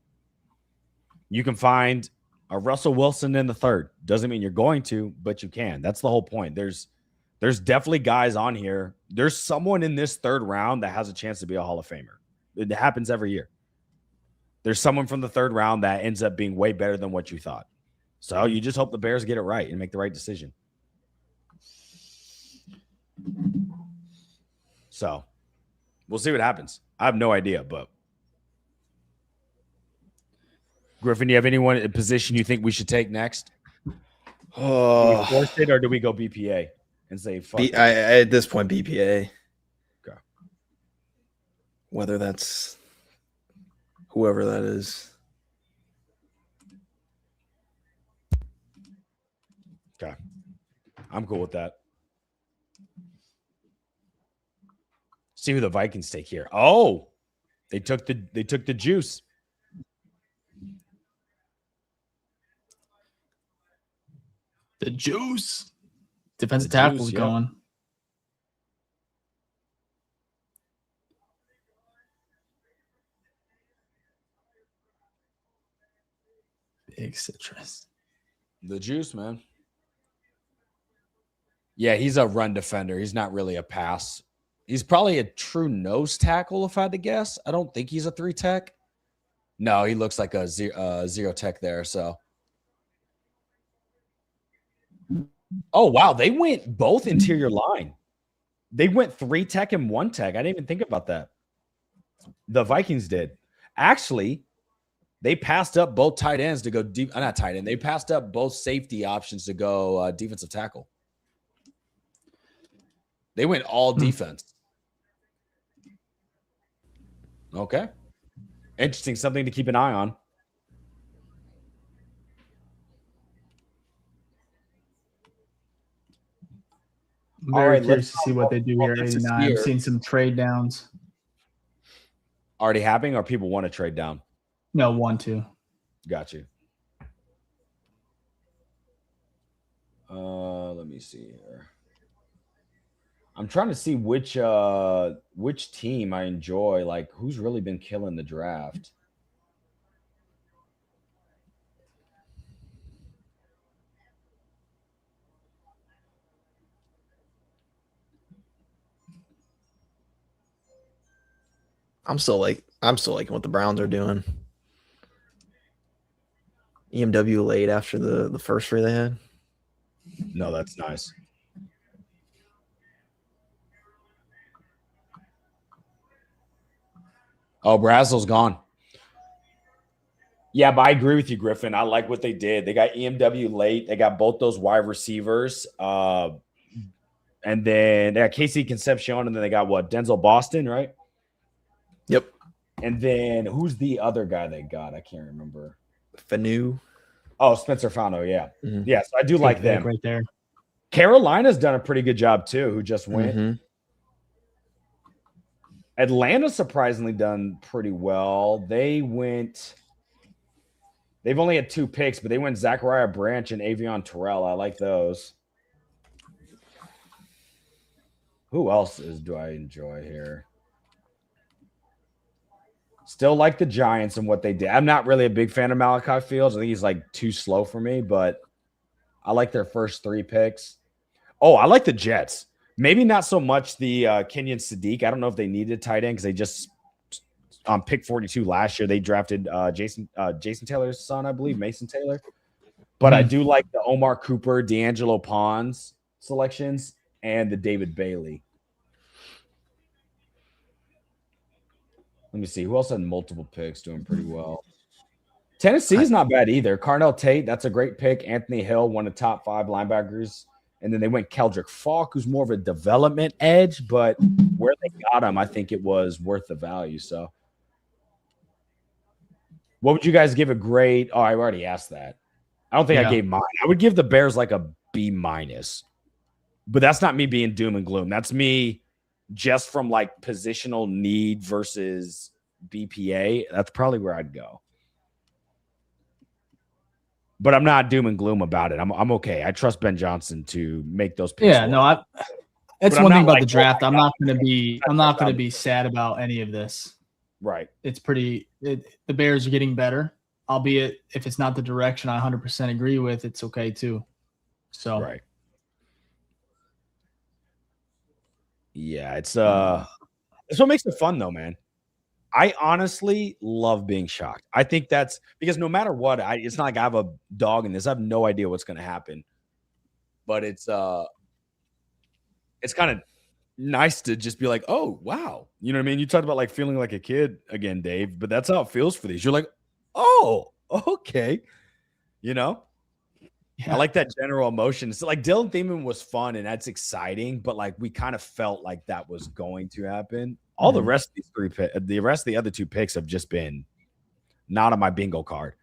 You can find a Russell Wilson in the 3rd. Doesn't mean you're going to, but you can. That's the whole point. There's definitely guys on here. There's someone in this 3rd round that has a chance to be a Hall of Famer. It happens every year. There's someone from the 3rd round that ends up being way better than what you thought. So you just hope the Bears get it right and make the right decision. So we'll see what happens. I have no idea, but Griffin, do you have anyone in position you think we should take next? Do we force it or do we go BPA and say fuck at this point, BPA. Okay. Whether that's whoever that is. Okay. I'm cool with that. See who the Vikings take here. Oh, they took the juice. The juice. Defensive tackle's going. Big citrus. The juice, man. Yeah, he's a run defender. He's not really a pass. He's probably a true nose tackle, if I had to guess. I don't think he's a 3 tech. No, he looks like a 0 tech there. So, oh wow, they went both interior line. They went 3 tech and 1 tech. I didn't even think about that. The Vikings did. Actually, they passed up both tight ends to go deep. Not tight end. They passed up both safety options to go defensive tackle. They went all defense. Okay. Interesting. Something to keep an eye on. I'm very curious to see what they do here at 89. I'm seeing some trade downs. Already happening, or people want to trade down? No, 1-2. Got you. Let me see here. I'm trying to see which team I enjoy, like who's really been killing the draft. I'm still liking what the Browns are doing. EMW late after the first 3 they had. No, that's nice. Oh, Brazel's gone. Yeah, but I agree with you, Griffin. I like what they did. They got EMW late. They got both those wide receivers. And then they got Casey Concepcion, and then they got what? Denzel Boston, right? Yep. And then who's the other guy they got? I can't remember. Fanu. Oh, Spencer Fano, yeah. Mm-hmm. Yeah, so I do like them. Right there. Carolina's done a pretty good job, too, who just went. Mm-hmm. Atlanta surprisingly done pretty well. They They've only had 2 picks, but they went Zachariah Branch and Xavion Terrell. I like those. Who else do I enjoy here? Still like the Giants and what they did. I'm not really a big fan of Malachi Fields. I think he's like too slow for me, but I like their first 3 picks. Oh, I like the Jets. Maybe not so much the Kenyon Sadiq. I don't know if they needed a tight end because they just on pick 42 last year they drafted Jason Taylor's son, I believe, Mason Taylor. But I do like the Omar Cooper, D'Angelo Pons selections and the David Bailey. Let me see. Who else had multiple picks doing pretty well? Tennessee's not bad either. Carnell Tate, that's a great pick. Anthony Hill, one of the top 5 linebackers. And then they went Keldrick Falk, who's more of a development edge, but where they got him, I think it was worth the value. So what would you guys give a grade? Oh, I already asked that. I don't think I gave mine. I would give the Bears like a B-. But that's not me being doom and gloom. That's me just from like positional need versus BPA. That's probably where I'd go. But I'm not doom and gloom about it. I'm okay. I trust Ben Johnson to make those picks. Yeah, no, that's one thing about the draft. I'm not going to be sad about any of this. Right. It's the Bears are getting better, albeit if it's not the direction I 100% agree with, it's okay too. So right. Yeah, it's what makes it fun though, man. I honestly love being shocked. I think that's because no matter what, it's not like I have a dog in this. I have no idea what's going to happen. But it's kind of nice to just be like, oh, wow. You know what I mean? You talked about like feeling like a kid again, Dave, but that's how it feels for these. You're like, oh, okay. You know? Yeah. I like that general emotion. So like Dylan Thieneman was fun and that's exciting, but like we kind of felt like that was going to happen. All the rest of these 3 picks, the rest of the other 2 picks have just been not on my bingo card.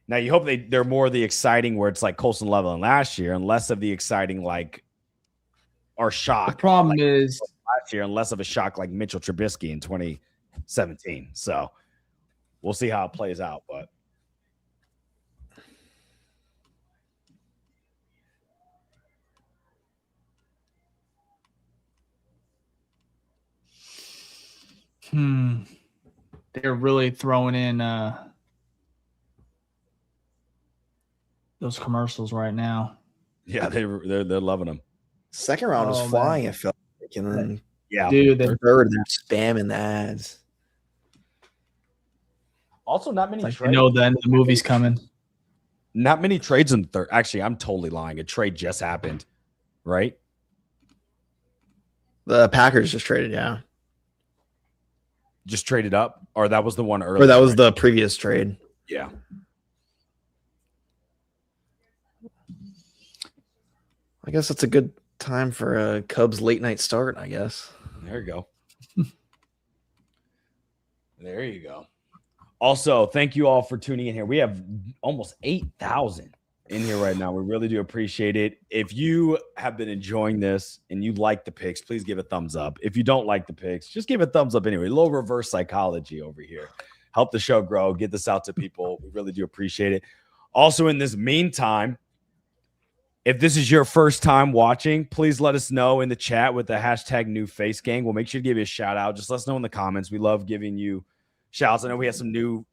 Now you hope they're more of the exciting where it's like Colson Leveland last year and less of the exciting like or shock. The problem is last year and less of a shock like Mitchell Trubisky in 2017. So we'll see how it plays out, but they're really throwing in those commercials right now. Yeah, they're loving them. Second round was flying, I felt like, and then dude, they're spamming the ads. Also, not many trades. Then the movie's coming. Not many trades in third. Actually, I'm totally lying. A trade just happened, right? The Packers just traded, yeah. Just traded up, or that was the one earlier. Or that was the previous trade. Yeah. I guess it's a good time for a Cubs late night start, I guess. There you go. There you go. Also, thank you all for tuning in here. We have almost 8,000 in here right now. We really do appreciate it. If you have been enjoying this and you like the picks, please give a thumbs up. If you don't like the picks, just give a thumbs up anyway. A little reverse psychology over here. Help the show grow. Get this out to people. We really do appreciate it. Also, in this meantime, if this is your first time watching, please let us know in the chat with the hashtag #NewFaceGang. We'll make sure to give you a shout out. Just let us know in the comments. We love giving you shouts. I know we had some new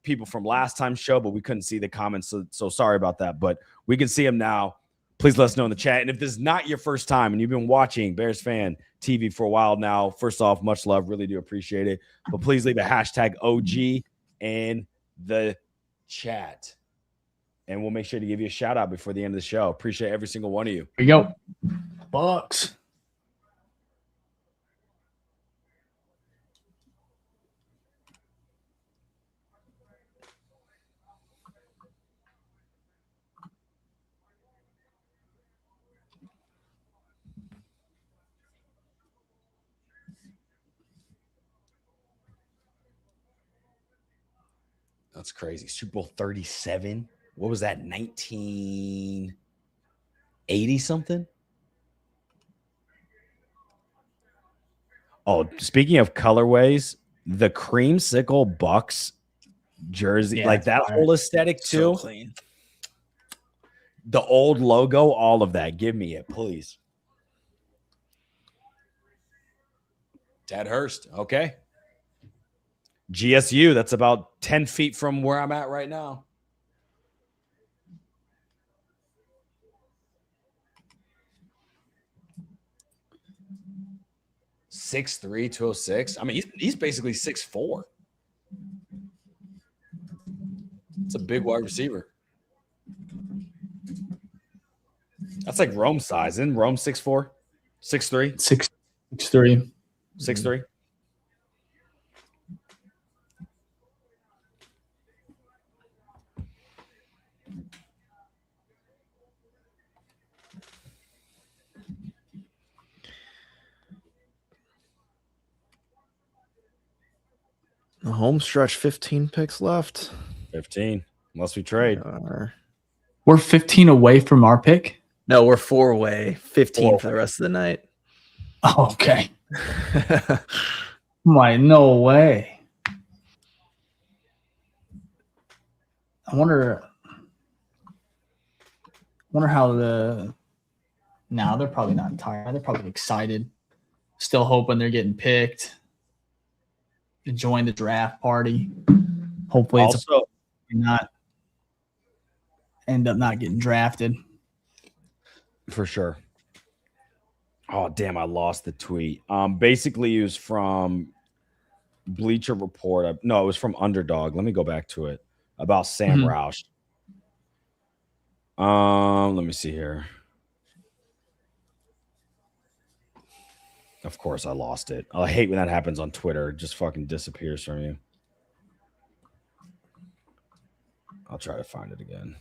people from last time's show, but we couldn't see the comments, so sorry about that. But we can see them now. Please let us know in the chat. And if this is not your first time and you've been watching Bears Fan TV for a while now, first off, much love. Really do appreciate it. But please leave a hashtag OG in the chat. And we'll make sure to give you a shout out before the end of the show. Appreciate every single one of you. Here you go. Bucks. That's crazy. Super Bowl 37. What was that? 1980 something? Oh, speaking of colorways, the creamsicle Bucks jersey, like that whole aesthetic too. So clean. The old logo, all of that. Give me it, please. Ted Hurst. Okay. GSU. That's about 10 feet from where I'm at right now. (6'3", 206. I mean, he's basically 6'4". It's a big wide receiver. That's like Rome size. Isn't Rome 6'4", 6'3"? 6'3". 6'3". The home stretch, 15 picks left. 15, unless we trade. We're 15 away from our pick? No, we're 4 away. 15 for the rest of the night. Oh, okay. No way. I wonder how they're probably not tired. They're probably excited. Still hoping they're getting picked. Enjoying the draft party. Hopefully it's also not end up not getting drafted. For sure. Oh, damn, I lost the tweet. Basically it was from Bleacher Report. No, it was from Underdog. Let me go back to it. About Sam Roush. Let me see here. Of course, I lost it. I hate when that happens on Twitter. It just fucking disappears from you. I'll try to find it again.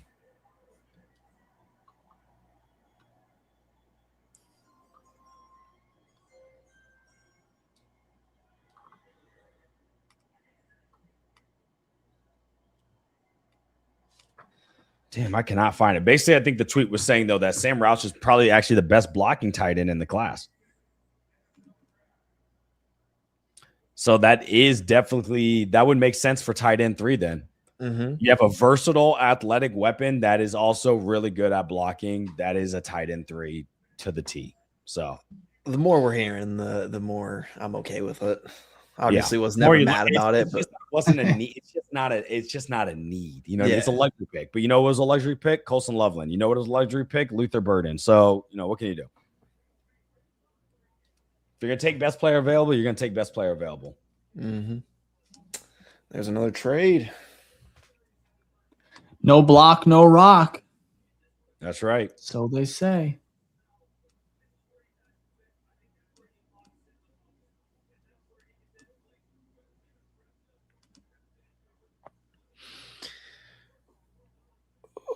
Damn, I cannot find it. Basically, I think the tweet was saying, though, that Sam Roush is probably actually the best blocking tight end in the class. So that is definitely, that would make sense for tight end 3 then. You have a versatile athletic weapon that is also really good at blocking. That is a tight end 3 to the T. So the more we're hearing, the more I'm okay with it. Obviously, was never mad about it, but it wasn't a need. It's just not a need. You know, it's a luxury pick. But you know, it was a luxury pick. Colson Loveland. You know, what was a luxury pick? Luther Burden. So you know, what can you do? If you're gonna take best player available, you're gonna take best player available. There's another trade. No block, no rock. That's right. So they say.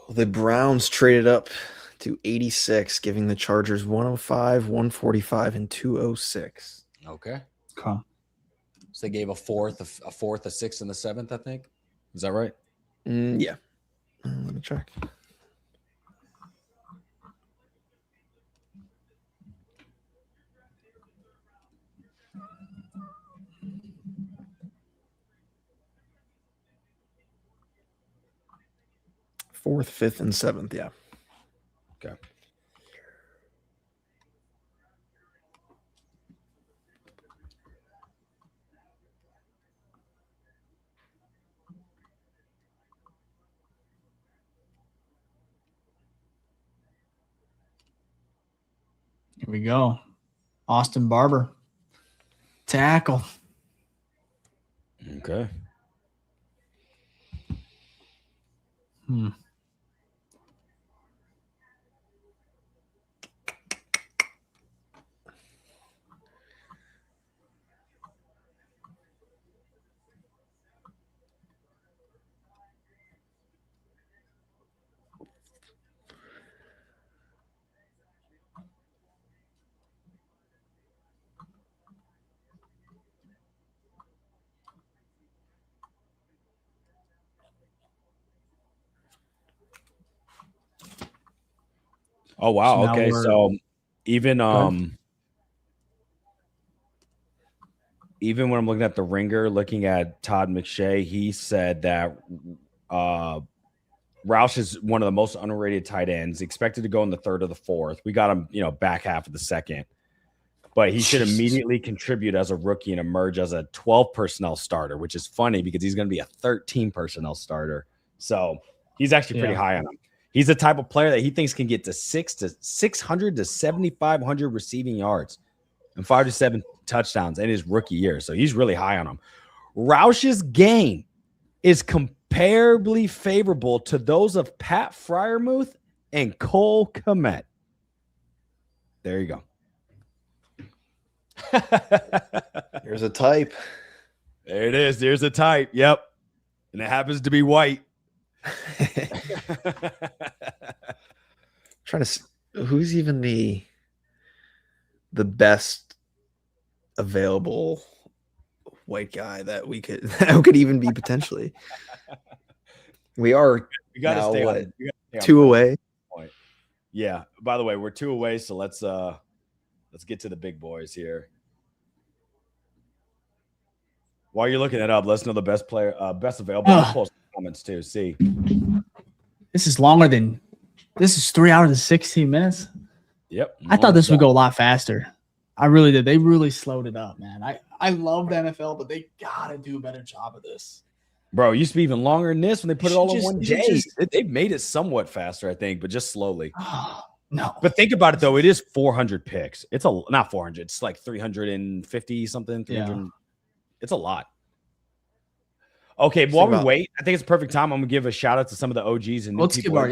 The Browns traded up to 86, giving the Chargers 105, 145, and 206. Okay. So they gave a fourth, a sixth, and a seventh, I think. Is that right? Yeah. Let me check. Fourth, fifth, and seventh. Yeah. Okay. Here we go. Austin Barber. Tackle. Okay. Oh wow. Okay. So even even when I'm looking at the Ringer, looking at Todd McShay, he said that Roush is one of the most underrated tight ends, expected to go in the third or the fourth. We got him, back half of the second. But he should immediately contribute as a rookie and emerge as a 12 personnel starter, which is funny because he's going to be a 13 personnel starter. So he's actually pretty high on him. He's the type of player that he thinks can get to 600 to 7,500 receiving yards and 5 to 7 touchdowns in his rookie year. So he's really high on him. Roush's game is comparably favorable to those of Pat Freiermuth and Cole Kmet. There you go. There's a type. There it is. There's a type. Yep. And it happens to be white. Who's even the best available white guy that could even be potentially. We got to stay 2 away. Point. Yeah. By the way, we're 2 away, so let's get to the big boys here. While you're looking it up, let's know the best player, best available. Post comments too. See, this is longer than. This is 3 hours and 16 minutes. Yep. I thought this would go a lot faster. I really did. They really slowed it up, man. I love the NFL, but they gotta do a better job of this. Bro, it used to be even longer than this when they put it all in one day. They've made it somewhat faster, I think, but just slowly. No. But think about it, though. It is 400 picks. It's not 400. It's like 350 something. 300. Yeah. It's a lot. Okay, while we wait, I think it's a perfect time. I'm going to give a shout out to some of the OGs and new people.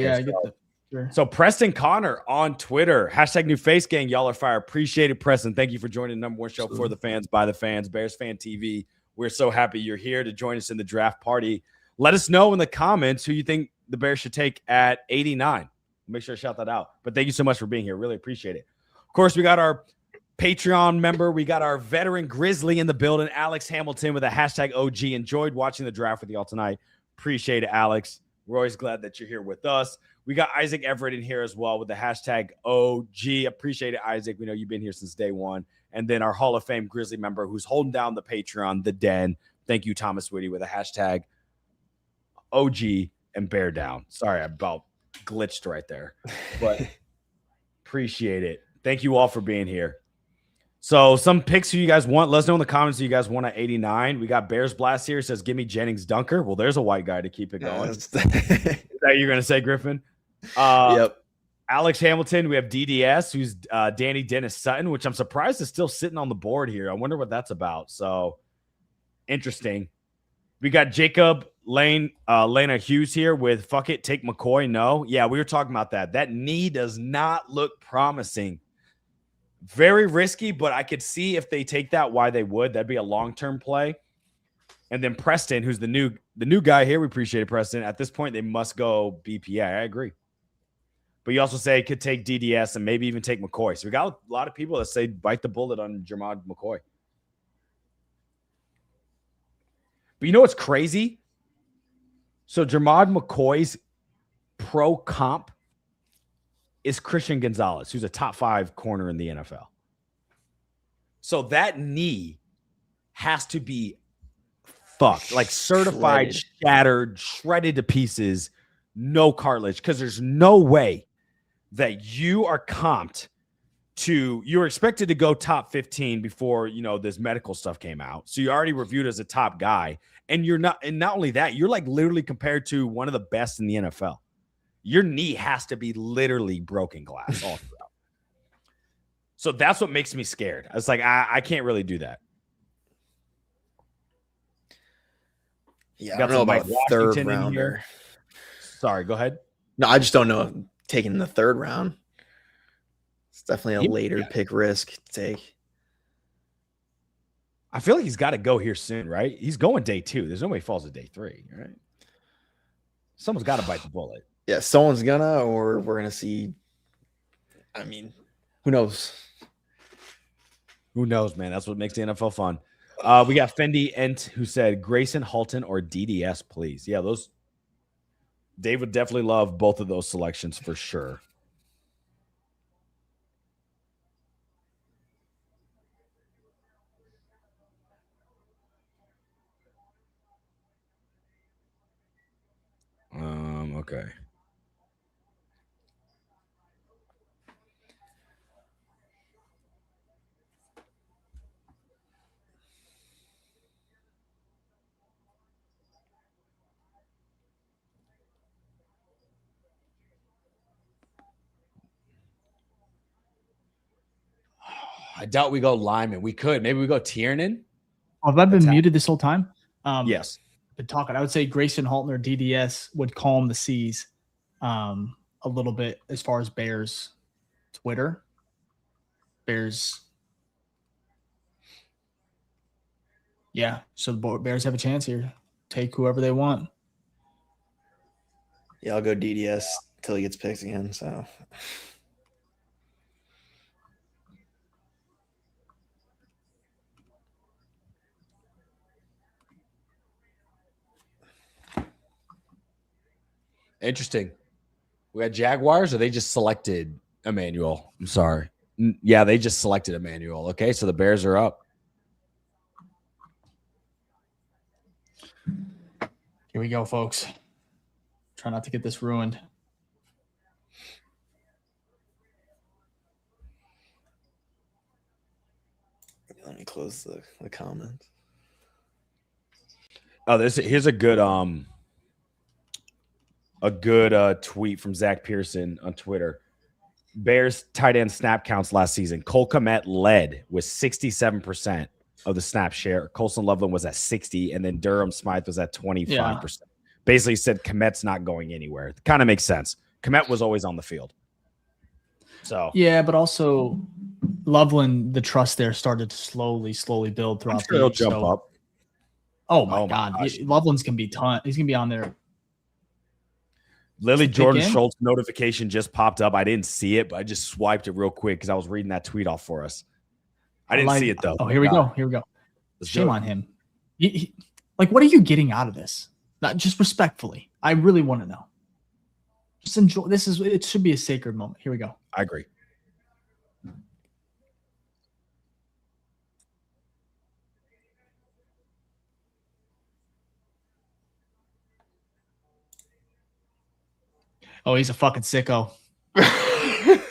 Sure. So Preston Connor on Twitter, #NewFaceGang. Y'all are fire. Appreciate it, Preston. Thank you for joining the #1 show for the fans, by the fans, Bears Fan TV. We're so happy you're here to join us in the draft party. Let us know in the comments who you think the Bears should take at 89. Make sure to shout that out. But thank you so much for being here. Really appreciate it. Of course, we got our Patreon member. We got our veteran Grizzly in the building, Alex Hamilton with a #OG. Enjoyed watching the draft with y'all tonight. Appreciate it, Alex. We're always glad that you're here with us. We got Isaac Everett in here as well with the #OG. Appreciate it, Isaac. We know you've been here since day one. And then our Hall of Fame Grizzly member who's holding down the Patreon, The Den. Thank you, Thomas Whitty, with a #OG and Bear Down. Sorry, I about glitched right there, but appreciate it. Thank you all for being here. So some picks who you guys want. Let us know in the comments who you guys want at 89. We got Bears Blast here. Says, give me Jennings Dunker. Well, there's a white guy to keep it going. Is that you're going to say, Griffin? Yep. Alex Hamilton. We have DDS, who's Danny Dennis Sutton, which I'm surprised is still sitting on the board here. I wonder what that's about. So interesting. We got Jacob Lena Hughes here with fuck it, take McCoy. No. Yeah, we were talking about that. That knee does not look promising. Very risky, but I could see if they take that, why they would. That'd be a long-term play. And then Preston, who's the new guy here. We appreciate it, Preston. At this point, they must go BPA. I agree. But you also say it could take DDS and maybe even take McCoy. So we got a lot of people that say bite the bullet on Jamard McCoy. But you know what's crazy? So Jamard McCoy's pro comp is Christian Gonzalez, who's a top 5 corner in the NFL. So that knee has to be fucked, like certified, shattered, shredded to pieces, no cartilage, because there's no way that you are comped to, you're expected to go top 15 before, this medical stuff came out. So you're already reviewed as a top guy. And you're not, and not only that, you're like literally compared to one of the best in the NFL. Your knee has to be literally broken glass all throughout. So that's what makes me scared. I was like, I can't really do that. Yeah, I don't know about third rounder. Sorry, go ahead. No, I just don't know if taking the third round. It's definitely a later pick risk to take. I feel like he's got to go here soon, right? He's going day 2. There's no way he falls to day 3, right? Someone's got to bite the bullet. Yeah, someone's gonna, or we're gonna see. I mean, who knows? Who knows, man? That's what makes the NFL fun. We got Fendi Ent, who said Grayson Halton or DDS, please. Yeah, those. Dave would definitely love both of those selections for sure. Okay. I doubt we go Lyman. We could. Maybe we go Thieneman. Have I been muted this whole time? Yes. Been talking. I would say Grayson Haltner, DDS, would calm the seas a little bit as far as Bears Twitter. Bears. Yeah. So the Bears have a chance here. Take whoever they want. Yeah, I'll go DDS till he gets picked again. So. Interesting. We got Jaguars, or they just selected Emmanuel? I'm sorry. Yeah, they just selected Emmanuel. Okay, so the Bears are up. Here we go, folks. Try not to get this ruined. Let me close the comments. Oh, here's a good tweet from Zach Pearson on Twitter. Bears tight end snap counts last season. Cole Kmet led with 67% of the snap share. Colson Loveland was at 60%, and then Durham Smythe was at 25%. Yeah. Basically said Kmet's not going anywhere. It kind of makes sense. Kmet was always on the field. So yeah, but also Loveland, the trust there started to slowly build throughout the year. He'll jump up. Oh my God. Loveland's gonna be he's gonna be on there. Lily Jordan Schultz notification just popped up. I didn't see it, but I just swiped it real quick because I was reading that tweet off for us. I didn't see it though. Oh, here we go. Shame on him. Like, what are you getting out of this? Not just respectfully. I really want to know. Just enjoy. It should be a sacred moment. Here we go. I agree. Oh, he's a fucking sicko.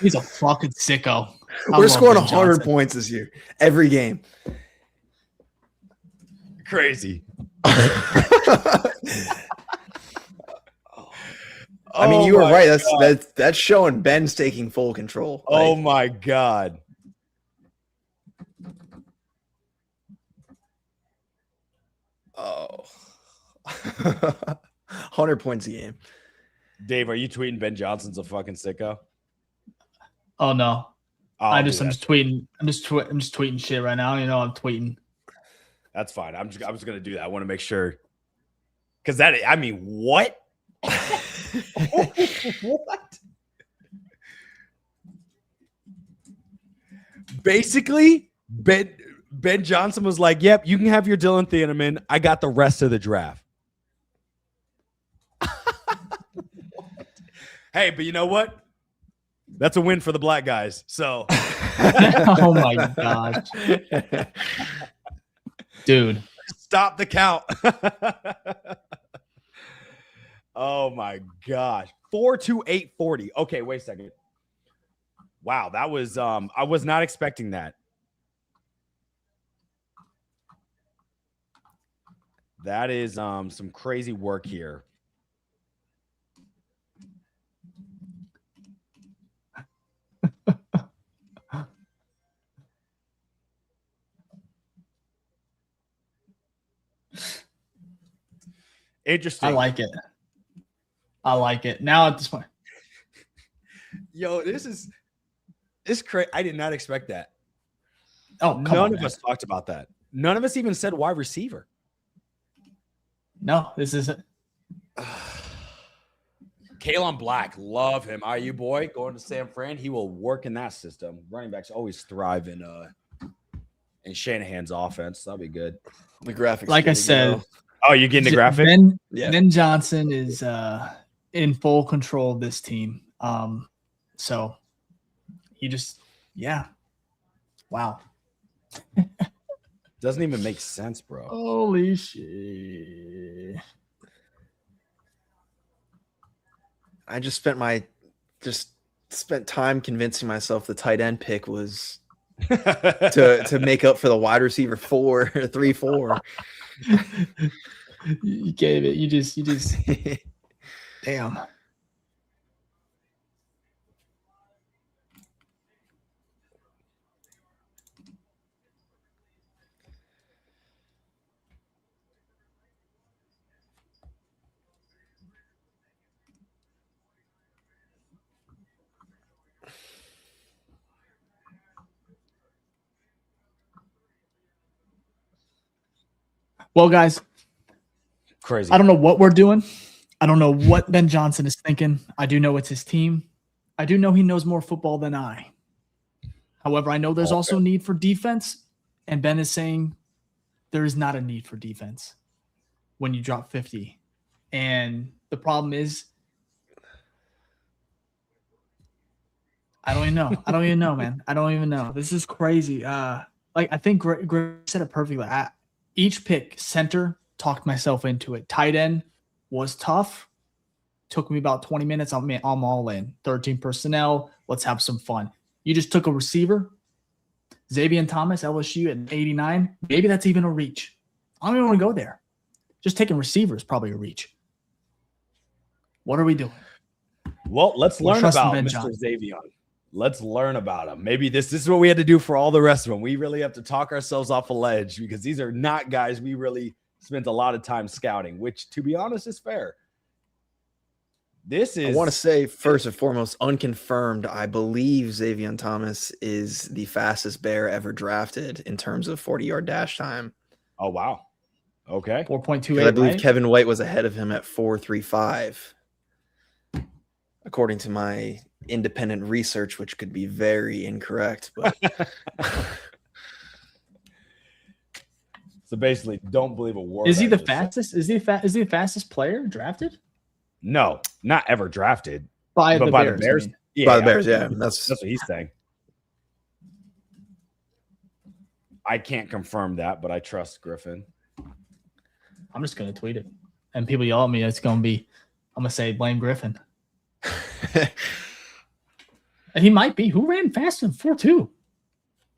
He's a fucking sicko. We're scoring 100 points this year. Every game. Crazy. I mean, you were right. That's showing Ben's taking full control. Oh my God. Oh. 100 points a game. Dave, are you tweeting Ben Johnson's a fucking sicko? Oh no. I'm just tweeting. I'm just tweeting shit right now. You know, I'm tweeting. That's fine. I'm just gonna do that. I want to make sure. Because what? What? Basically, Ben Johnson was like, "Yep, you can have your Dylan Thieneman. I got the rest of the draft." Hey, but you know what? That's a win for the black guys. So, oh my gosh, dude, stop the count. Oh my gosh, 42840. Okay, wait a second. Wow, that was I was not expecting that. That is some crazy work here. Interesting. I like it. Now at this point. Yo, this is crazy. I did not expect that. Oh, none of us talked about that. None of us even said wide receiver. No, this isn't. Kalen Black, love him. IU boy going to San Fran. He will work in that system. Running backs always thrive in Shanahan's offense. That'll be good. The graphics, like I said. Oh, you're getting the graphic? Ben Johnson is in full control of this team. So he just, yeah. Wow. Doesn't even make sense, bro. Holy shit. I just spent time convincing myself the tight end pick was to make up for the wide receiver 3-4. You gave it. You just damn. Well, guys, crazy. I don't know what we're doing. I don't know what Ben Johnson is thinking. I do know it's his team. I do know he knows more football than I. However, I know there's also a need for defense, and Ben is saying there is not a need for defense when you drop 50. And the problem is, I don't even know. I don't even know, man. I don't even know. This is crazy. I think Greg said it perfectly. Each pick, center, talked myself into it. Tight end was tough. Took me about 20 minutes. I'm all in. 13 personnel. Let's have some fun. You just took a receiver. Xavion Thomas, LSU at 89. Maybe that's even a reach. I don't even want to go there. Just taking receiver is probably a reach. What are we doing? Well, let's learn about Mr. Xavion. Let's learn about him. Maybe this is what we had to do for all the rest of them. We really have to talk ourselves off a ledge because these are not guys we really spent a lot of time scouting, which, to be honest, is fair. I want to say, first and foremost, unconfirmed, I believe Xavion Thomas is the fastest Bear ever drafted in terms of 40-yard dash time. Oh, wow. Okay. 4.28. I believe Kevin White was ahead of him at 4.35, according to my independent research, which could be very incorrect. But so basically, don't believe a word. Is he the fastest? Is he the fastest player drafted? No, not ever drafted by the Bears. Yeah, by the Bears, yeah. That's what he's saying. I can't confirm that, but I trust Griffin. I'm just gonna tweet it, and people yell at me. It's gonna be, I'm gonna say blame Griffin. And he might be. Who ran faster than 4.2?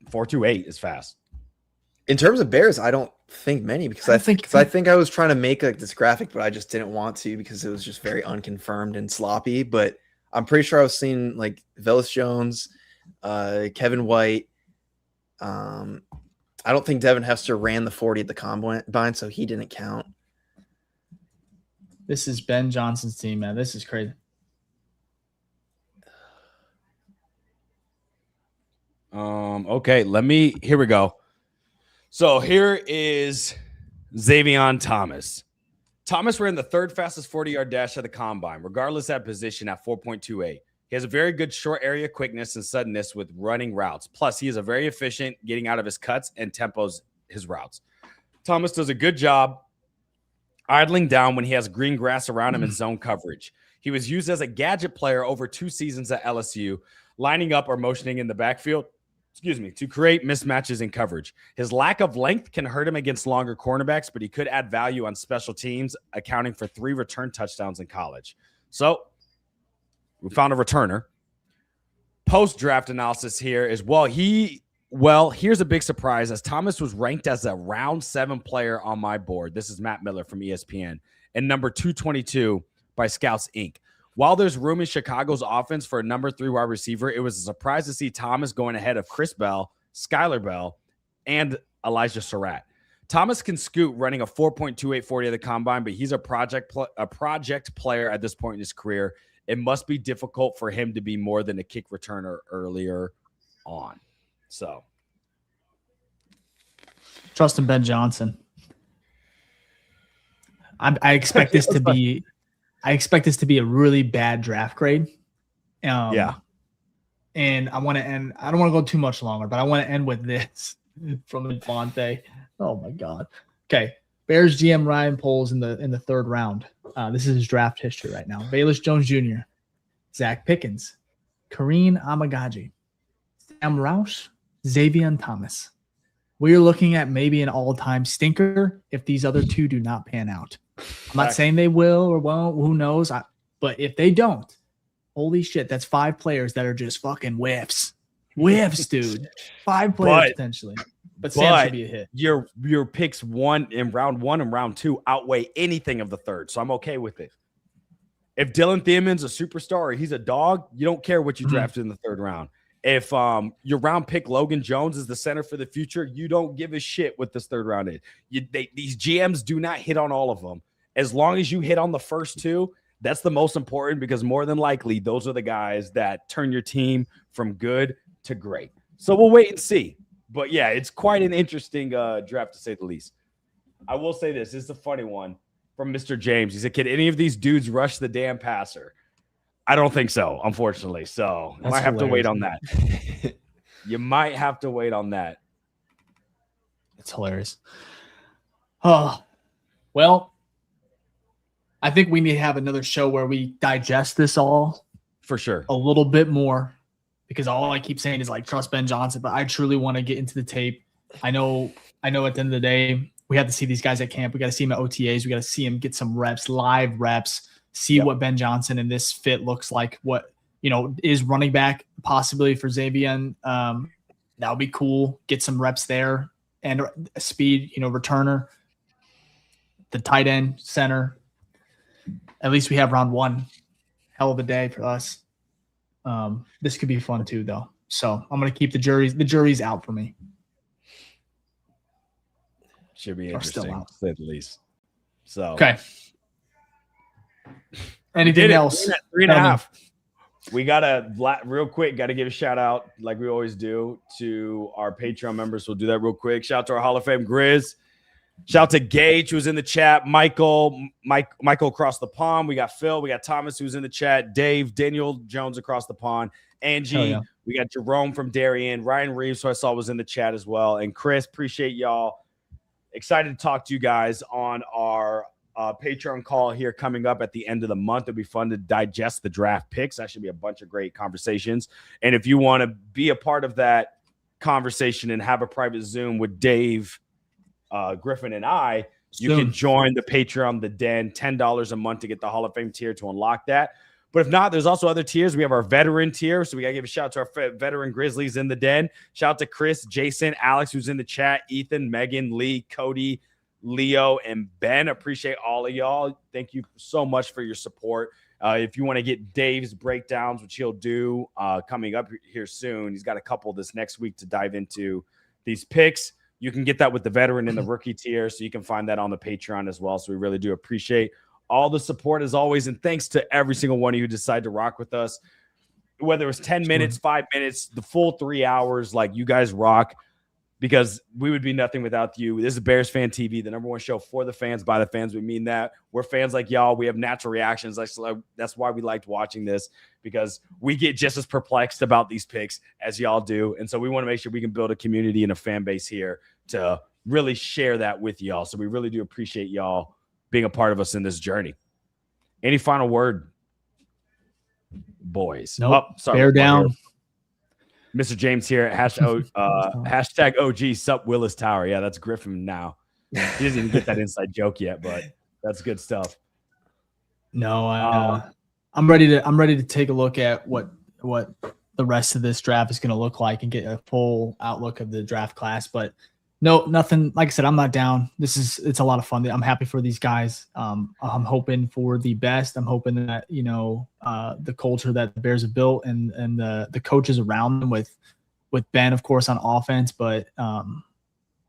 4.28 is fast. In terms of Bears, I don't think many because I think I was trying to make like this graphic, but I just didn't want to because it was just very unconfirmed and sloppy. But I'm pretty sure I was seeing like Velus Jones, Kevin White. I don't think Devin Hester ran the 40 at the combine, so he didn't count. This is Ben Johnson's team, man. This is crazy. Okay, here we go. So here is Xavion Thomas. Thomas ran the third fastest 40-yard dash at the combine, regardless of position at 4.28. He has a very good short area quickness and suddenness with running routes. Plus, he is a very efficient getting out of his cuts and tempos his routes. Thomas does a good job idling down when he has green grass around him in zone coverage. He was used as a gadget player over 2 seasons at LSU, lining up or motioning in the backfield, to create mismatches in coverage. His lack of length can hurt him against longer cornerbacks, but he could add value on special teams, accounting for 3 return touchdowns in college. So we found a returner. Post-draft analysis here is, here's a big surprise, as Thomas was ranked as a round 7 player on my board. This is Matt Miller from ESPN, and number 222 by Scouts Inc. While there's room in Chicago's offense for a number 3 wide receiver, it was a surprise to see Thomas going ahead of Chris Bell, Skylar Bell, and Elijah Surratt. Thomas can scoot running a 4.28 40 at the combine, but he's a project player at this point in his career. It must be difficult for him to be more than a kick returner earlier on. So, trust in Ben Johnson. I expect this to be. I expect this to be a really bad draft grade. Yeah. And I want to end. I don't want to go too much longer, but I want to end with this from Infante. Oh my God. Okay. Bears GM Ryan Poles in the 3rd round. This is his draft history right now. Velus Jones Jr., Zach Pickens, Kareem Amagaji, Sam Roush, Xavion Thomas. We're looking at maybe an all-time stinker if these other 2 do not pan out. I'm not saying they will or won't. Who knows? But if they don't, Holy shit, that's 5 players that are just fucking whiffs, dude. 5 players potentially. But Sam should be a hit. Your picks in round 1 and round 2 outweigh anything of the third, so I'm okay with it. If Dylan Thieneman's a superstar or he's a dog, you don't care what you drafted in the 3rd round. If your round pick Logan Jones is the center for the future, you don't give a shit what this 3rd round is. These GMs do not hit on all of them. As long as you hit on the first 2, that's the most important, because more than likely those are the guys that turn your team from good to great. So we'll wait and see. But yeah, it's quite an interesting draft, to say the least. I will say this is a funny one from Mr. James. He said, "Can any of these dudes rush the damn passer?" I don't think so, unfortunately. So you might have to wait on that. You might have to wait on that. It's hilarious. Oh, well, I think we need to have another show where we digest this all for sure a little bit more, because all I keep saying is like trust Ben Johnson, but I truly want to get into the tape. I know at the end of the day, we have to see these guys at camp. We got to see them at OTAs. We got to see them get some reps, live reps, see what Ben Johnson in this fit looks like. What, is running back possibility for Xavion. That would be cool. Get some reps there and speed, returner, the tight end, center. At least we have round 1. Hell of a day for us. This could be fun too, though. So I'm going to keep the jury's out for me. Should be interesting, to say the least. So okay. Anything else? 3.5. We gotta real quick. Got to give a shout out, like we always do, to our Patreon members. We'll do that real quick. Shout out to our Hall of Fame Grizz. Shout out to Gage, who's in the chat. Michael across the pond. We got Phil. We got Thomas, who's in the chat. Dave, Daniel Jones across the pond. Angie. Yeah. We got Jerome from Darien. Ryan Reeves, who I saw was in the chat as well. And Chris, appreciate y'all. Excited to talk to you guys on our Patreon call here coming up at the end of the month. It'll be fun to digest the draft picks. That should be a bunch of great conversations. And if you want to be a part of that conversation and have a private Zoom with Dave, Griffin, and I, you can join the Patreon, the Den, $10 a month to get the Hall of Fame tier to unlock that. But if not, there's also other tiers. We have our veteran tier, so we got to give a shout out to our veteran Grizzlies in the Den. Shout out to Chris, Jason, Alex, who's in the chat, Ethan, Megan, Lee, Cody, Leo, and Ben. Appreciate all of y'all. Thank you so much for your support. If you want to get Dave's breakdowns, which he'll do coming up here soon, he's got a couple this next week to dive into these picks. You can get that with the veteran and the rookie tier, so you can find that on the Patreon as well. So we really do appreciate all the support as always, and thanks to every single one of you who decide to rock with us. Whether it was 10 minutes, 5 minutes, the full 3 hours, like you guys rock, because we would be nothing without you. This is Bears Fan TV, the #1 show for the fans, by the fans. We mean that. We're fans like y'all. We have natural reactions. That's why we liked watching this, because we get just as perplexed about these picks as y'all do. And so we want to make sure we can build a community and a fan base here to really share that with y'all. So we really do appreciate y'all being a part of us in this journey. Any final word, boys? Nope. Sorry. Bear down. Mr. James here. Hashtag OG Sup Willis Tower. Yeah, that's Griffin now. He doesn't even get that inside joke yet, but that's good stuff. No, I'm ready to take a look at what the rest of this draft is going to look like and get a full outlook of the draft class. But no, nothing. Like I said, I'm not down. It's a lot of fun. I'm happy for these guys. I'm hoping for the best. I'm hoping that the culture that the Bears have built and the coaches around them with Ben, of course, on offense, but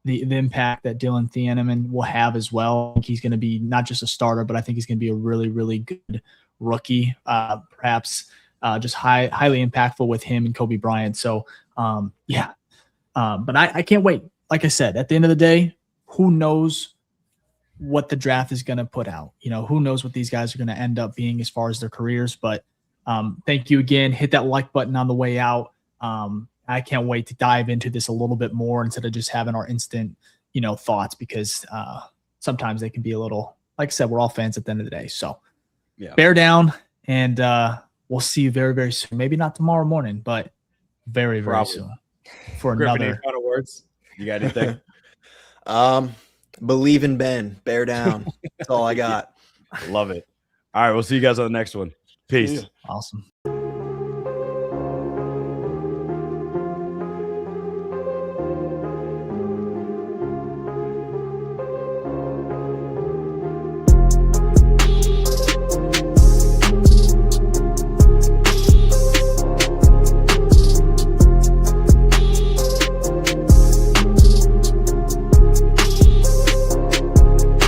the impact that Dylan Thieneman will have as well. I think he's going to be not just a starter, but I think he's going to be a really, really good rookie. Perhaps just highly impactful with him and Kobe Bryant. So but I can't wait. Like I said, at the end of the day, who knows what the draft is going to put out? Who knows what these guys are going to end up being as far as their careers. But thank you again. Hit that like button on the way out. I can't wait to dive into this a little bit more instead of just having our instant, thoughts, because sometimes they can be a little, like I said, we're all fans at the end of the day. So bear down, and we'll see you very, very soon. Maybe not tomorrow morning, but very, very soon for Griffin, another. Any final words? You got anything? Believe in Ben. Bear down. That's all I got. Love it. All right, we'll see you guys on the next one. Peace. Awesome.